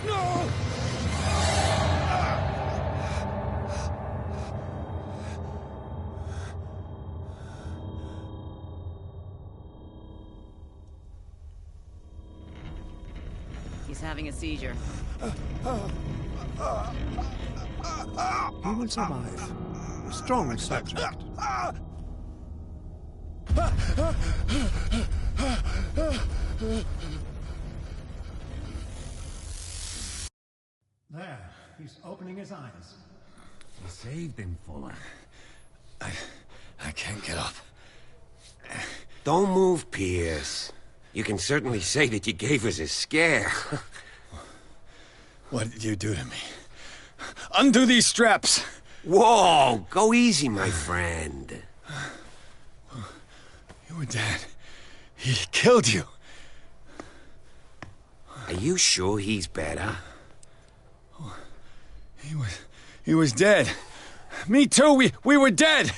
Speaker 8: No!
Speaker 18: He's having a seizure.
Speaker 4: He will survive. Strong subject.
Speaker 19: There, he's opening his eyes.
Speaker 6: You saved him, Fuller.
Speaker 2: I can't get up.
Speaker 6: Don't move, Pierce. You can certainly say that you gave us a scare.
Speaker 2: What did you do to me? Undo these straps!
Speaker 6: Whoa! Go easy, my friend.
Speaker 2: You were dead. He killed you.
Speaker 6: Are you sure he's better?
Speaker 2: He was dead. Me too, we were dead!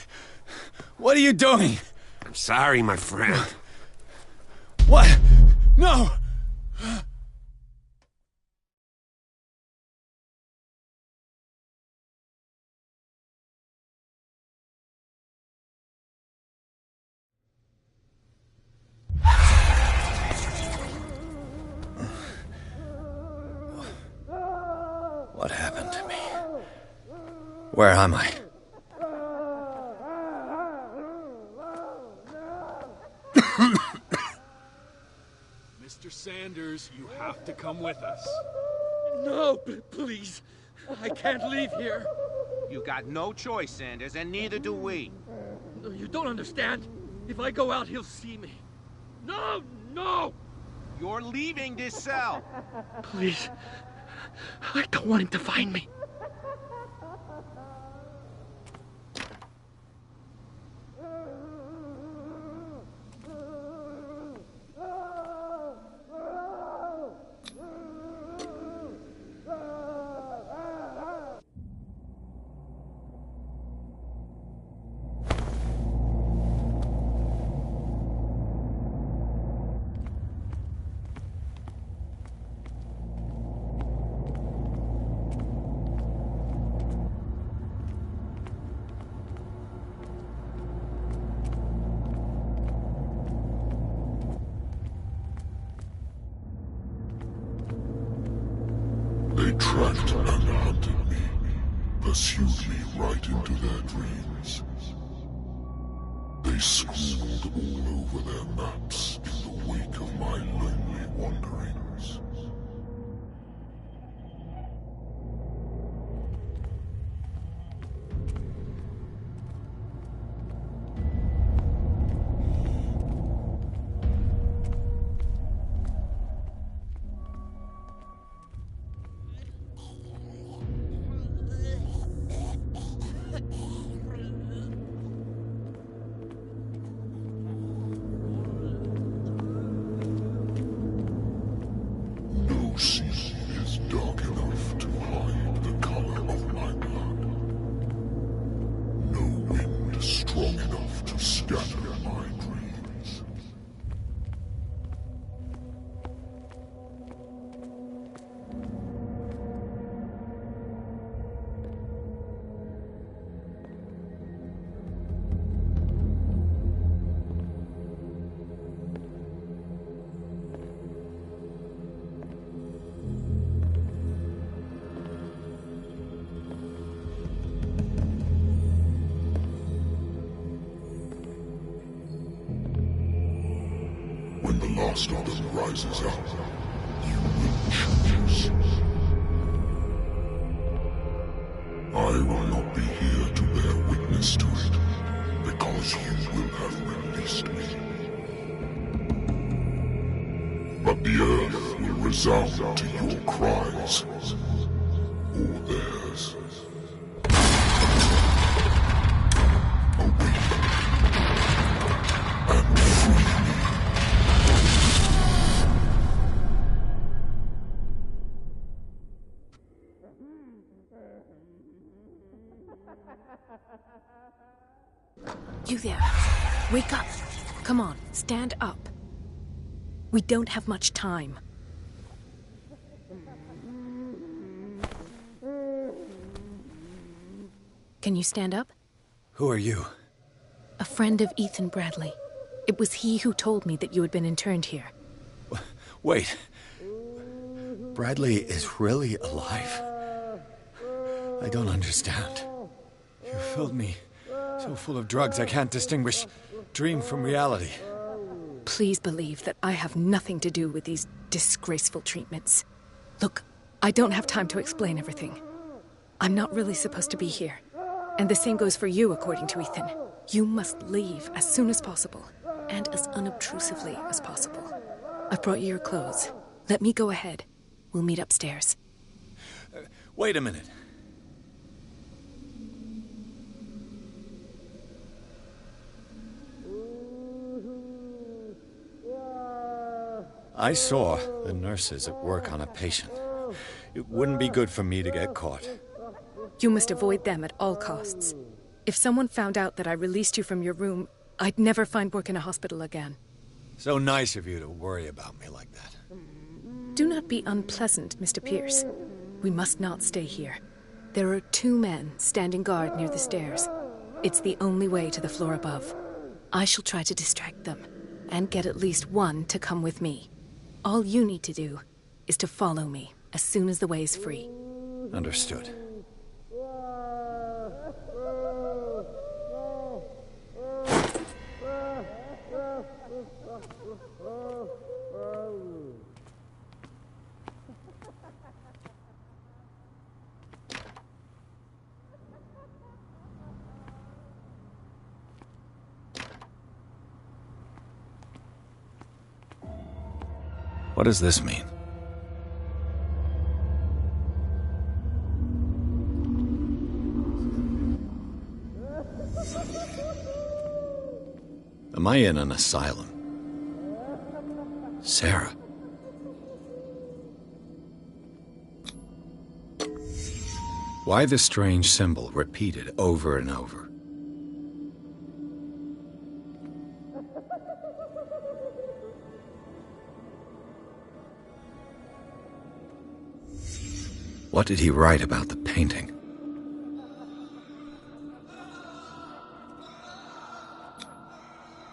Speaker 2: What are you doing?
Speaker 6: I'm sorry, my friend.
Speaker 2: What? No! What happened to me? Where am I?
Speaker 14: Mr. Sanders, you have to come with us.
Speaker 7: No, please. I can't leave here.
Speaker 20: You got no choice, Sanders, and neither do we.
Speaker 7: You don't understand. If I go out, he'll see me. No, no!
Speaker 20: You're leaving this cell.
Speaker 7: Please. I don't want him to find me.
Speaker 1: They tracked and hunted me, pursued me right into their dreams. They scrawled all over their maps in the wake of my lonely wanderings. No sea is dark enough to hide the color of my blood. No wind strong enough to scatter my dreams. When the last of them rises up, you will choose. I will not be here to bear witness to it, because you will have released me. But the earth will resound to your cries, or theirs.
Speaker 3: You there. Wake up. Come on, stand up. We don't have much time.
Speaker 21: Can you stand up?
Speaker 2: Who are you?
Speaker 21: A friend of Ethan Bradley. It was he who told me that you had been interned here.
Speaker 2: Wait. Bradley is really alive? I don't understand. You filled me so full of drugs I can't distinguish dream from reality.
Speaker 21: Please believe that I have nothing to do with these disgraceful treatments. Look, I don't have time to explain everything. I'm not really supposed to be here. And the same goes for you, according to Ethan. You must leave as soon as possible, and as unobtrusively as possible. I've brought you your clothes. Let me go ahead. We'll meet upstairs.
Speaker 2: Wait a minute. I saw the nurses at work on a patient. It wouldn't be good for me to get caught.
Speaker 21: You must avoid them at all costs. If someone found out that I released you from your room, I'd never find work in a hospital again.
Speaker 2: So nice of you to worry about me like that.
Speaker 21: Do not be unpleasant, Mr. Pierce. We must not stay here. There are 2 men standing guard near the stairs. It's the only way to the floor above. I shall try to distract them, and get at least one to come with me. All you need to do is to follow me as soon as the way is free.
Speaker 2: Understood. What does this mean? Am I in an asylum? Sarah. Why the strange symbol repeated over and over? What did he write about the painting?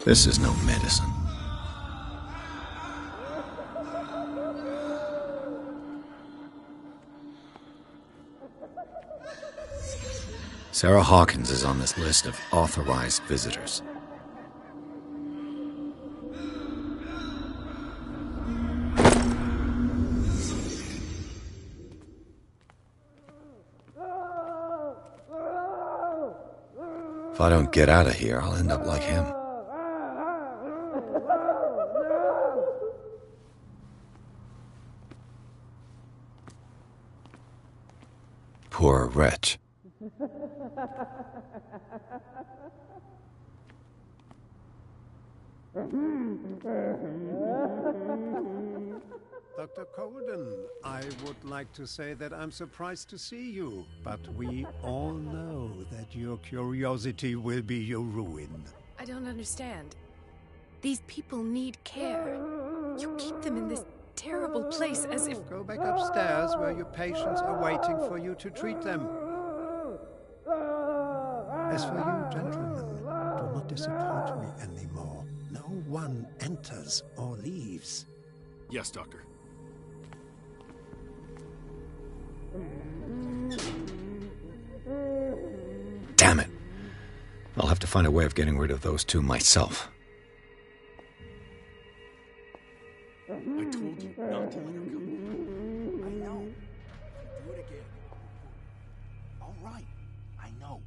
Speaker 2: This is no medicine. Sarah Hawkins is on this list of authorized visitors. If I don't get out of here, I'll end up like him. Poor wretch.
Speaker 22: Dr. Colden, I would like to say that I'm surprised to see you, but we all know that your curiosity will be your ruin.
Speaker 21: I don't understand. These people need care. You keep them in this terrible place as if...
Speaker 22: Go back upstairs where your patients are waiting for you to treat them. As for you, gentlemen, do not disappoint me anymore. No one enters or leaves.
Speaker 14: Yes, Doctor.
Speaker 2: Damn it. I'll have to find a way of getting rid of those 2 myself.
Speaker 14: I told you not to let her go.
Speaker 13: I know. Do it again. All right. I know.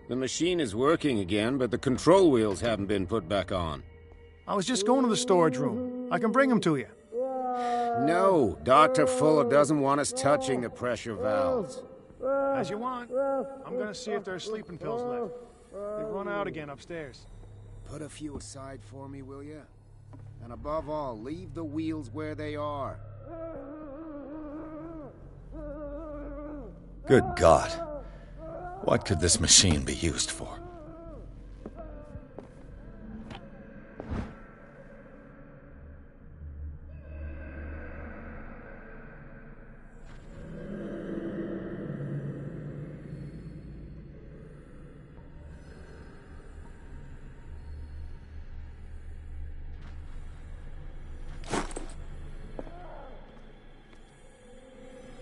Speaker 6: The machine is working again, but the control wheels haven't been put back on.
Speaker 23: I was just going to the storage room. I can bring them to you.
Speaker 6: No, Dr. Fuller doesn't want us touching the pressure valves.
Speaker 23: As you want. I'm going to see if there's sleeping pills left. They've run out again upstairs.
Speaker 6: Put a few aside for me, will you? And above all, leave the wheels where they are.
Speaker 2: Good God. What could this machine be used for?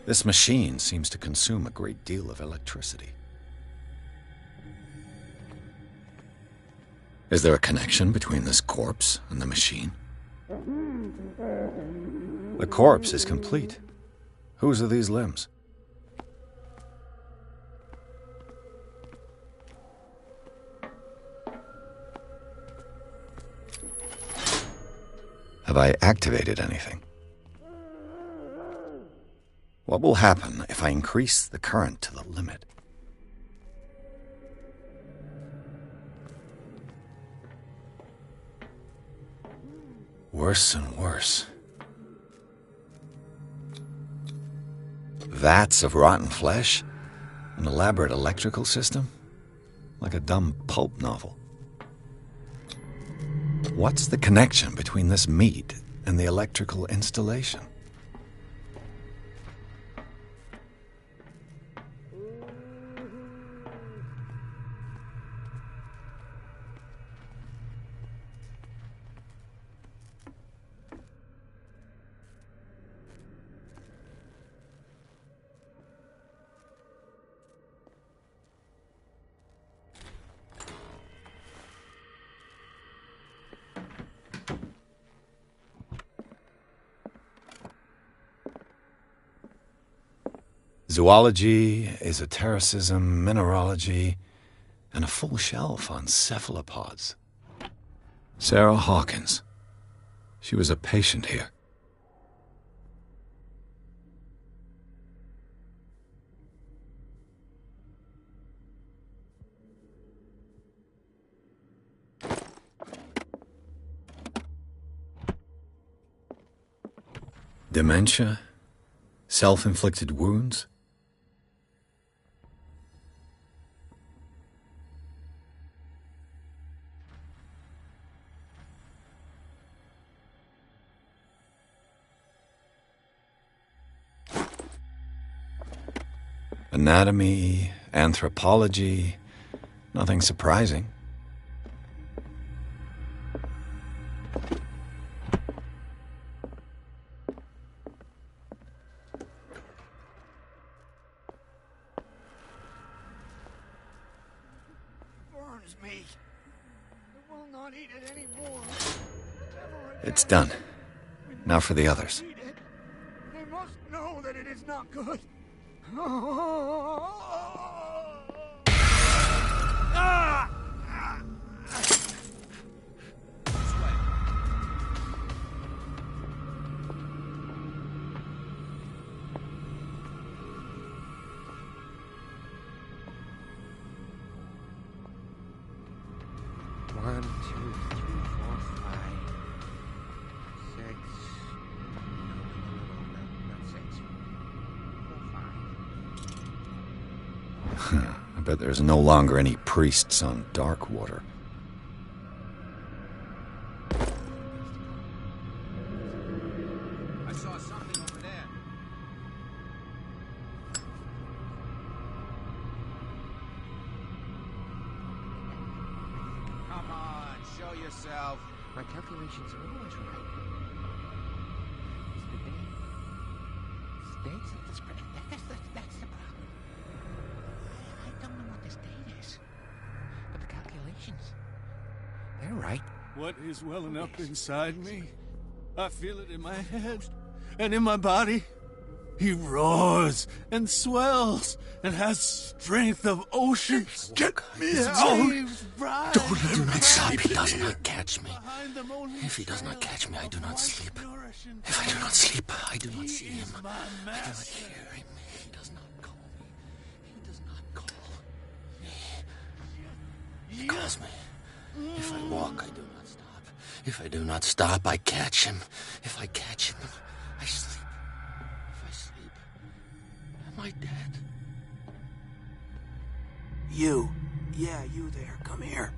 Speaker 2: This machine seems to consume a great deal of electricity. Is there a connection between this corpse and the machine? The corpse is complete. Whose are these limbs? Have I activated anything? What will happen if I increase the current to the limit? Worse and worse. Vats of rotten flesh? An elaborate electrical system? Like a dumb pulp novel. What's the connection between this meat and the electrical installation? Zoology, esotericism, mineralogy, and a full shelf on cephalopods. Sarah Hawkins. She was a patient here. Dementia? Self-inflicted wounds? Anatomy, anthropology, nothing surprising.
Speaker 8: Burns me. I will not eat it anymore.
Speaker 2: It's done. Now for the others.
Speaker 8: They must know that it is not good.
Speaker 6: One, two, three, four, five, six. No, not six.
Speaker 2: I bet there's no longer any priests on Darkwater.
Speaker 20: I saw something over there. Come on, show yourself.
Speaker 6: My calculations are always right. It's the dates of this project. That's the problem. I don't know what this date is, but the calculations, they're right.
Speaker 14: What is welling up inside me? I feel it in my head and in my body. He roars and swells and has strength of ocean. Get me out!
Speaker 12: Do not stop. He does not catch me. If he does not catch me, I do not sleep. If I do not sleep, I do not see him. I do not hear him. He does not call me. He does not call me. He calls me. If I walk, I do not stop. If I do not stop, I catch him. If I catch him, I sleep. If I sleep, am I dead?
Speaker 13: You. Yeah, you there. Come here.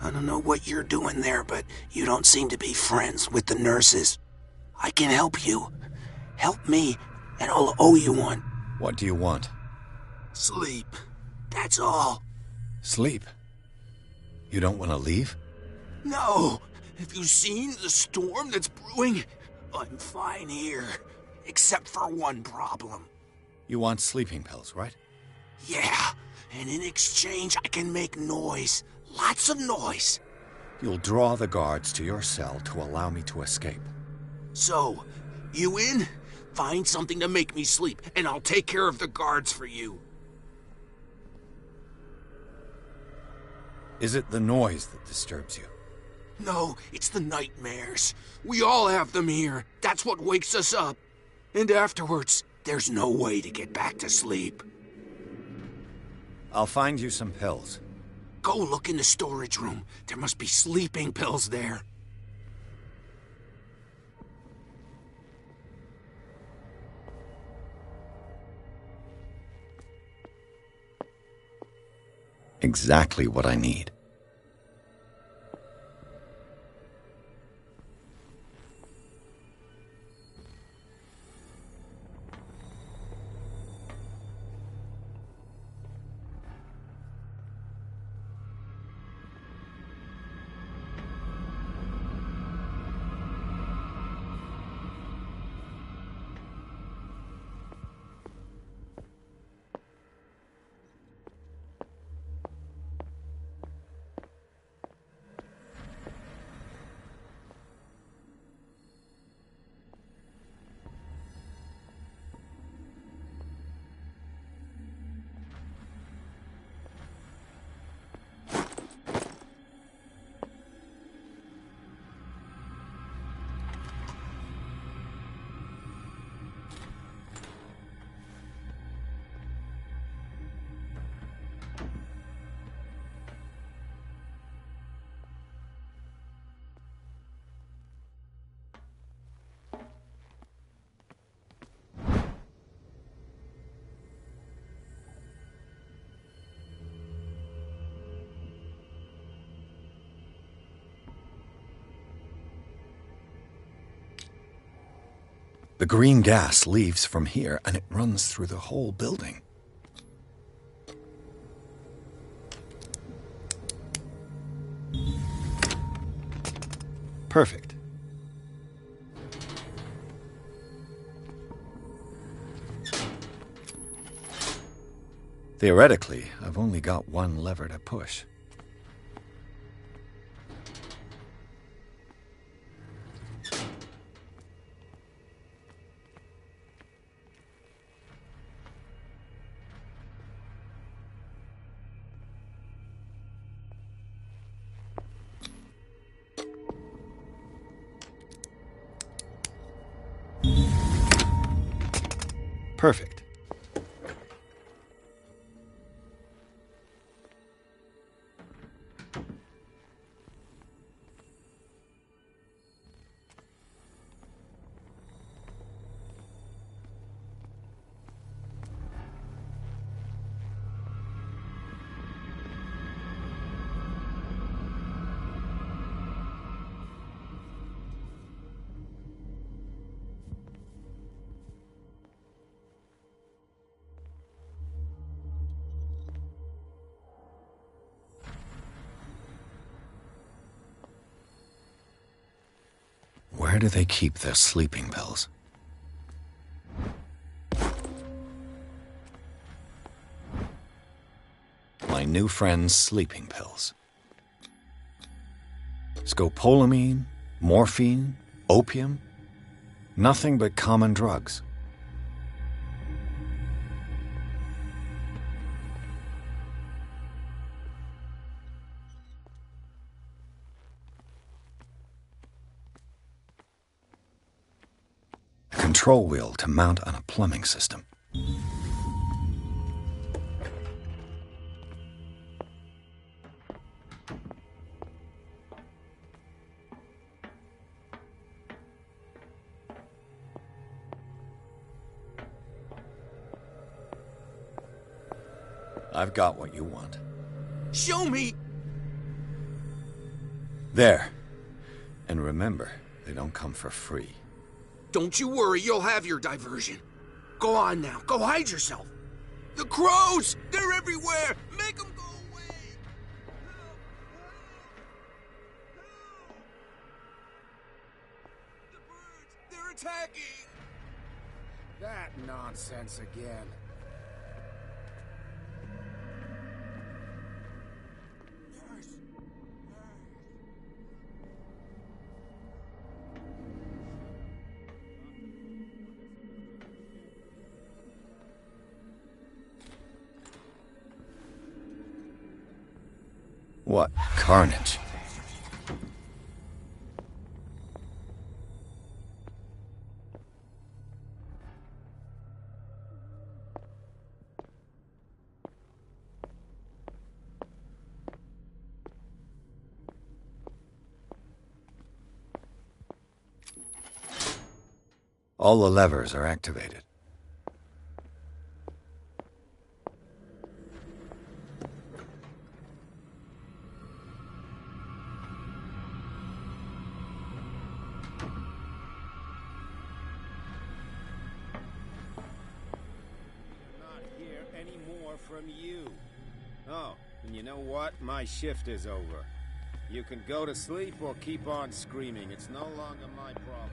Speaker 13: I don't know what you're doing there, but you don't seem to be friends with the nurses. I can help you. Help me, and I'll owe you one.
Speaker 2: What do you want?
Speaker 13: Sleep. That's all.
Speaker 2: Sleep? You don't want to leave?
Speaker 13: No. Have you seen the storm that's brewing? I'm fine here. Except for one problem.
Speaker 2: You want sleeping pills, right?
Speaker 13: Yeah, and in exchange I can make noise. Lots of noise.
Speaker 2: You'll draw the guards to your cell to allow me to escape.
Speaker 13: So, you in? Find something to make me sleep, and I'll take care of the guards for you.
Speaker 2: Is it the noise that disturbs you?
Speaker 13: No, it's the nightmares. We all have them here. That's what wakes us up. And afterwards, there's no way to get back to sleep.
Speaker 2: I'll find you some pills.
Speaker 13: Go look in the storage room. There must be sleeping pills there.
Speaker 2: Exactly what I need. The green gas leaves from here, and it runs through the whole building. Perfect. Theoretically, I've only got one lever to push. Perfect. Where do they keep their sleeping pills? My new friend's sleeping pills. Scopolamine, morphine, opium. Nothing but common drugs. A control wheel to mount on a plumbing system. I've got what you want.
Speaker 13: Show me!
Speaker 2: There. And remember, they don't come for free.
Speaker 13: Don't you worry, you'll have your diversion. Go on now, go hide yourself. The crows! They're everywhere! Make them go away! The birds! They're attacking!
Speaker 6: That nonsense again.
Speaker 2: What carnage. All the levers are activated.
Speaker 6: From you. Oh, and you know what? My shift is over. You can go to sleep or keep on screaming. It's no longer my problem.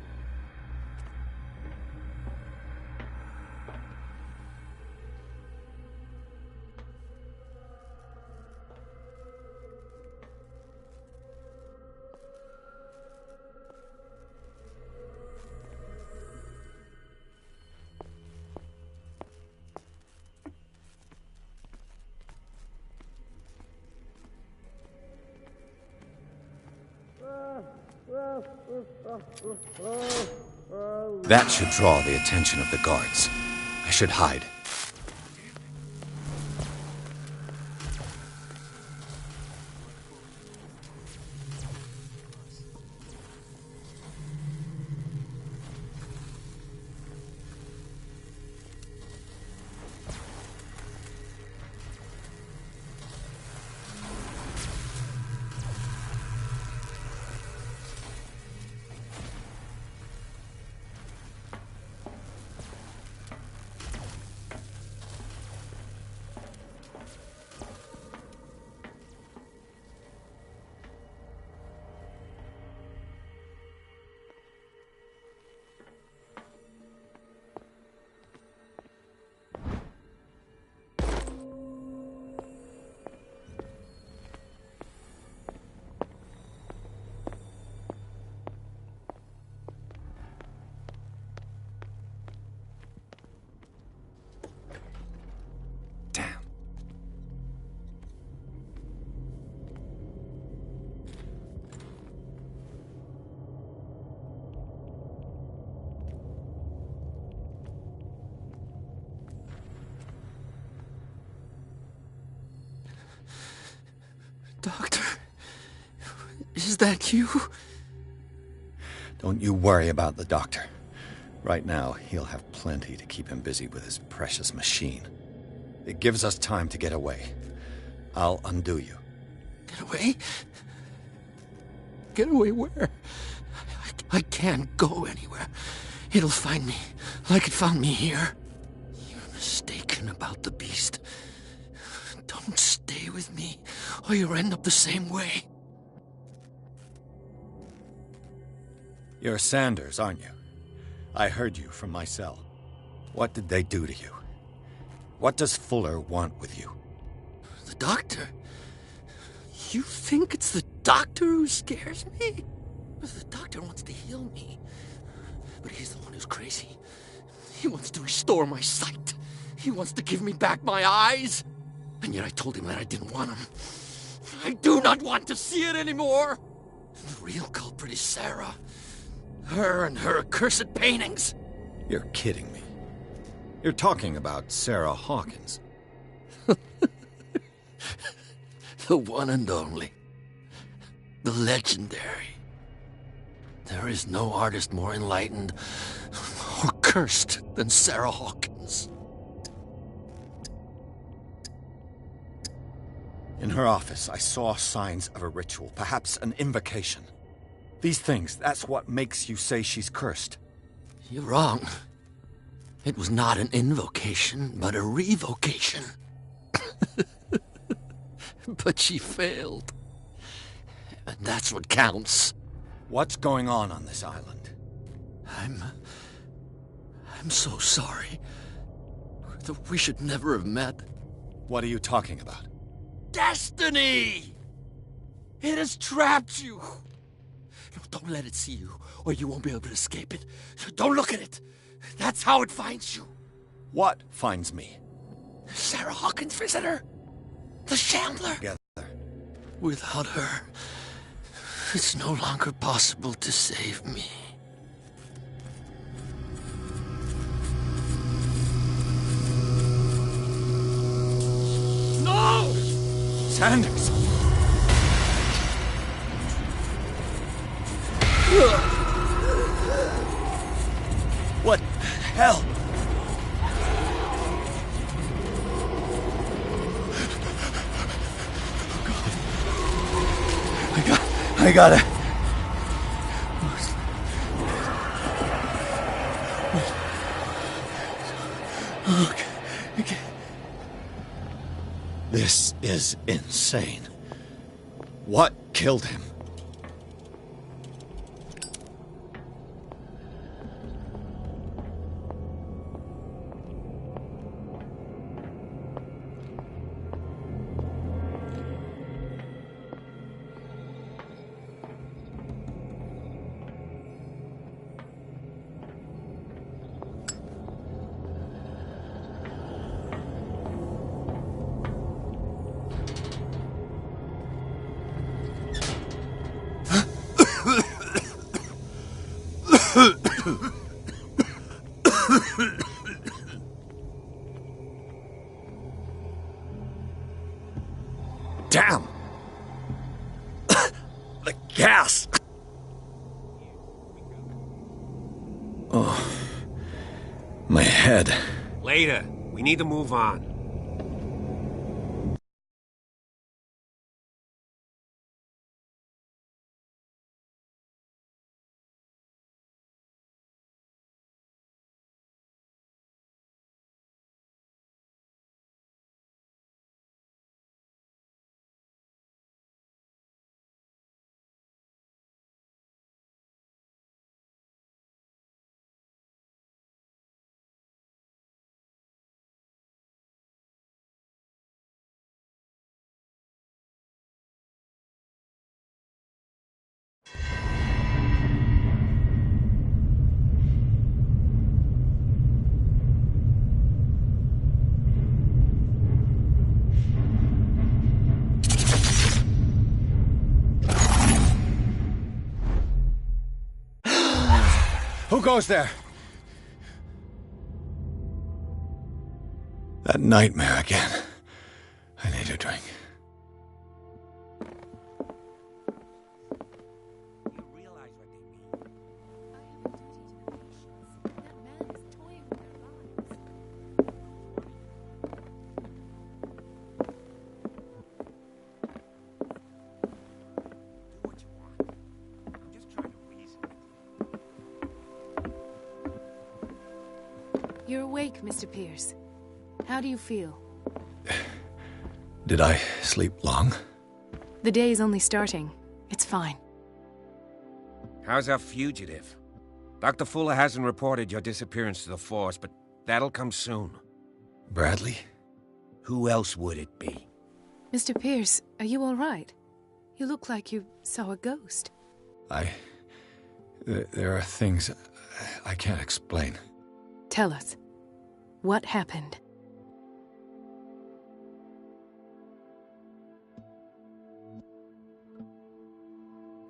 Speaker 2: That should draw the attention of the guards. I should hide.
Speaker 11: Doctor, is that you?
Speaker 2: Don't you worry about the doctor. Right now, he'll have plenty to keep him busy with his precious machine. It gives us time to get away. I'll undo you.
Speaker 11: Get away? Get away where? I can't go anywhere. It'll find me, like it found me here. You're mistaken about the beast. Don't stay with me, or you'll end up the same way.
Speaker 2: You're Sanders, aren't you? I heard you from my cell. What did they do to you? What does Fuller want with you?
Speaker 11: The doctor? You think it's the doctor who scares me? The doctor wants to heal me. But he's the one who's crazy. He wants to restore my sight. He wants to give me back my eyes. And yet I told him that I didn't want him. I do not want to see it anymore. The real culprit is Sarah. Her and her accursed paintings.
Speaker 2: You're kidding me. You're talking about Sarah Hawkins.
Speaker 11: The one and only. The legendary. There is no artist more enlightened or cursed than Sarah Hawkins.
Speaker 2: In her office, I saw signs of a ritual, perhaps an invocation. These things, that's what makes you say she's cursed.
Speaker 11: You're wrong. It was not an invocation, but a revocation. But she failed. And that's what counts.
Speaker 2: What's going on this island?
Speaker 12: I'm so sorry. We should never have met.
Speaker 2: What are you talking about?
Speaker 12: Destiny! It has trapped you. No, don't let it see you, or you won't be able to escape it. Don't look at it. That's how it finds you.
Speaker 2: What finds me?
Speaker 12: Sarah Hawkins' visitor. The Shambler.
Speaker 2: Together.
Speaker 12: Without her, it's no longer possible to save me.
Speaker 2: No! Sanders! What the hell? I gotta... Okay. This is insane. What killed him? Damn! The gas! Oh, my head.
Speaker 6: Later. We need to move on.
Speaker 2: Who goes there? That nightmare again. I need a drink.
Speaker 21: You're awake, Mr. Pierce. How do you feel?
Speaker 2: Did I sleep long?
Speaker 21: The day is only starting. It's fine.
Speaker 6: How's our fugitive? Dr. Fuller hasn't reported your disappearance to the Force, but that'll come soon.
Speaker 2: Bradley?
Speaker 6: Who else would it be?
Speaker 21: Mr. Pierce, are you all right? You look like you saw a ghost.
Speaker 2: There are things I can't explain.
Speaker 21: Tell us. What happened?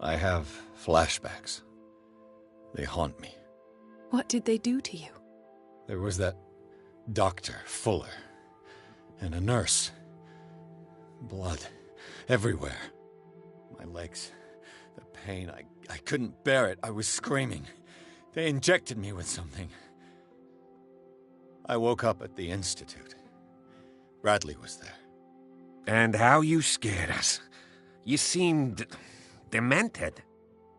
Speaker 2: I have flashbacks. They haunt me.
Speaker 21: What did they do to you?
Speaker 2: There was that Dr. Fuller and a nurse. Blood everywhere. My legs, the pain, I couldn't bear it. I was screaming. They injected me with something. I woke up at the Institute. Bradley was there.
Speaker 6: And how you scared us. You seemed demented.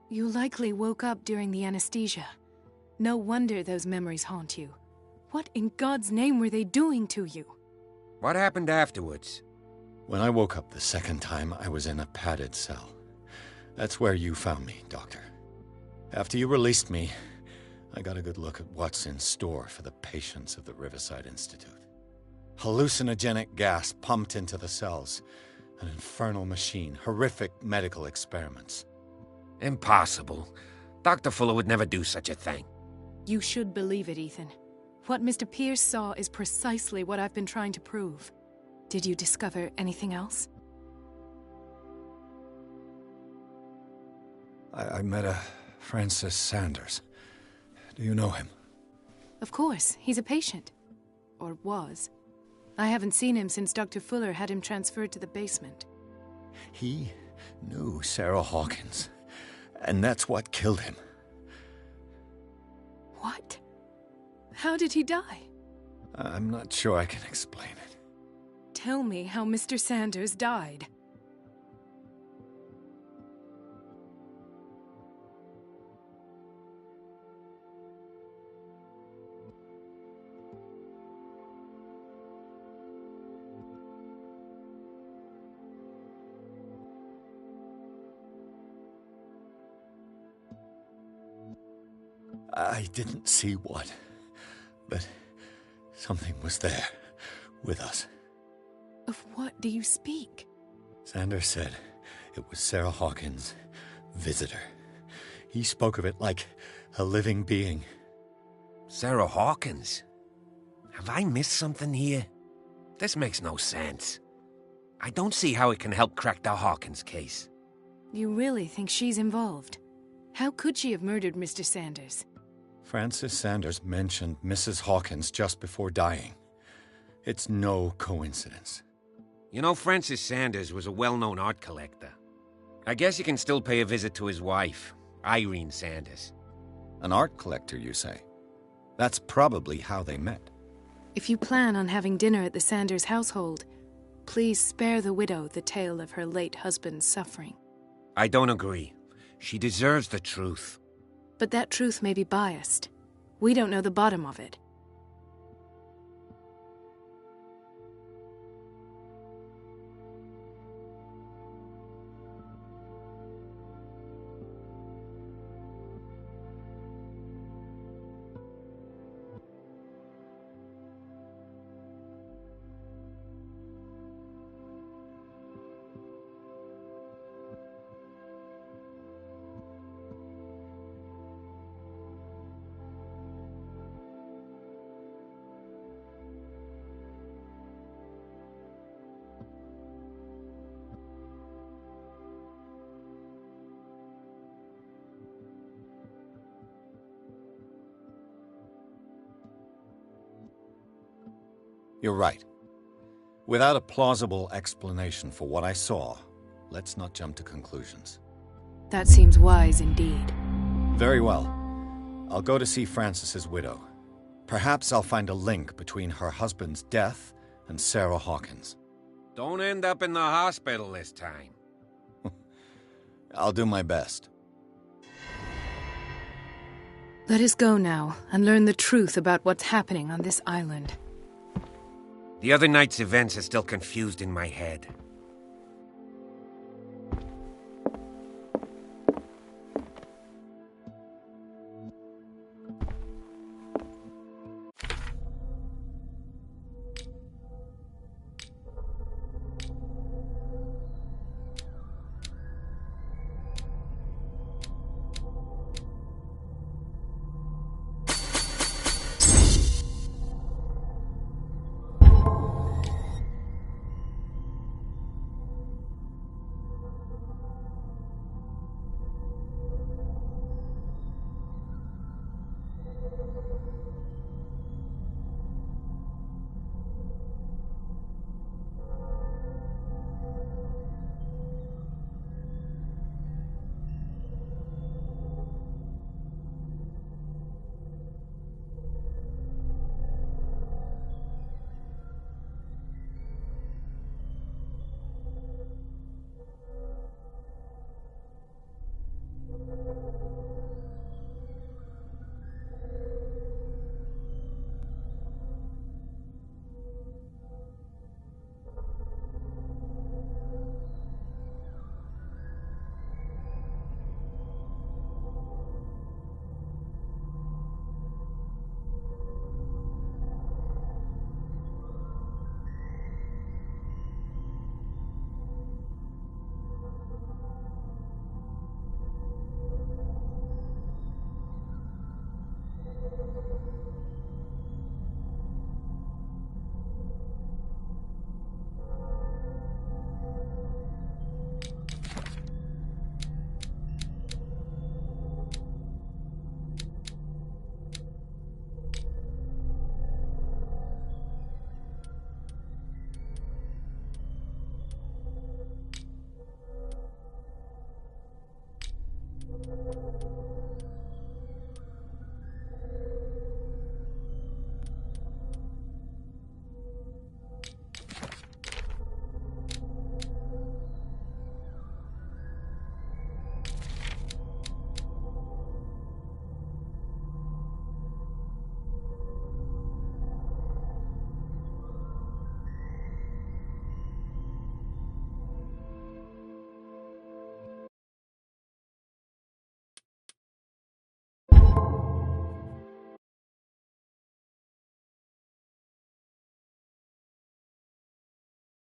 Speaker 21: You likely woke up during the anesthesia. No wonder those memories haunt you. What in God's name were they doing to you?
Speaker 6: What happened afterwards?
Speaker 2: When I woke up the second time, I was in a padded cell. That's where you found me, Doctor. After you released me, I got a good look at what's in store for the patients of the Riverside Institute. Hallucinogenic gas pumped into the cells. An infernal machine. Horrific medical experiments.
Speaker 6: Impossible. Dr. Fuller would never do such a thing.
Speaker 21: You should believe it, Ethan. What Mr. Pierce saw is precisely what I've been trying to prove. Did you discover anything else?
Speaker 2: I met a Francis Sanders. Do you know him?
Speaker 21: Of course. He's a patient. Or was. I haven't seen him since Dr. Fuller had him transferred to the basement.
Speaker 2: He knew Sarah Hawkins, and that's what killed him.
Speaker 21: What? How did he die?
Speaker 2: I'm not sure I can explain it.
Speaker 21: Tell me how Mr. Sanders died.
Speaker 2: I didn't see what, but something was there, with us.
Speaker 21: Of what do you speak?
Speaker 2: Sanders said it was Sarah Hawkins' visitor. He spoke of it like a living being.
Speaker 6: Sarah Hawkins? Have I missed something here? This makes no sense. I don't see how it can help crack the Hawkins case.
Speaker 21: You really think she's involved? How could she have murdered Mr. Sanders?
Speaker 2: Francis Sanders mentioned Mrs. Hawkins just before dying. It's no coincidence.
Speaker 6: You know, Francis Sanders was a well-known art collector. I guess you can still pay a visit to his wife, Irene Sanders.
Speaker 2: An art collector, you say? That's probably how they met.
Speaker 21: If you plan on having dinner at the Sanders household, please spare the widow the tale of her late husband's suffering.
Speaker 6: I don't agree. She deserves the truth.
Speaker 21: But that truth may be biased. We don't know the bottom of it.
Speaker 2: You're right. Without a plausible explanation for what I saw, let's not jump to conclusions.
Speaker 21: That seems wise indeed.
Speaker 2: Very well. I'll go to see Francis's widow. Perhaps I'll find a link between her husband's death and Sarah Hawkins.
Speaker 6: Don't end up in the hospital this time.
Speaker 2: I'll do my best.
Speaker 21: Let us go now and learn the truth about what's happening on this island.
Speaker 6: The other night's events are still confused in my head.